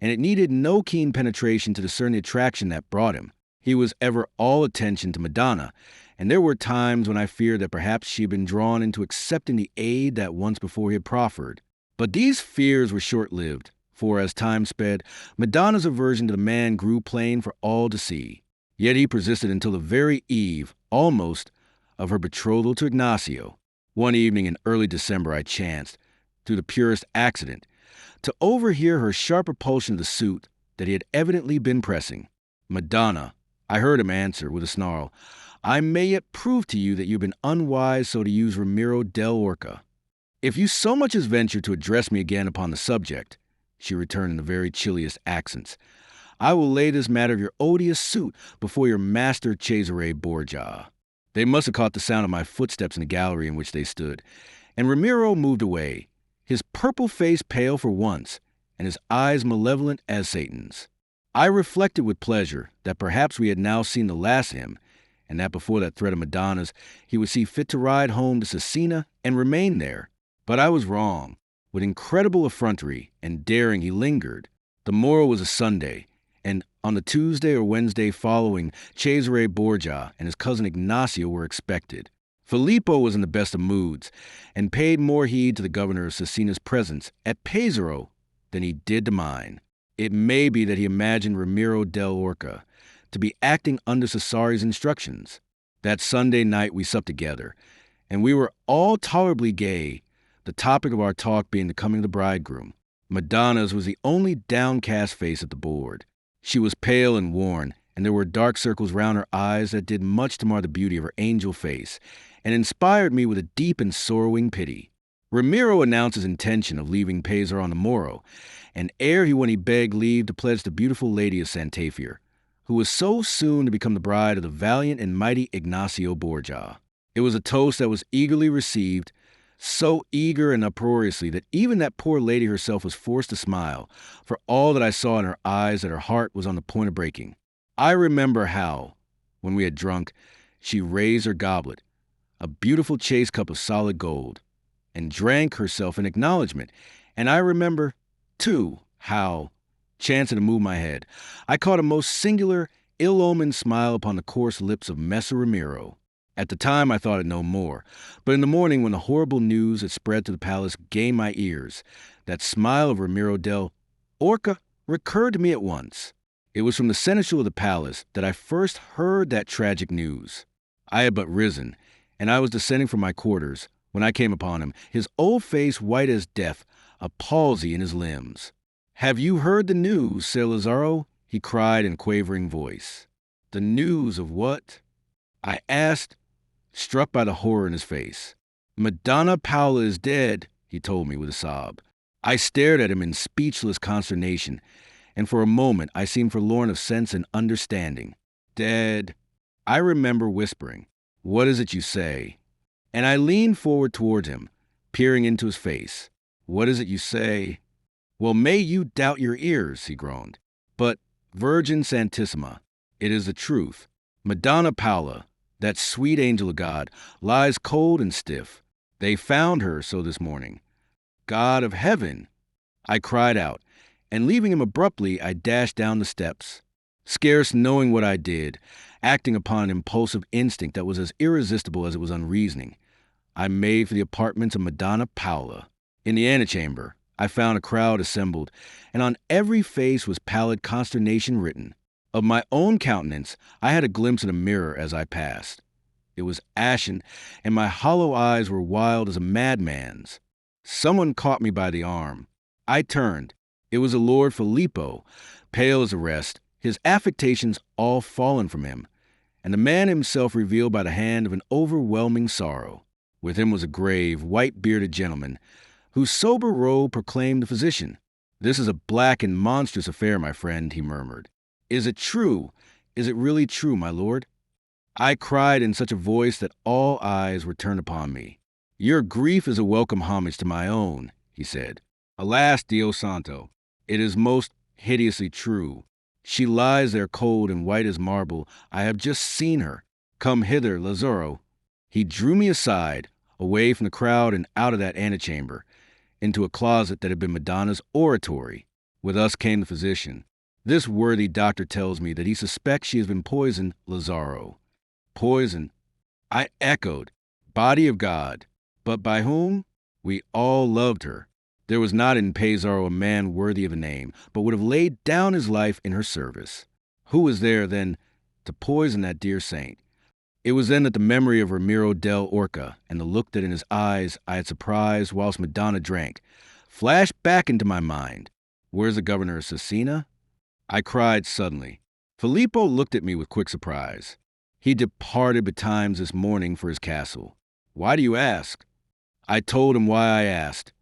and it needed no keen penetration to discern the attraction that brought him. He was ever all attention to Madonna, and there were times when I feared that perhaps she had been drawn into accepting the aid that once before he had proffered. But these fears were short-lived, for as time sped, Madonna's aversion to the man grew plain for all to see. Yet he persisted until the very eve, almost, of her betrothal to Ignacio. One evening in early December I chanced, through the purest accident, to overhear her sharp repulsion of the suit that he had evidently been pressing. "Madonna," I heard him answer with a snarl, "I may yet prove to you that you have been unwise so to use Ramiro del Orca." "If you so much as venture to address me again upon the subject," she returned in the very chilliest accents, "I will lay this matter of your odious suit before your master Cesare Borgia." They must have caught the sound of my footsteps in the gallery in which they stood, and Ramiro moved away, his purple face pale for once, and his eyes malevolent as Satan's. I reflected with pleasure that perhaps we had now seen the last of him, and that before that threat of Madonna's he would see fit to ride home to Cesena and remain there. But I was wrong. With incredible effrontery and daring he lingered. The morrow was a Sunday, and on the Tuesday or Wednesday following, Cesare Borgia and his cousin Ignacio were expected. Filippo was in the best of moods, and paid more heed to the governor of Cesena's presence at Pesaro than he did to mine. It may be that he imagined Ramiro del Orca to be acting under Cesare's instructions. That Sunday night we supped together, and we were all tolerably gay, the topic of our talk being the coming of the bridegroom. Madonna's was the only downcast face at the board. She was pale and worn, and there were dark circles round her eyes that did much to mar the beauty of her angel face, and inspired me with a deep and sorrowing pity. Ramiro announced his intention of leaving Pesaro on the morrow, and ere he begged leave to pledge the beautiful lady of Sant'Afer, who was so soon to become the bride of the valiant and mighty Ignacio Borgia. It was a toast that was eagerly received, so eager and uproariously that even that poor lady herself was forced to smile, for all that I saw in her eyes that her heart was on the point of breaking. I remember how, when we had drunk, she raised her goblet, a beautiful chase cup of solid gold, and drank herself in acknowledgment, and I remember, too, how, chancing to move my head, I caught a most singular, ill-omened smile upon the coarse lips of Messer Ramiro. At the time I thought it no more, but in the morning when the horrible news that spread to the palace gained my ears, that smile of Ramiro del Orca recurred to me at once. It was from the seneschal of the palace that I first heard that tragic news. I had but risen, and I was descending from my quarters, when I came upon him, his old face white as death, a palsy in his limbs. "Have you heard the news, Ser Lazaro?" he cried in quavering voice. The news of what? I asked, struck by the horror in his face. Madonna Paula is dead, he told me with a sob. I stared at him in speechless consternation, and for a moment I seemed forlorn of sense and understanding. Dead. I remember whispering, "What is it you say?" And I leaned forward towards him, peering into his face. "What is it you say?" "Well, may you doubt your ears," he groaned. "But, Virgin Santissima, it is the truth. Madonna Paula, that sweet angel of God, lies cold and stiff. They found her so this morning." "God of heaven!" I cried out, and leaving him abruptly, I dashed down the steps, scarce knowing what I did, acting upon an impulsive instinct that was as irresistible as it was unreasoning. I made for the apartments of Madonna Paula. In the antechamber, I found a crowd assembled, and on every face was pallid consternation written. Of my own countenance, I had a glimpse in a mirror as I passed. It was ashen, and my hollow eyes were wild as a madman's. Someone caught me by the arm. I turned. It was the Lord Filippo, pale as a rest, his affectations all fallen from him, and the man himself revealed by the hand of an overwhelming sorrow. With him was a grave, white-bearded gentleman, whose sober robe proclaimed the physician. "This is a black and monstrous affair, my friend," he murmured. "Is it true? Is it really true, my lord?" I cried in such a voice that all eyes were turned upon me. "Your grief is a welcome homage to my own," he said. "Alas, Dio Santo, it is most hideously true. She lies there cold and white as marble. I have just seen her. Come hither, Lazzaro." He drew me aside, away from the crowd and out of that antechamber, into a closet that had been Madonna's oratory. With us came the physician. "This worthy doctor tells me that he suspects she has been poisoned, Lazzaro." "Poison?" I echoed. "Body of God. But by whom?" "We all loved her. There was not in Pesaro a man worthy of the name, but would have laid down his life in her service. Who was there, then, to poison that dear saint?" It was then that the memory of Ramiro del Orca and the look that in his eyes I had surprised whilst Madonna drank flashed back into my mind. "Where's the governor of Cesena?" I cried suddenly. Filippo looked at me with quick surprise. "He departed betimes this morning for his castle." "Why do you ask?" I told him why I asked.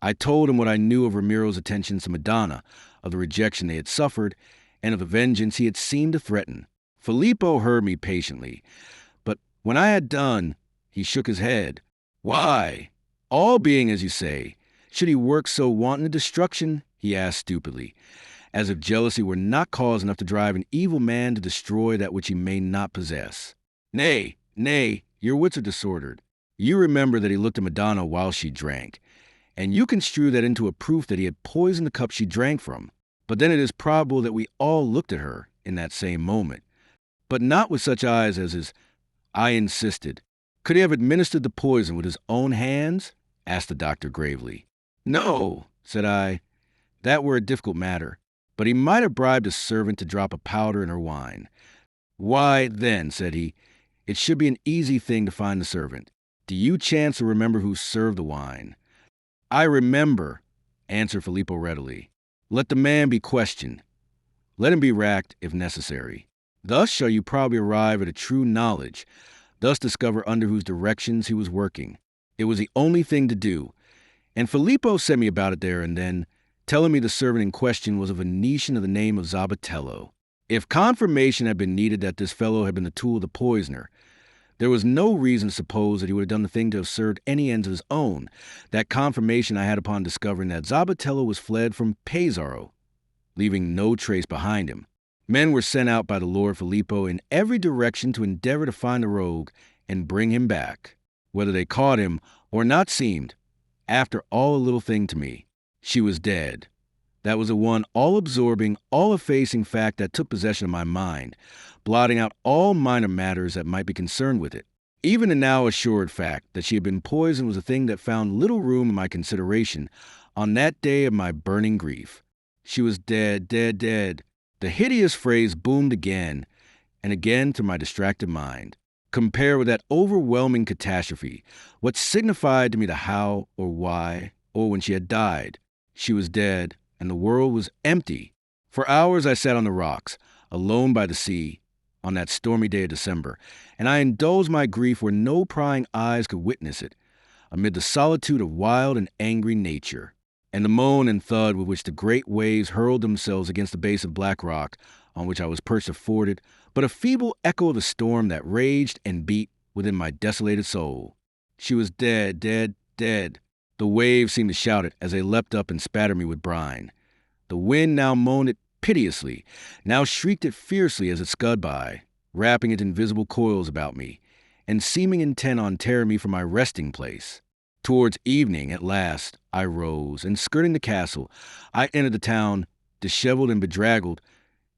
I told him what I knew of Ramiro's attentions to Madonna, of the rejection they had suffered, and of the vengeance he had seemed to threaten. Filippo heard me patiently, but when I had done, he shook his head. "Why? All being as you say, should he work so wanton destruction?" he asked stupidly, as if jealousy were not cause enough to drive an evil man to destroy that which he may not possess. Nay, your wits are disordered. You remember that he looked at Madonna while she drank, and you construe that into a proof that he had poisoned the cup she drank from. But then it is probable that we all looked at her in that same moment, but not with such eyes as his. I insisted. "Could he have administered the poison with his own hands?" asked the doctor gravely. "No," said I. "That were a difficult matter. But he might have bribed a servant to drop a powder in her wine." "Why, then," said he, "it should be an easy thing to find the servant. Do you chance to remember who served the wine?" "I remember," answered Filippo readily. "Let the man be questioned. Let him be racked if necessary. Thus shall you probably arrive at a true knowledge, thus discover under whose directions he was working. It was the only thing to do, and Filippo sent me about it there and then, telling me the servant in question was a Venetian of the name of Zabatello. If confirmation had been needed that this fellow had been the tool of the poisoner, there was no reason to suppose that he would have done the thing to have served any ends of his own. That confirmation I had upon discovering that Zabatello was fled from Pesaro, leaving no trace behind him. Men were sent out by the Lord Filippo in every direction to endeavor to find the rogue and bring him back. Whether they caught him or not seemed, after all, a little thing to me. She was dead. That was the one all-absorbing, all-effacing fact that took possession of my mind, blotting out all minor matters that might be concerned with it. Even the now assured fact that she had been poisoned was a thing that found little room in my consideration on that day of my burning grief. She was dead, dead, dead. The hideous phrase boomed again and again through my distracted mind. Compare with that overwhelming catastrophe, what signified to me the how or why, or when she had died. She was dead, and the world was empty. For hours I sat on the rocks, alone by the sea, on that stormy day of December, and I indulged my grief where no prying eyes could witness it, amid the solitude of wild and angry nature, and the moan and thud with which the great waves hurled themselves against the base of black rock on which I was perched afforded but a feeble echo of the storm that raged and beat within my desolated soul. She was dead, dead, dead. The waves seemed to shout it as they leapt up and spattered me with brine. The wind now moaned it piteously, now shrieked it fiercely as it scud by, wrapping its invisible coils about me, and seeming intent on tearing me from my resting place. Towards evening, at last, I rose, and skirting the castle, I entered the town, disheveled and bedraggled,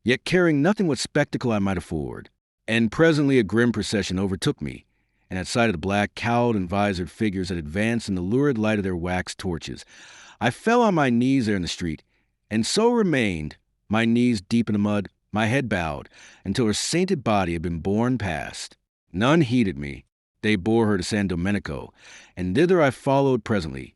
yet caring nothing what spectacle I might afford. And presently a grim procession overtook me, and at sight of the black, cowled and visored figures that advanced in the lurid light of their wax torches, I fell on my knees there in the street, and so remained, my knees deep in the mud, my head bowed, until her sainted body had been borne past. None heeded me. They bore her to San Domenico, and thither I followed presently,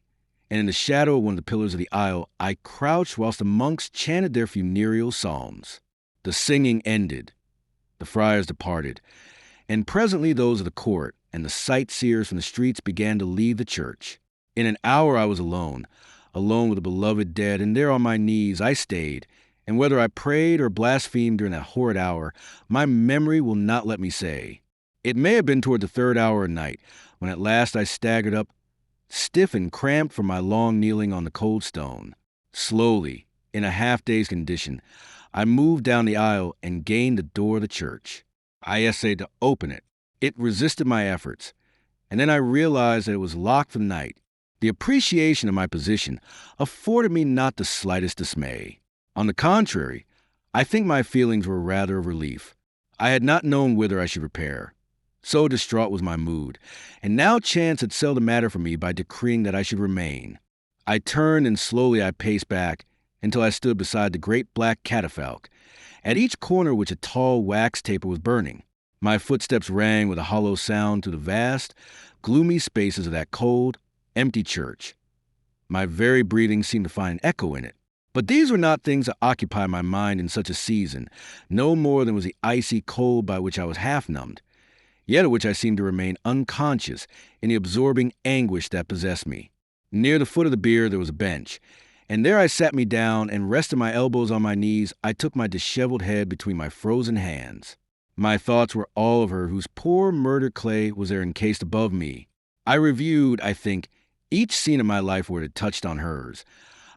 and in the shadow of one of the pillars of the aisle I crouched whilst the monks chanted their funereal psalms. The singing ended. The friars departed, and presently those of the court and the sightseers from the streets began to leave the church. In an hour I was alone with the beloved dead, and there on my knees I stayed, and whether I prayed or blasphemed during that horrid hour, my memory will not let me say. It may have been toward the third hour of night, when at last I staggered up, stiff and cramped from my long kneeling on the cold stone. Slowly, in a half-dazed condition, I moved down the aisle and gained the door of the church. I essayed to open it. It resisted my efforts, and then I realized that it was locked for the night. The appreciation of my position afforded me not the slightest dismay. On the contrary, I think my feelings were rather of relief. I had not known whither I should repair. So distraught was my mood, and now chance had settled the matter for me by decreeing that I should remain. I turned and slowly I paced back until I stood beside the great black catafalque, at each corner of which a tall wax taper was burning. My footsteps rang with a hollow sound through the vast, gloomy spaces of that cold, empty church. My very breathing seemed to find an echo in it. But these were not things that occupied my mind in such a season, no more than was the icy cold by which I was half-numbed, yet of which I seemed to remain unconscious in the absorbing anguish that possessed me. Near the foot of the bier there was a bench, and there I sat me down, and resting my elbows on my knees, I took my disheveled head between my frozen hands. My thoughts were all of her whose poor murdered clay was there encased above me. I reviewed, I think, each scene of my life where it had touched on hers.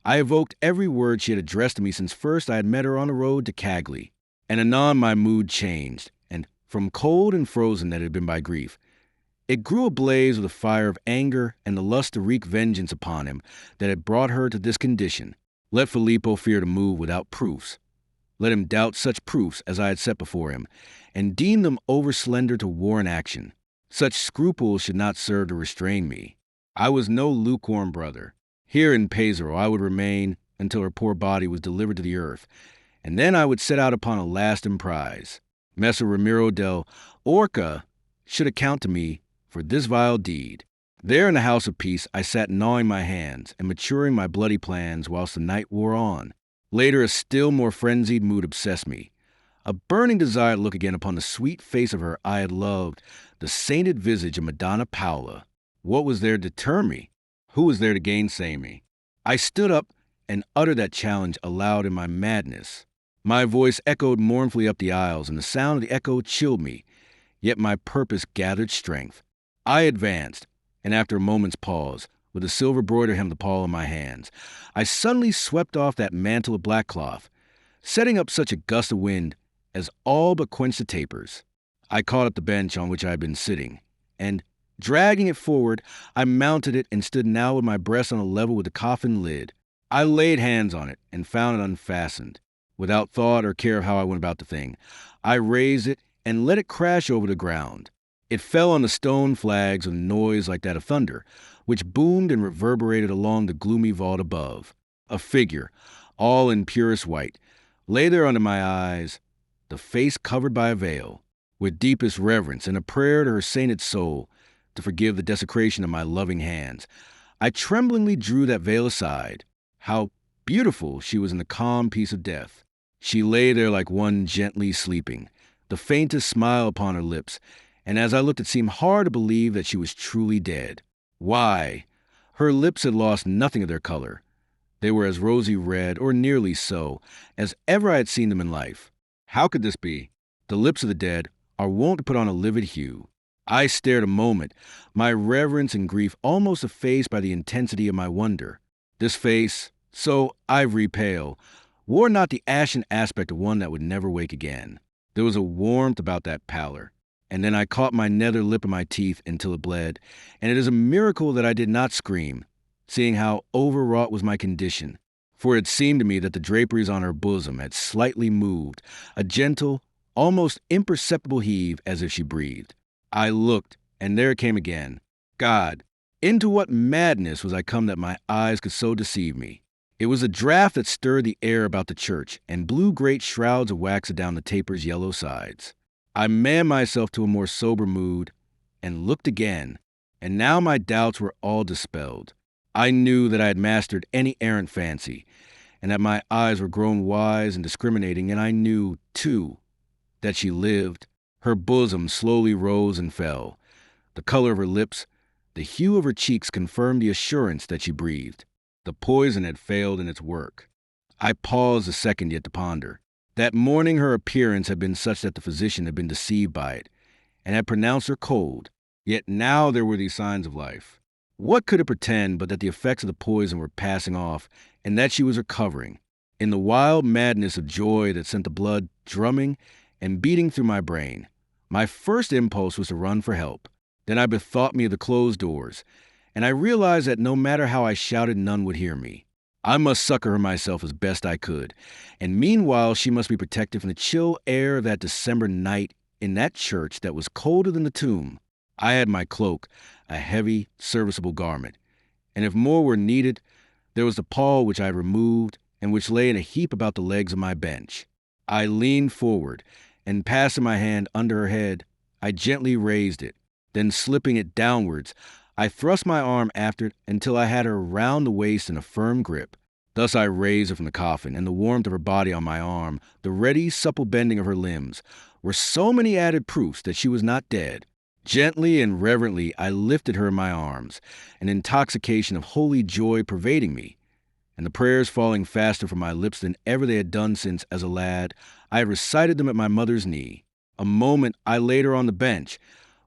I evoked every word she had addressed to me since first I had met her on the road to Cagley. And anon my mood changed, and from cold and frozen that it had been by grief, it grew ablaze with the fire of anger and the lust to wreak vengeance upon him that had brought her to this condition. Let Filippo fear to move without proofs. Let him doubt such proofs as I had set before him, and deem them over-slender to warrant action. Such scruples should not serve to restrain me. I was no lukewarm brother. Here in Pesaro I would remain until her poor body was delivered to the earth, and then I would set out upon a last emprise. Messer Ramiro del Orca should account to me for this vile deed. There in the house of peace I sat gnawing my hands and maturing my bloody plans whilst the night wore on. Later a still more frenzied mood obsessed me. A burning desire to look again upon the sweet face of her I had loved, the sainted visage of Madonna Paula. What was there to deter me? Who was there to gainsay me? I stood up and uttered that challenge aloud in my madness. My voice echoed mournfully up the aisles, and the sound of the echo chilled me, yet my purpose gathered strength. I advanced, and after a moment's pause, with the silver broider hem of the pall in my hands, I suddenly swept off that mantle of black cloth, setting up such a gust of wind as all but quenched the tapers. I caught up the bench on which I had been sitting, and, dragging it forward, I mounted it and stood now with my breast on a level with the coffin lid. I laid hands on it and found it unfastened. Without thought or care of how I went about the thing, I raised it and let it crash over the ground. It fell on the stone flags with a noise like that of thunder, which boomed and reverberated along the gloomy vault above. A figure, all in purest white, lay there under my eyes, the face covered by a veil. With deepest reverence and a prayer to her sainted soul to forgive the desecration of my loving hands, I tremblingly drew that veil aside. How beautiful she was in the calm peace of death. She lay there like one gently sleeping, the faintest smile upon her lips, and as I looked, it seemed hard to believe that she was truly dead. Why? Her lips had lost nothing of their color. They were as rosy red, or nearly so, as ever I had seen them in life. How could this be? The lips of the dead are wont to put on a livid hue. I stared a moment, my reverence and grief almost effaced by the intensity of my wonder. This face, so ivory pale, wore not the ashen aspect of one that would never wake again. There was a warmth about that pallor, and then I caught my nether lip in my teeth until it bled, and it is a miracle that I did not scream, seeing how overwrought was my condition, for it seemed to me that the draperies on her bosom had slightly moved, a gentle, almost imperceptible heave as if she breathed. I looked, and there it came again. God, into what madness was I come that my eyes could so deceive me? It was a draught that stirred the air about the church and blew great shrouds of wax adown the taper's yellow sides. I manned myself to a more sober mood and looked again, and now my doubts were all dispelled. I knew that I had mastered any errant fancy, and that my eyes were grown wise and discriminating, and I knew, too, that she lived. Her bosom slowly rose and fell. The color of her lips, the hue of her cheeks confirmed the assurance that she breathed. The poison had failed in its work. I paused a second yet to ponder. That morning her appearance had been such that the physician had been deceived by it, and had pronounced her cold. Yet now there were these signs of life. What could it pretend but that the effects of the poison were passing off, and that she was recovering? In the wild madness of joy that sent the blood drumming and beating through my brain, my first impulse was to run for help. Then I bethought me of the closed doors, and I realized that no matter how I shouted, none would hear me. I must succor her myself as best I could, and meanwhile she must be protected from the chill air of that December night in that church that was colder than the tomb. I had my cloak, a heavy, serviceable garment, and if more were needed, there was the pall which I had removed and which lay in a heap about the legs of my bench. I leaned forward, and passing my hand under her head, I gently raised it. Then slipping it downwards, I thrust my arm after it until I had her round the waist in a firm grip. Thus I raised her from the coffin, and the warmth of her body on my arm, the ready, supple bending of her limbs, were so many added proofs that she was not dead. Gently and reverently I lifted her in my arms, an intoxication of holy joy pervading me, and the prayers falling faster from my lips than ever they had done since, as a lad, I had recited them at my mother's knee. A moment I laid her on the bench,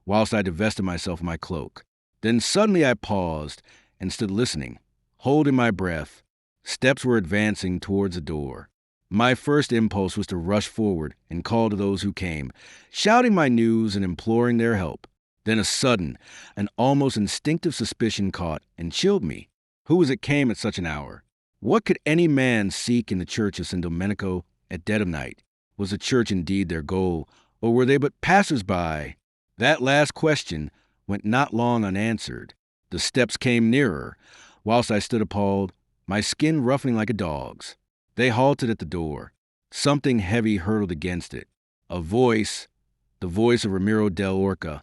whilst I divested myself of my cloak. Then suddenly I paused and stood listening, holding my breath. Steps were advancing towards the door. My first impulse was to rush forward and call to those who came, shouting my news and imploring their help. Then a sudden, an almost instinctive suspicion caught and chilled me. Who was it came at such an hour? What could any man seek in the church of San Domenico at dead of night? Was the church indeed their goal, or were they but passers-by? That last question went not long unanswered. The steps came nearer, whilst I stood appalled, my skin ruffling like a dog's. They halted at the door. Something heavy hurtled against it. A voice, the voice of Ramiro del Orca,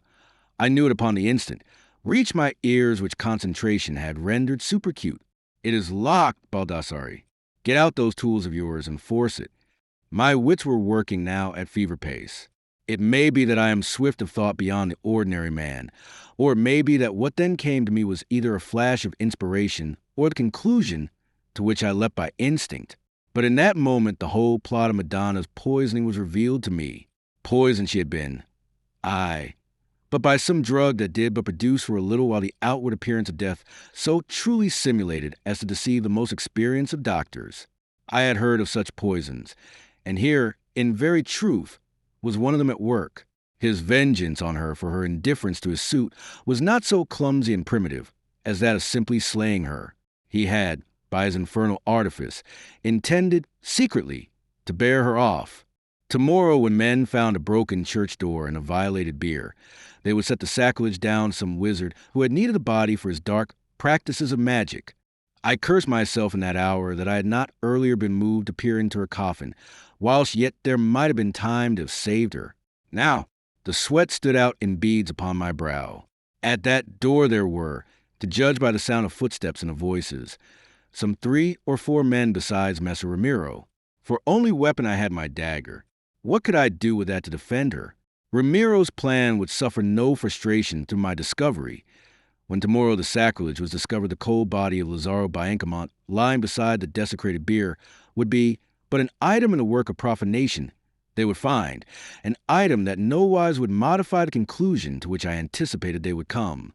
I knew it upon the instant, reached my ears which concentration had rendered supercute. "It is locked, Baldassare. Get out those tools of yours and force it." My wits were working now at fever pace. It may be that I am swift of thought beyond the ordinary man, or it may be that what then came to me was either a flash of inspiration or the conclusion to which I leapt by instinct. But in that moment the whole plot of Madonna's poisoning was revealed to me. Poison she had been. Aye, but by some drug that did but produce for a little while the outward appearance of death, so truly simulated as to deceive the most experienced of doctors. I had heard of such poisons, and here, in very truth, was one of them at work. His vengeance on her for her indifference to his suit was not so clumsy and primitive as that of simply slaying her. He had, by his infernal artifice, intended, secretly, to bear her off. Tomorrow, when men found a broken church door and a violated bier, they would set the sacrilege down some wizard who had needed a body for his dark practices of magic. I cursed myself in that hour that I had not earlier been moved to peer into her coffin, whilst yet there might have been time to have saved her. Now, the sweat stood out in beads upon my brow. At that door there were, to judge by the sound of footsteps and of voices, some 3 or 4 men besides Messer Ramiro. For only weapon I had my dagger. What could I do with that to defend her? Ramiro's plan would suffer no frustration through my discovery. When tomorrow the sacrilege was discovered, the cold body of Lazaro Biancamont lying beside the desecrated bier would be but an item in the work of profanation. They would find an item that nowise would modify the conclusion to which I anticipated they would come.